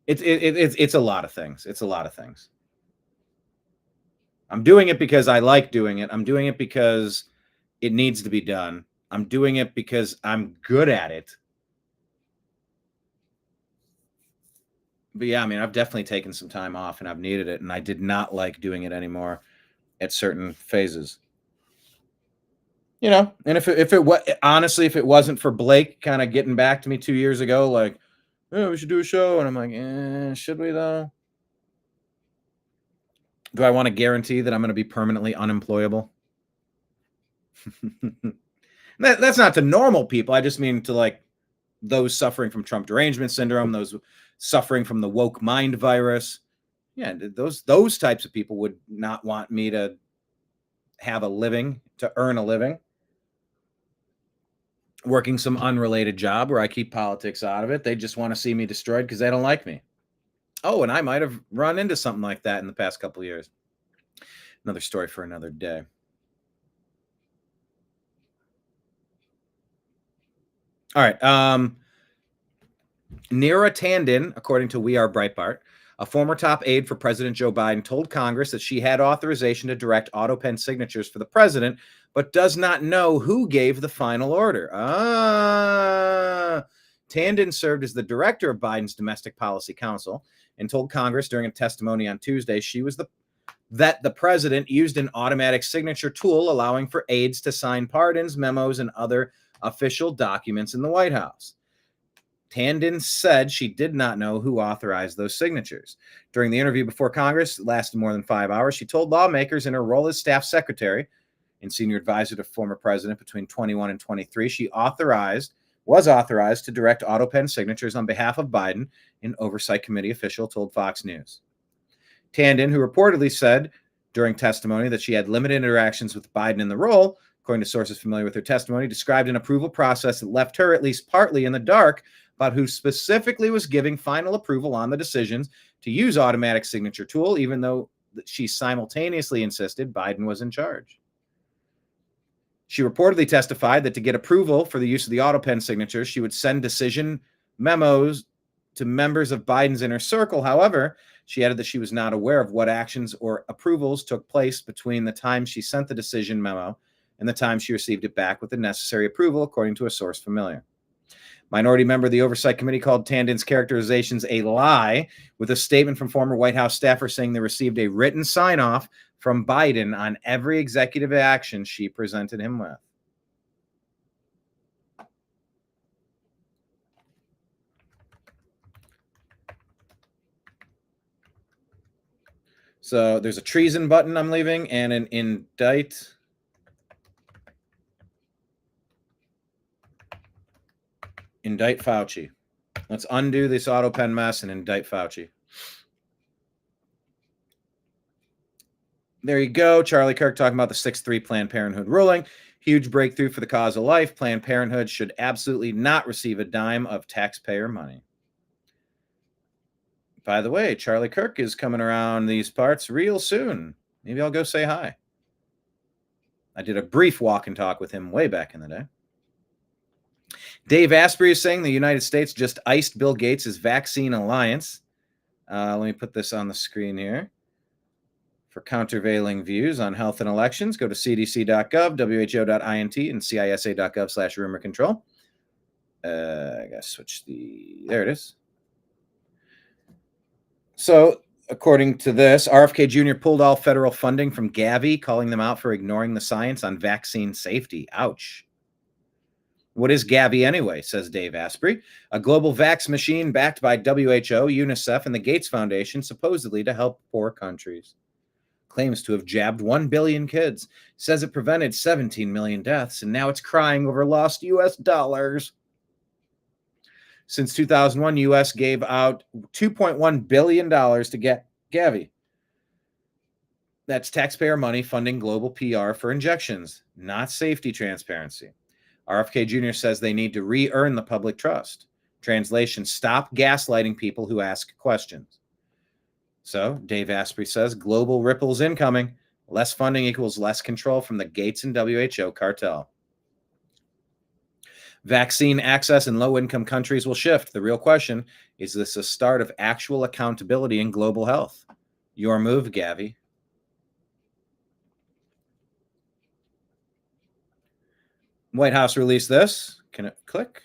lot of things. It's a lot of things. I'm doing it because I like doing it. I'm doing it because it needs to be done. I'm doing it because I'm good at it. But yeah, I mean, I've definitely taken some time off and I've needed it. And I did not like doing it anymore at certain phases. You know, and if it wasn't for Blake kind of getting back to me 2 years ago, like, oh, we should do a show. And I'm like, should we though? Do I want to guarantee that I'm going to be permanently unemployable? That's not to normal people. I just mean to like those suffering from Trump derangement syndrome, those suffering from the woke mind virus. Yeah, those types of people would not want me to have a living, to earn a living, working some unrelated job where I keep politics out of it. They just want to see me destroyed because they don't like me. Oh, and I might have run into something like that in the past couple of years. Another story for another day. All right. Neera Tanden, according to We Are Breitbart, a former top aide for President Joe Biden, told Congress that she had authorization to direct auto-pen signatures for the president, but does not know who gave the final order. Tanden served as the director of Biden's Domestic Policy Council and told Congress during a testimony on Tuesday that the president used an automatic signature tool allowing for aides to sign pardons, memos, and other official documents in the White House. Tandon said she did not know who authorized those signatures. During the interview before Congress, it lasted more than 5 hours, she told lawmakers in her role as staff secretary and senior advisor to former president between 21 and 23, she was authorized to direct auto pen signatures on behalf of Biden, an oversight committee official told Fox News. Tandon, who reportedly said during testimony that she had limited interactions with Biden in the role, according to sources familiar with her testimony, described an approval process that left her at least partly in the dark about who specifically was giving final approval on the decisions to use automatic signature tool, even though she simultaneously insisted Biden was in charge. She reportedly testified that to get approval for the use of the auto pen signatures, she would send decision memos to members of Biden's inner circle. However, she added that she was not aware of what actions or approvals took place between the time she sent the decision memo and the time she received it back with the necessary approval, according to a source familiar. Minority member of the Oversight Committee called Tandon's characterizations a lie, with a statement from former White House staffer saying they received a written sign-off from Biden on every executive action she presented him with. So there's a treason button I'm leaving and an indict. Indict Fauci. Let's undo this auto pen mess and indict Fauci. There you go. Charlie Kirk talking about the 6-3 Planned Parenthood ruling. Huge breakthrough for the cause of life. Planned Parenthood should absolutely not receive a dime of taxpayer money. By the way, Charlie Kirk is coming around these parts real soon. Maybe I'll go say hi. I did a brief walk and talk with him way back in the day. Dave Asprey is saying the United States just iced Bill Gates' vaccine alliance. Let me put this on the screen here. For countervailing views on health and elections, go to cdc.gov, who.int, and cisa.gov/rumor control. I got to switch there it is. So, according to this, RFK Jr. pulled all federal funding from Gavi, calling them out for ignoring the science on vaccine safety. Ouch. What is Gavi anyway, says Dave Asprey? A global vax machine backed by WHO, UNICEF, and the Gates Foundation, supposedly to help poor countries. Claims to have jabbed 1 billion kids. Says it prevented 17 million deaths, and now it's crying over lost U.S. dollars. Since 2001, U.S. gave out $2.1 billion to get Gavi. That's taxpayer money funding global PR for injections, not safety transparency. RFK Jr. says they need to re-earn the public trust. Translation, stop gaslighting people who ask questions. So, Dave Asprey says, global ripples incoming. Less funding equals less control from the Gates and WHO cartel. Vaccine access in low-income countries will shift. The real question, is this a start of actual accountability in global health? Your move, Gavi. White House released this. Can it click?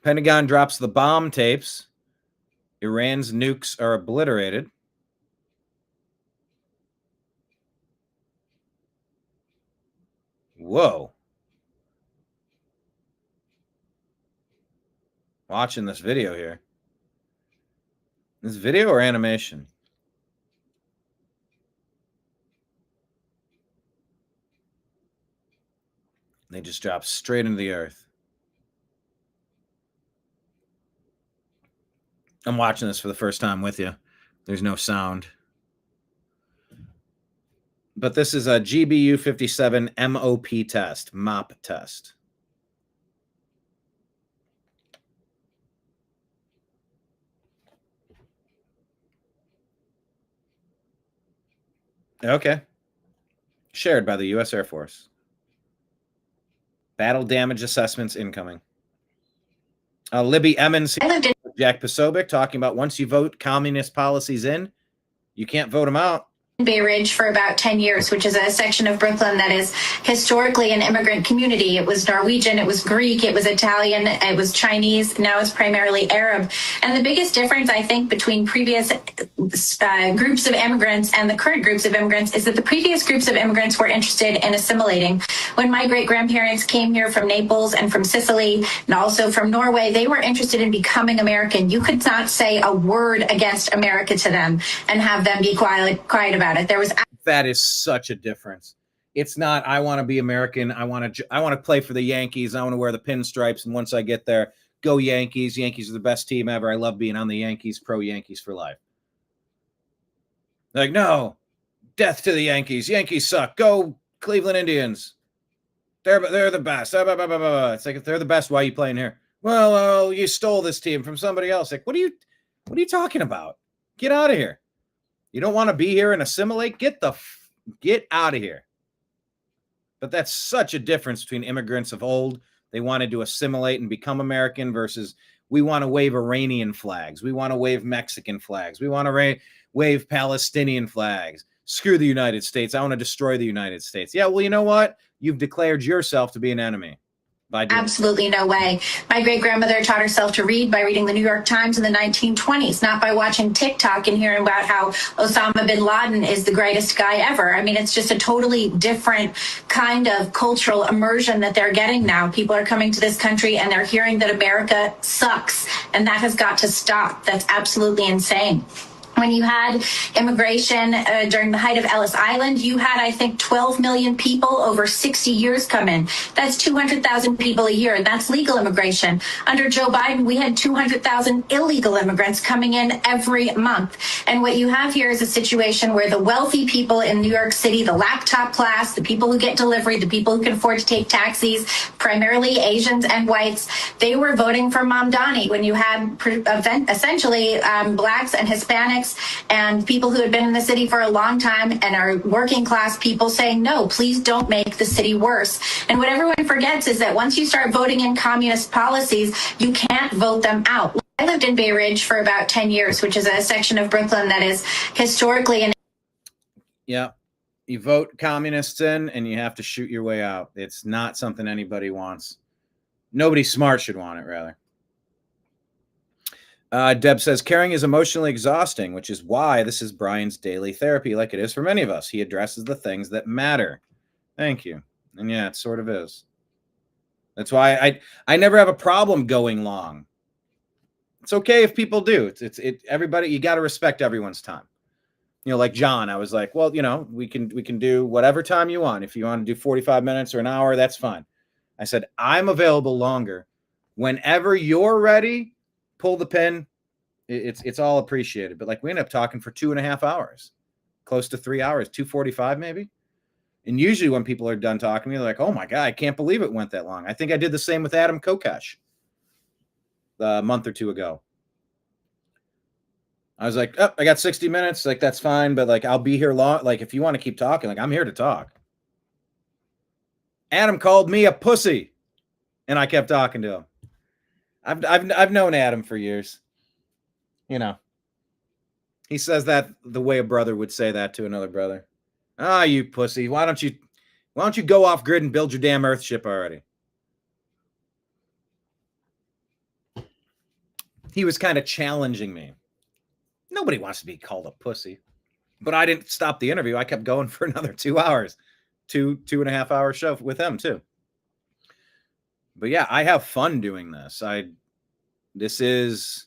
Pentagon drops the bomb tapes. Iran's nukes are obliterated. Whoa. Watching this video here. This video or animation? They just drop straight into the earth. I'm watching this for the first time with you. There's no sound. But this is a GBU 57 MOP test, MOP test. Okay. Shared by the U.S. Air Force. Battle damage assessments incoming. Libby Emmons, Jack Posobiec talking about once you vote communist policies in, you can't vote them out. Bay Ridge for about 10 years, which is a section of Brooklyn that is historically an immigrant community. It was Norwegian, it was Greek, it was Italian, it was Chinese, now it's primarily Arab. And the biggest difference, I think, between previous groups of immigrants and the current groups of immigrants is that the previous groups of immigrants were interested in assimilating. When my great-grandparents came here from Naples and from Sicily and also from Norway, they were interested in becoming American. You could not say a word against America to them and have them be quiet about it. That is such a difference. It's not, I want to be American. I want to play for the Yankees. I want to wear the pinstripes. And once I get there, go Yankees. Yankees are the best team ever. I love being on the Yankees, pro Yankees for life. Like, no, death to the Yankees. Yankees suck. Go Cleveland Indians. They're the best. It's like, if they're the best, why are you playing here? Well, you stole this team from somebody else. Like, what are you talking about? Get out of here. You don't want to be here and assimilate? Get out of here. But that's such a difference between immigrants of old. They wanted to assimilate and become American versus we want to wave Iranian flags. We want to wave Mexican flags. We want to wave Palestinian flags. Screw the United States. I want to destroy the United States. Yeah, well, you know what? You've declared yourself to be an enemy. Absolutely no way. My great-grandmother taught herself to read by reading the New York Times in the 1920s, not by watching TikTok and hearing about how Osama bin Laden is the greatest guy ever. I mean, it's just a totally different kind of cultural immersion that they're getting now. People are coming to this country and they're hearing that America sucks, and that has got to stop. That's absolutely insane. When you had immigration during the height of Ellis Island, you had, I think, 12 million people over 60 years come in. That's 200,000 people a year, and that's legal immigration. Under Joe Biden, we had 200,000 illegal immigrants coming in every month. And what you have here is a situation where the wealthy people in New York City, the laptop class, the people who get delivery, the people who can afford to take taxis, primarily Asians and whites, they were voting for Mamdani when you had essentially blacks and Hispanics and people who had been in the city for a long time and are working class people saying, no, please don't make the city worse. And what everyone forgets is that once you start voting in communist policies, you can't vote them out. I lived in Bay Ridge for about 10 years, which is a section of Brooklyn that is historically an... Yeah. You vote communists in and you have to shoot your way out. It's not something anybody wants. Nobody smart should want it, rather. Deb says, caring is emotionally exhausting, which is why this is Brian's daily therapy, like it is for many of us. He addresses the things that matter. Thank you. And yeah, it sort of is. That's why I never have a problem going long. It's okay if people do. Everybody, you got to respect everyone's time. You know, like John, I was like, well, you know, we can do whatever time you want. If you want to do 45 minutes or an hour, that's fine. I said, I'm available longer. Whenever you're ready, pull the pin. It's all appreciated. But like, we end up talking for 2.5 hours, close to 3 hours, 2:45 maybe. And usually when people are done talking to me, they're like, oh my God, I can't believe it went that long. I think I did the same with Adam Kokesh a month or two ago. I was like, oh, I got 60 minutes. Like, that's fine. But like, I'll be here long. Like, if you want to keep talking, like, I'm here to talk. Adam called me a pussy and I kept talking to him. I've known Adam for years. You know, he says that the way a brother would say that to another brother. Ah, you pussy. Why don't you go off grid and build your damn Earthship already? He was kind of challenging me. Nobody wants to be called a pussy. But I didn't stop the interview. I kept going for another 2 hours. 2.5 hour show with him too. But yeah, I have fun doing this. There's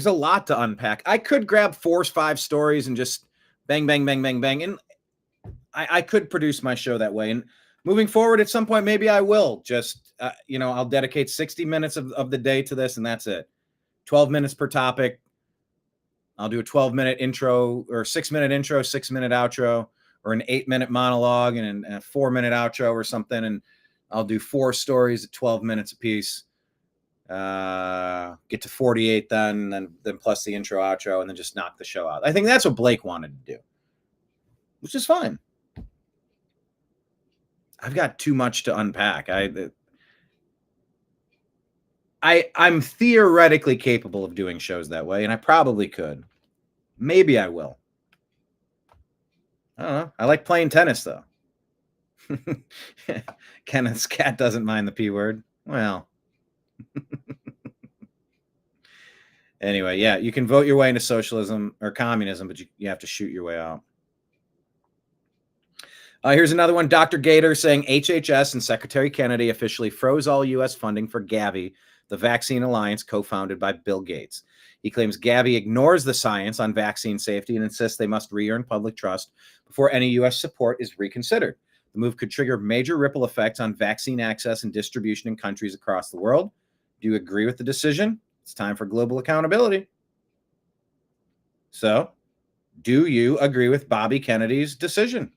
a lot to unpack. I could grab 4 or 5 stories and just bang, bang, bang, bang, bang. And I could produce my show that way. And moving forward at some point, maybe I will just, I'll dedicate 60 minutes of the day to this and that's it. 12 minutes per topic. I'll do a 12-minute intro or 6-minute intro, 6-minute outro, or an 8-minute monologue and a 4-minute outro or something. And I'll do 4 stories at 12 minutes apiece. Get to 48 then plus the intro outro and then just knock the show out. I think that's what Blake wanted to do, which is fine. I've got too much to unpack. I'm theoretically capable of doing shows that way, and I probably could. Maybe I will. I don't know. I like playing tennis, though. Kenneth's cat doesn't mind the P word. Well. Anyway, yeah, you can vote your way into socialism or communism, but you have to shoot your way out. Here's another one. Dr. Gator saying HHS and Secretary Kennedy officially froze all U.S. funding for Gavi, the vaccine alliance co-founded by Bill Gates. He claims Gavi ignores the science on vaccine safety and insists they must re-earn public trust before any U.S. support is reconsidered. The move could trigger major ripple effects on vaccine access and distribution in countries across the world. Do you agree with the decision? It's time for global accountability. So, do you agree with Bobby Kennedy's decision?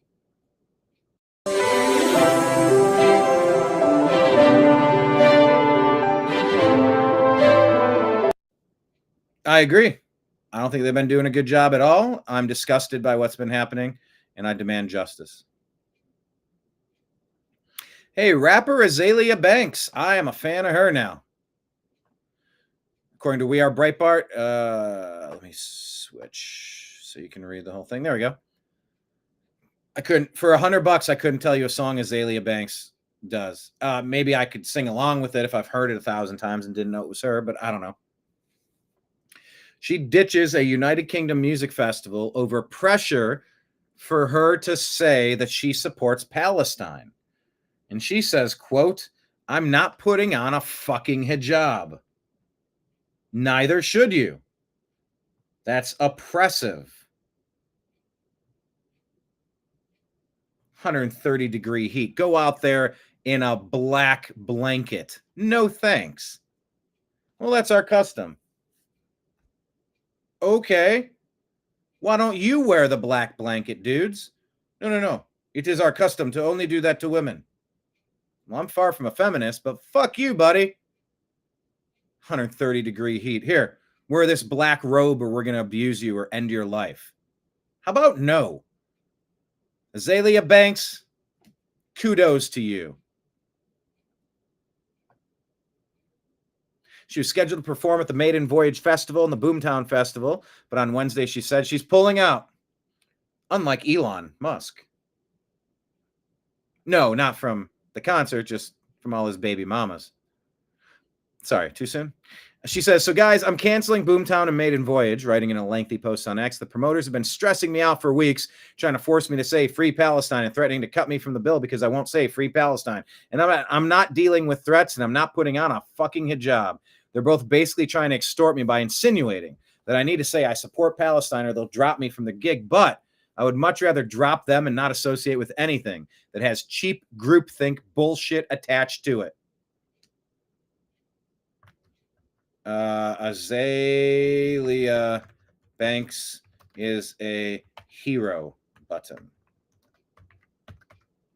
I agree. I don't think they've been doing a good job at all. I'm disgusted by what's been happening, and I demand justice. Hey, rapper Azalea Banks. I am a fan of her now. According to We Are Breitbart, let me switch so you can read the whole thing. There we go. I couldn't, for $100, I couldn't tell you a song Azalea Banks does. Maybe I could sing along with it if I've heard it 1,000 times and didn't know it was her, but I don't know. She ditches a United Kingdom music festival over pressure for her to say that she supports Palestine. And she says, quote, "I'm not putting on a fucking hijab. Neither should you. That's oppressive." 130-degree heat. Go out there in a black blanket. No thanks. Well, that's our custom. Okay. Why don't you wear the black blanket, dudes? No. It is our custom to only do that to women. Well, I'm far from a feminist, but fuck you, buddy. 130-degree heat. Here, wear this black robe or we're going to abuse you or end your life. How about no? Azalea Banks, kudos to you. She was scheduled to perform at the Maiden Voyage Festival and the Boomtown Festival, but on Wednesday she said she's pulling out. Unlike Elon Musk. No, not from the concert, just from all his baby mamas. Sorry, too soon? She says, "So guys, I'm canceling Boomtown and Maiden Voyage," writing in a lengthy post on X. "The promoters have been stressing me out for weeks, trying to force me to say Free Palestine and threatening to cut me from the bill because I won't say Free Palestine. And I'm not dealing with threats and I'm not putting on a fucking hijab. They're both basically trying to extort me by insinuating that I need to say I support Palestine or they'll drop me from the gig. But I would much rather drop them and not associate with anything that has cheap groupthink bullshit attached to it." Azalea Banks is a hero button.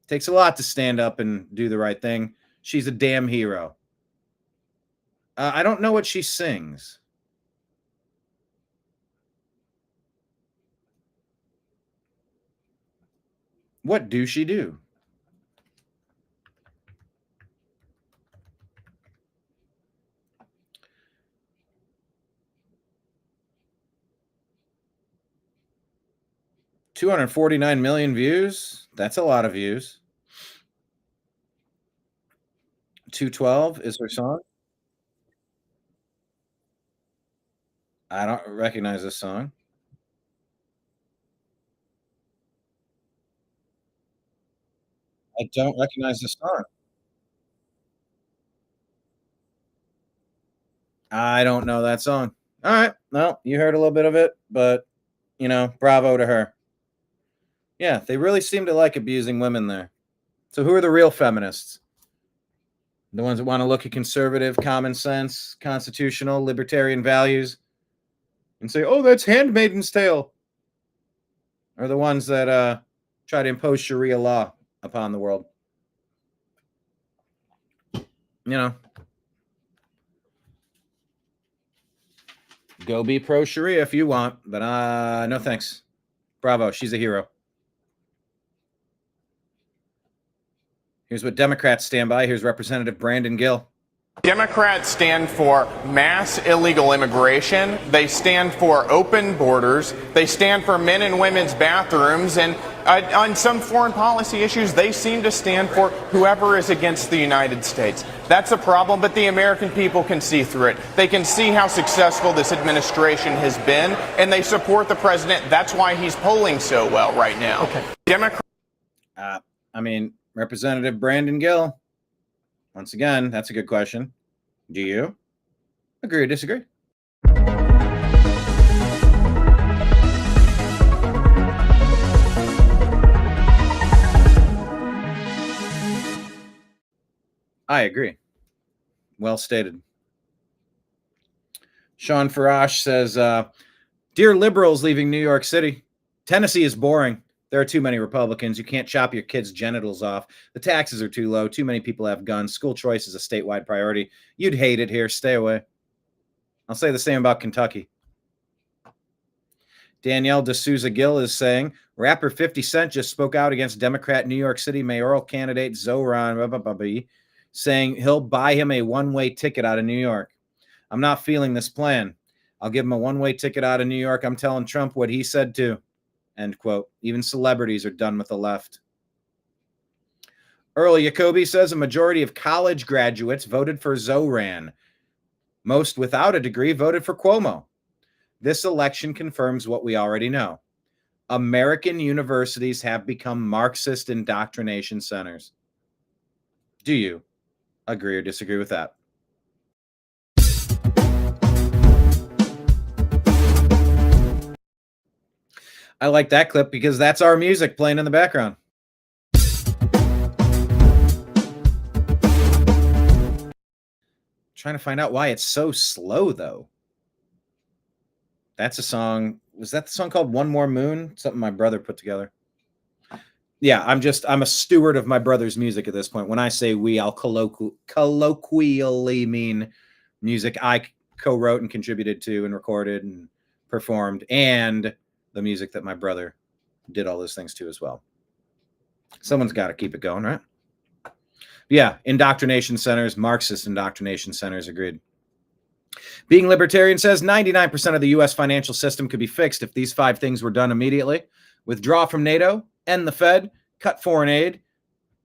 Takes a lot to stand up and do the right thing. She's a damn hero. I don't know what she sings. What do she do? $249 million views. That's a lot of views. 212 is her song. I don't recognize this song. I don't recognize this song. I don't know that song. All right. Well, you heard a little bit of it, but, you know, bravo to her. Yeah, they really seem to like abusing women there. So who are the real feminists? The ones that want to look at conservative, common sense, constitutional, libertarian values and say, oh, that's Handmaid's Tale. Or the ones that try to impose Sharia law upon the world. You know. Go be pro-Sharia if you want, but no thanks. Bravo, she's a hero. Here's what Democrats stand by. Here's Representative Brandon Gill. Democrats stand for mass illegal immigration. They stand for open borders. They stand for men and women's bathrooms. And on some foreign policy issues, they seem to stand for whoever is against the United States. That's a problem, but the American people can see through it. They can see how successful this administration has been, and they support the president. That's why he's polling so well right now. Okay. Representative Brandon Gill. Once again, that's a good question. Do you agree or disagree? I agree. Well stated. Sean Farash says, Dear liberals leaving New York City, Tennessee is boring. There are too many Republicans. You can't chop your kids' genitals off. The taxes are too low. Too many people have guns. School choice is a statewide priority. You'd hate it here. Stay away. I'll say the same about Kentucky. Danielle D'Souza Gill is saying, rapper 50 Cent just spoke out against Democrat New York City mayoral candidate Zoran, saying he'll buy him a one-way ticket out of New York. I'm not feeling this plan. I'll give him a one-way ticket out of New York. I'm telling Trump what he said too. End quote. Even celebrities are done with the left. Earl Jacoby says a majority of college graduates voted for Zoran. Most without a degree voted for Cuomo. This election confirms what we already know. American universities have become Marxist indoctrination centers. Do you agree or disagree with that? I like that clip because that's our music playing in the background. Trying to find out why it's so slow, though. That's a song. Was that the song called One More Moon? Something my brother put together. Yeah, I'm a steward of my brother's music at this point. When I say we, I'll colloquially mean music I co-wrote and contributed to and recorded and performed, and the music that my brother did all those things to as well. Someone's got to keep it going, right? Yeah, indoctrination centers, Marxist indoctrination centers, agreed. Being Libertarian says 99% of the U.S. financial system could be fixed if these 5 things were done immediately. Withdraw from NATO, end the Fed, cut foreign aid,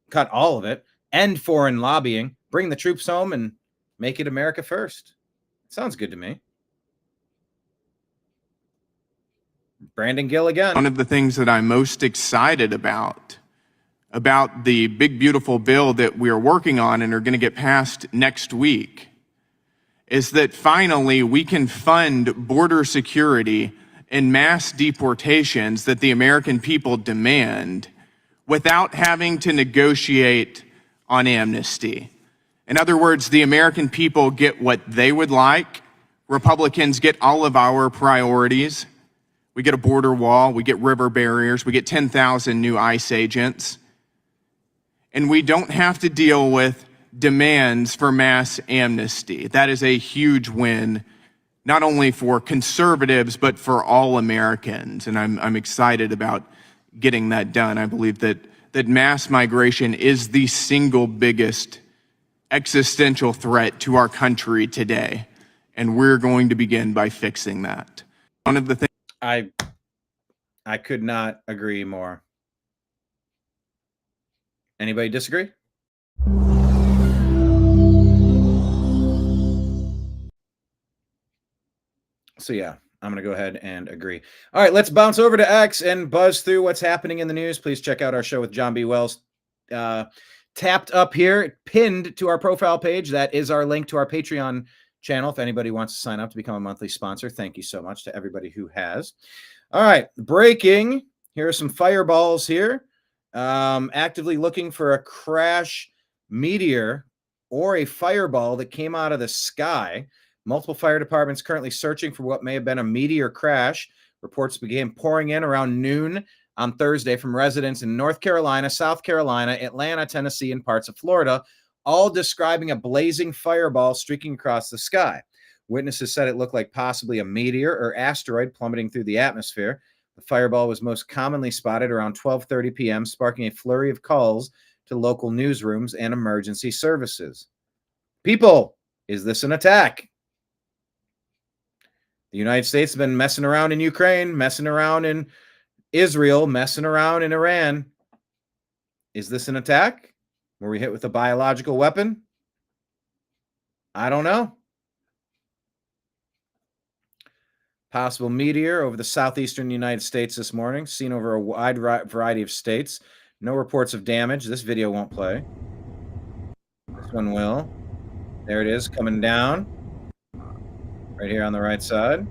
cut all of it, end foreign lobbying, bring the troops home, and make it America first. Sounds good to me. Brandon Gill again. One of the things that I'm most excited about the big, beautiful bill that we are working on and are going to get passed next week is that finally we can fund border security and mass deportations that the American people demand without having to negotiate on amnesty. In other words, the American people get what they would like. Republicans get all of our priorities. We get a border wall, we get river barriers, we get 10,000 new ICE agents. And we don't have to deal with demands for mass amnesty. That is a huge win, not only for conservatives, but for all Americans. And I'm excited about getting that done. I believe that mass migration is the single biggest existential threat to our country today. And we're going to begin by fixing that. One of the things I could not agree more. Anybody disagree? So yeah, I'm going to go ahead and agree. All right, let's bounce over to X and buzz through what's happening in the news. Please check out our show with John B. Wells. Tapped up here, pinned to our profile page. That is our link to our Patreon channel. If anybody wants to sign up to become a monthly sponsor, thank you so much to everybody who has. All right, breaking. Here are some fireballs here. Actively looking for a crash meteor or a fireball that came out of the sky. Multiple fire departments currently searching for what may have been a meteor crash. Reports began pouring in around noon on Thursday from residents in North Carolina, South Carolina, Atlanta, Tennessee, and parts of Florida, all describing a blazing fireball streaking across the sky. Witnesses said it looked like possibly a meteor or asteroid plummeting through the atmosphere. The fireball was most commonly spotted around 12:30 p.m., sparking a flurry of calls to local newsrooms and emergency services. People, Is this an attack? The United States has been messing around in Ukraine, messing around in Israel, messing around in Iran. Is this an attack? Were we hit with a biological weapon? I don't know. Possible meteor over the southeastern United States this morning, seen over a wide variety of states. No reports of damage. This video won't play. This one will. There it is, coming down. Right here on the right side.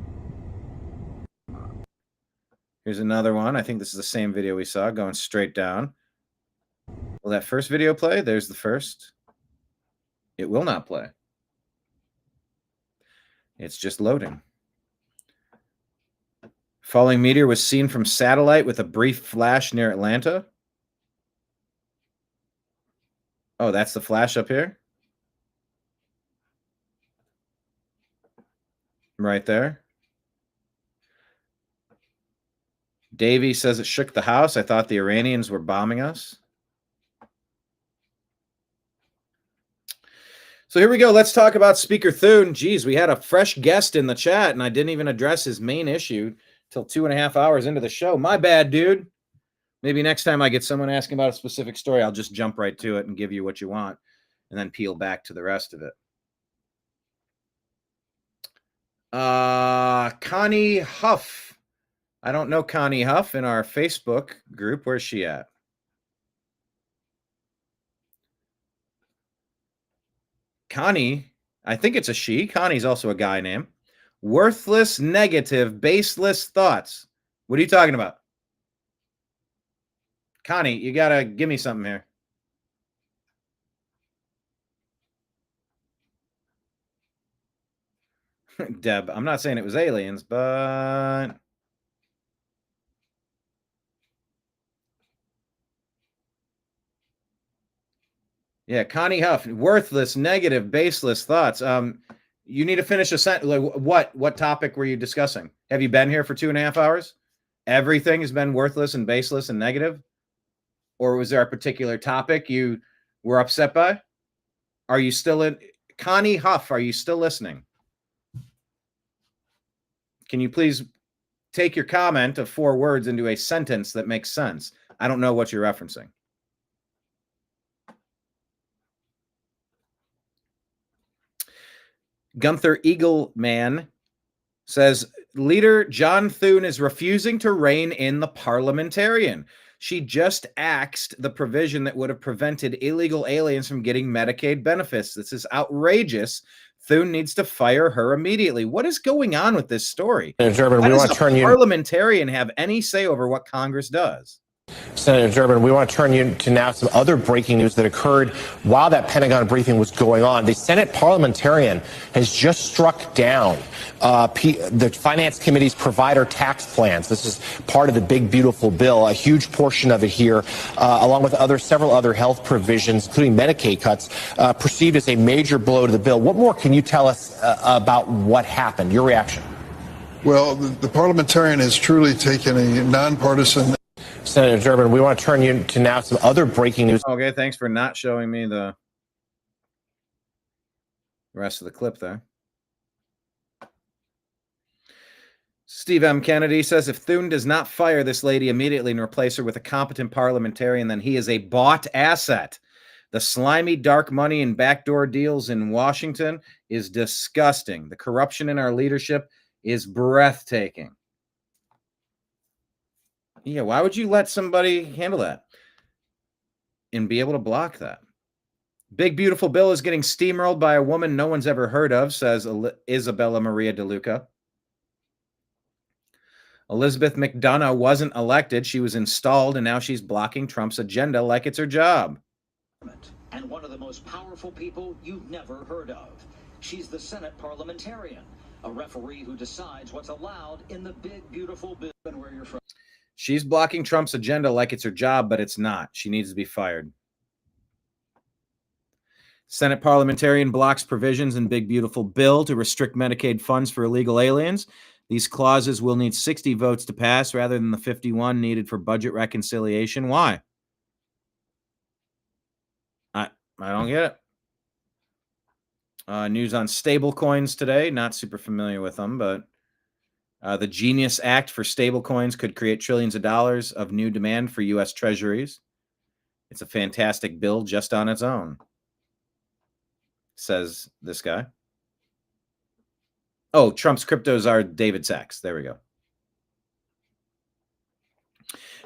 Here's another one. I think this is the same video we saw, going straight down. Will that first video play? There's the first. It will not play. It's just loading. Falling meteor was seen from satellite with a brief flash near Atlanta. Oh, that's the flash up here? Right there. Davey says it shook the house. I thought the Iranians were bombing us. So here we go. Let's talk about Speaker Thune. Geez, we had a fresh guest in the chat, and I didn't even address his main issue till 2.5 hours into the show. My bad, dude. Maybe next time I get someone asking about a specific story, I'll just jump right to it and give you what you want and then peel back to the rest of it. Connie Huff. I don't know Connie Huff in our Facebook group. Where's she at? Connie, I think it's a she. Connie's also a guy name. Worthless, negative, baseless thoughts. What are you talking about? Connie, you got to give me something here. Deb, I'm not saying it was aliens, but... Yeah, Connie Huff, worthless, negative, baseless thoughts. You need to finish a sentence. Like, what topic were you discussing? Have you been here for 2.5 hours? Everything has been worthless and baseless and negative? Or was there a particular topic you were upset by? Are you still in? Connie Huff, are you still listening? Can you please take your comment of 4 words into a sentence that makes sense? I don't know what you're referencing. Gunther Eagleman says, Leader John Thune is refusing to rein in the parliamentarian. She just axed the provision that would have prevented illegal aliens from getting Medicaid benefits. This is outrageous. Thune needs to fire her immediately. What is going on with this story? Senator Durbin, we want to turn you. Parliamentarian have any say over what Congress does? Senator Durbin, we want to turn you to now some other breaking news that occurred while that Pentagon briefing was going on. The Senate parliamentarian has just struck down the Finance Committee's provider tax plans. This is part of the big, beautiful bill, a huge portion of it here, along with several other health provisions, including Medicaid cuts, perceived as a major blow to the bill. What more can you tell us about what happened? Your reaction? Well, the parliamentarian has truly taken a nonpartisan. Senator Durbin, we want to turn you to now some other breaking news. Okay, thanks for not showing me the rest of the clip there. Steve M. Kennedy says, if Thune does not fire this lady immediately and replace her with a competent parliamentarian, then he is a bought asset. The slimy dark money and backdoor deals in Washington is disgusting. The corruption in our leadership is breathtaking. Yeah, why would you let somebody handle that and be able to block that? Big, beautiful bill is getting steamrolled by a woman no one's ever heard of, says Isabella Maria DeLuca. Elizabeth McDonough wasn't elected. She was installed, and now she's blocking Trump's agenda like it's her job. And one of the most powerful people you've never heard of. She's the Senate parliamentarian, a referee who decides what's allowed in the big, beautiful bill and where you're from. She's blocking Trump's agenda like it's her job, but it's not. She needs to be fired. Senate parliamentarian blocks provisions in big, beautiful bill to restrict Medicaid funds for illegal aliens. These clauses will need 60 votes to pass rather than the 51 needed for budget reconciliation. Why? I don't get it. News on stable coins today. Not super familiar with them, but the Genius Act for stable coins could create trillions of dollars of new demand for U.S. treasuries. It's a fantastic bill just on its own, says this guy. Oh, Trump's cryptos are David Sachs. There we go.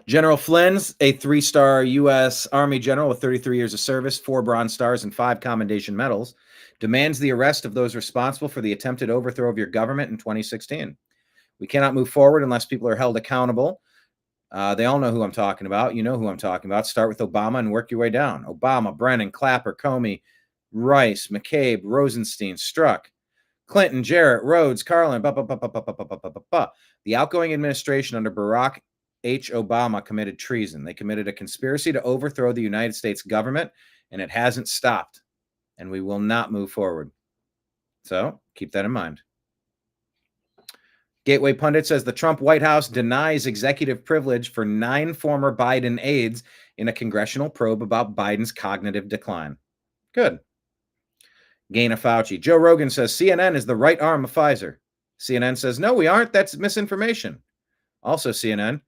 General Flynn's a 3-star U.S. Army general with 33 years of service, 4 Bronze Stars, and 5 Commendation Medals, demands the arrest of those responsible for the attempted overthrow of your government in 2016. We cannot move forward unless people are held accountable. They all know who I'm talking about. You know who I'm talking about. Start with Obama and work your way down. Obama, Brennan, Clapper, Comey, Rice, McCabe, Rosenstein, Strzok, Clinton, Jarrett, Rhodes, Carlin. The outgoing administration under Barack H. Obama committed treason. They committed a conspiracy to overthrow the United States government, and it hasn't stopped. And we will not move forward. So keep that in mind. Gateway Pundit says the Trump White House denies executive privilege for 9 former Biden aides in a congressional probe about Biden's cognitive decline. Good. Gaina Fauci. Joe Rogan says CNN is the right arm of Pfizer. CNN says, no, we aren't. That's misinformation. Also CNN,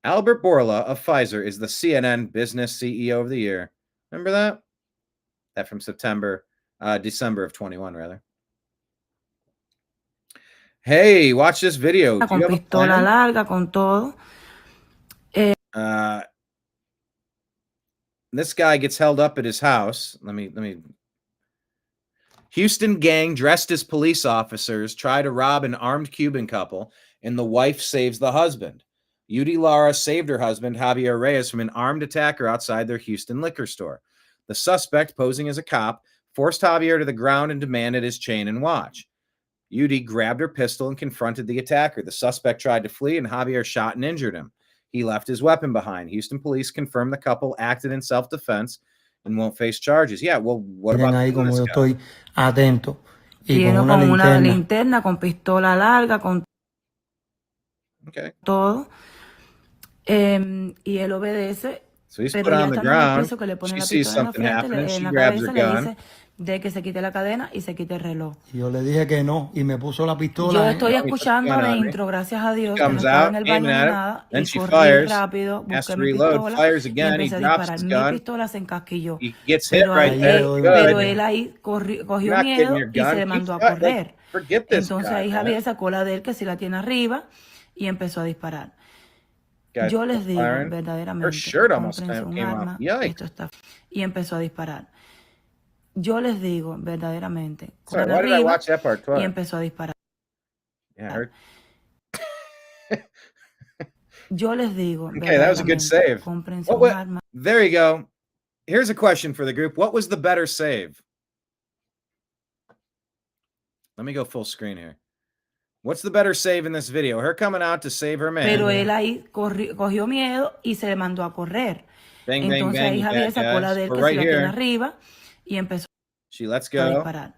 Albert Bourla of Pfizer is the CNN Business CEO of the Year. Remember that? That from December of 21, rather. Hey, watch this video. Con pistola larga, con todo. This guy gets held up at his house. Let me. Houston gang dressed as police officers try to rob an armed Cuban couple, and the wife saves the husband. Yudi Lara saved her husband, Javier Reyes, from an armed attacker outside their Houston liquor store. The suspect, posing as a cop, forced Javier to the ground and demanded his chain and watch. Yudi grabbed her pistol and confronted the attacker. The suspect tried to flee, and Javier shot and injured him. He left his weapon behind. Houston police confirmed the couple acted in self-defense and won't face charges. Yeah, well, what about ahí como yo guy? estoy atento. Y con una linterna, con pistola larga, con todo. Y él obedece. So he's pero put ya on the está en el ground. piso que le pone She la sees pistola en la something frente, happening. en She la grabs her cabeza, le gun. dice de que se quite la cadena y se quite el reloj. Yo le dije que no y me puso la pistola. Yo estoy escuchando adentro, gracias a Dios, que no Comes estaba out, en el baño aiming ni at it. nada, Then y she corrí fires, rápido, has busqué to mi reload, pistola fires y again, he empecé a drops disparar. his Mi gun. pistola se encasquilló. He gets hit Pero, right there. pero él ahí cogió You're not getting miedo your y gun. se mandó a Keep- correr. Forget this Entonces guy, ahí man. Javier sacó la de él, que si la tiene arriba, y empezó a disparar. Guy's Yo les digo firing. Her verdaderamente, shirt almost cómprense un came off. arma, Yikes. esto está... Y empezó a disparar. Yo les digo verdaderamente, Sorry, corran why did I arriba, watch that part y twice? empezó a disparar. Yeah, I heard. Yo les digo Okay, that was a good save. cómprense What un wa- arma. There you go. Here's a question for the group. What was the better save? Let me go full screen here. What's the better save in this video? Her coming out to save her man. Pero él ahí cogió miedo y se mandó a correr. Bang, bang, Entonces bang, ahí you Javier bad sacó la guys. de él, But que right si la tiene here, arriba, y empezó she lets a go, disparar.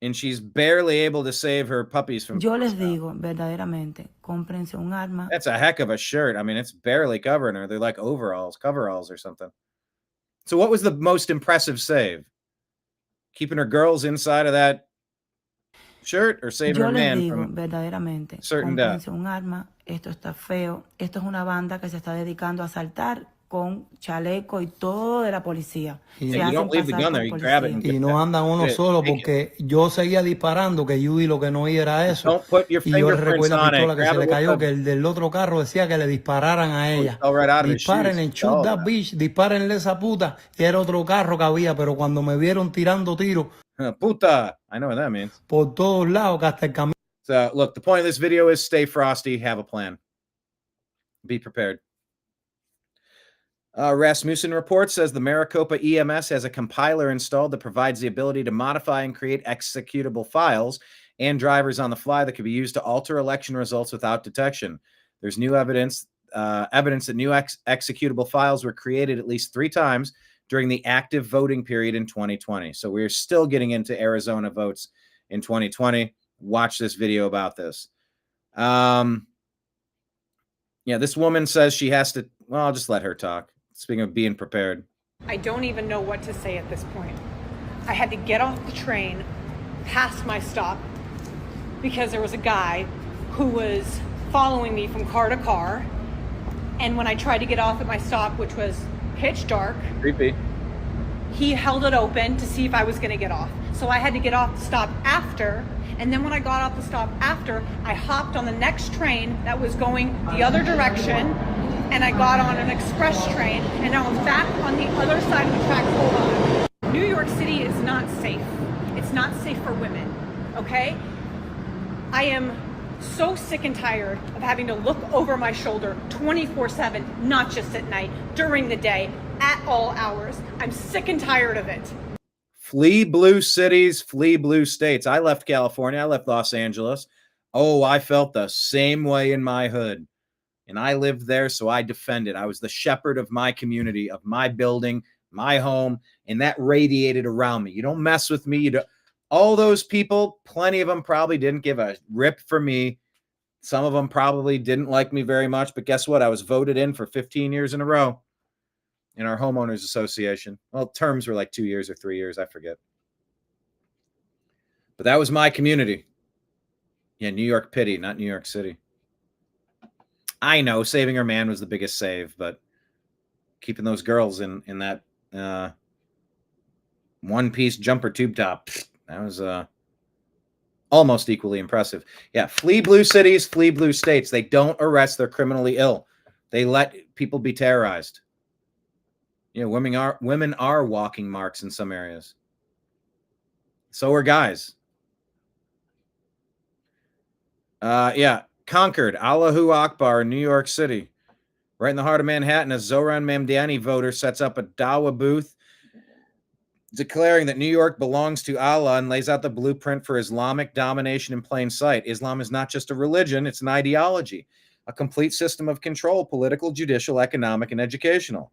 and she's barely able to save her puppies from. Yo les digo verdaderamente, cómprense un arma. That's a heck of a shirt. I mean, it's barely covering her. They're like coveralls or something. So what was the most impressive save? Keeping her girls inside of that shirt or saving Yo her les man digo from verdaderamente, certain death? cómprense un arma. Esto está feo. Esto es una banda que se está dedicando a asaltar con chaleco y todo de la policía. Y Se you hacen don't leave the pasar gun por there, you grab it and policía. Y no andan uno Yeah, solo take it. porque yo seguía disparando que Judy lo que no oía era eso. Don't put your Y yo le fingerprints recuerdo la on it. pistola que Grab se le it with cayó, the- que el del otro carro decía que le dispararan a ella. fell right out of his Disparen shoes. en Oh, shoot that man. bitch, dispárenle esa puta. Y era otro carro que había, pero cuando me vieron tirando tiros Puta. I know what that means. por todos lados, que hasta el camino. So look, the point of this video is stay frosty, have a plan. Be prepared. Rasmussen report says the Maricopa EMS has a compiler installed that provides the ability to modify and create executable files and drivers on the fly that could be used to alter election results without detection. There's new evidence that new executable files were created at least 3 times during the active voting period in 2020. So we're still getting into Arizona votes in 2020. Watch this video about this. Yeah, this woman says she has to, well, I'll just let her talk. Speaking of being prepared. I don't even know what to say at this point. I had to get off the train past my stop because there was a guy who was following me from car to car. And when I tried to get off at my stop, which was pitch dark, creepy, he held it open to see if I was going to get off. So I had to get off the stop after. And then when I got off the stop after, I hopped on the next train that was going the other direction. And I got on an express train. And now I'm back on the other side of the tracks. Hold on. New York City is not safe. It's not safe for women. Okay? I am so sick and tired of having to look over my shoulder 24/7, not just at night, during the day, at all hours. I'm sick and tired of it. Flee blue cities, flee blue states. I left California. I left Los Angeles. Oh, I felt the same way in my hood. And I lived there, so I defended. I was the shepherd of my community, of my building, my home, and that radiated around me. You don't mess with me. You don't. All those people, plenty of them probably didn't give a rip for me. Some of them probably didn't like me very much, but guess what? I was voted in for 15 years in a row in our homeowners association. Well, terms were like 2 years or 3 years, I forget. But that was my community. Yeah, New York pity, not New York City. I know saving our man was the biggest save, but keeping those girls in that one-piece jumper tube top, that was almost equally impressive. Yeah, flee blue cities, flee blue states. They don't arrest their criminally ill. They let people be terrorized. You know, women are walking marks in some areas. So are guys. Yeah, Concord, Allahu Akbar in New York City. Right in the heart of Manhattan, a Zohran Mamdani voter sets up a Dawa booth declaring that New York belongs to Allah and lays out the blueprint for Islamic domination in plain sight. Islam is not just a religion, it's an ideology, a complete system of control, political, judicial, economic, and educational.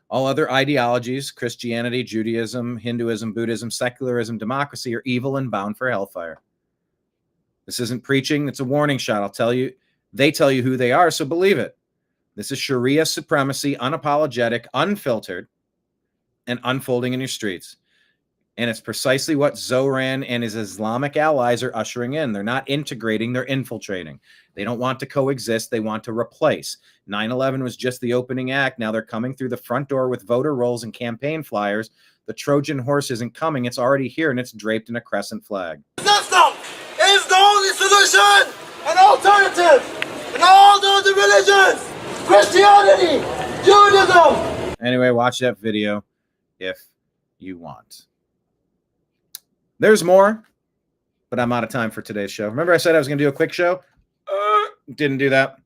All other ideologies, Christianity, Judaism, Hinduism, Buddhism, secularism, democracy, are evil and bound for hellfire. This isn't preaching, it's a warning shot. I'll tell you, they tell you who they are, so believe it. This is Sharia supremacy, unapologetic, unfiltered, and unfolding in your streets. And it's precisely what Zohran and his Islamic allies are ushering in. They're not integrating, they're infiltrating. They don't want to coexist, they want to replace. 9/11 was just the opening act. Now they're coming through the front door with voter rolls and campaign flyers. The Trojan horse isn't coming, it's already here, and it's draped in a crescent flag. System is the only solution and alternative in all the other religions. Christianity, Judaism. Anyway, watch that video if you want. There's more, but I'm out of time for today's show. Remember I said I was going to do a quick show? Didn't do that.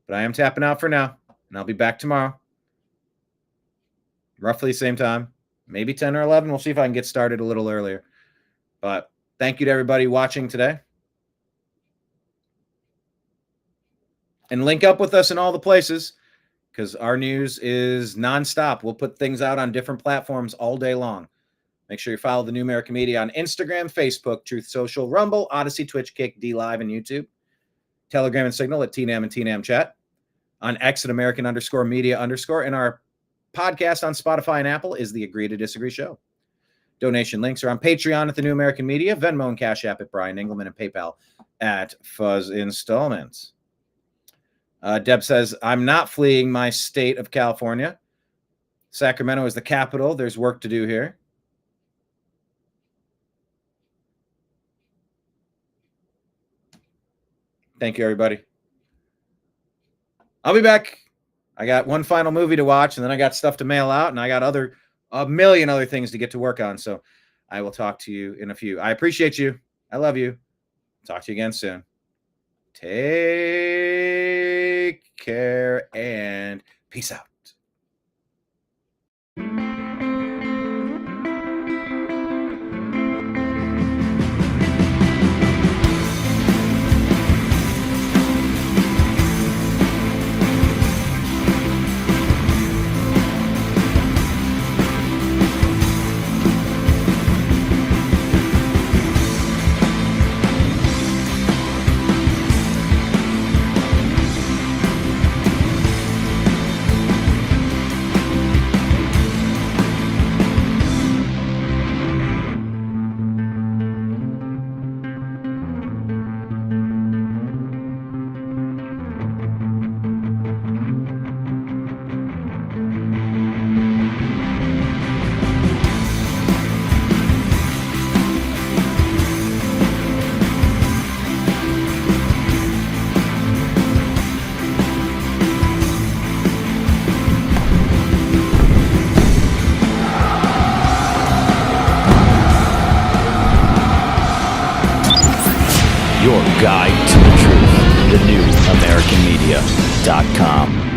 But I am tapping out for now, and I'll be back tomorrow. Roughly the same time. Maybe 10 or 11. We'll see if I can get started a little earlier. But thank you to everybody watching today. And link up with us in all the places, because our news is nonstop. We'll put things out on different platforms all day long. Make sure you follow the New American Media on Instagram, Facebook, Truth Social, Rumble, Odysee, Twitch, Kick, DLive, and YouTube. Telegram and Signal at TNAM and TNAM Chat. On X at American_Media_. And our podcast on Spotify and Apple is the Agree to Disagree Show. Donation links are on Patreon at the New American Media, Venmo and Cash App at BrianEngelman, and PayPal at Fuzz Installments. Deb says, I'm not fleeing my state of California. Sacramento is the capital. There's work to do here. Thank you, everybody. I'll be back. I got one final movie to watch, and then I got stuff to mail out, and I got a million other things to get to work on. So I will talk to you in a few. I appreciate you. I love you. Talk to you again soon. Take care and peace out. your guide to the truth. TheNewAmericanMedia.com.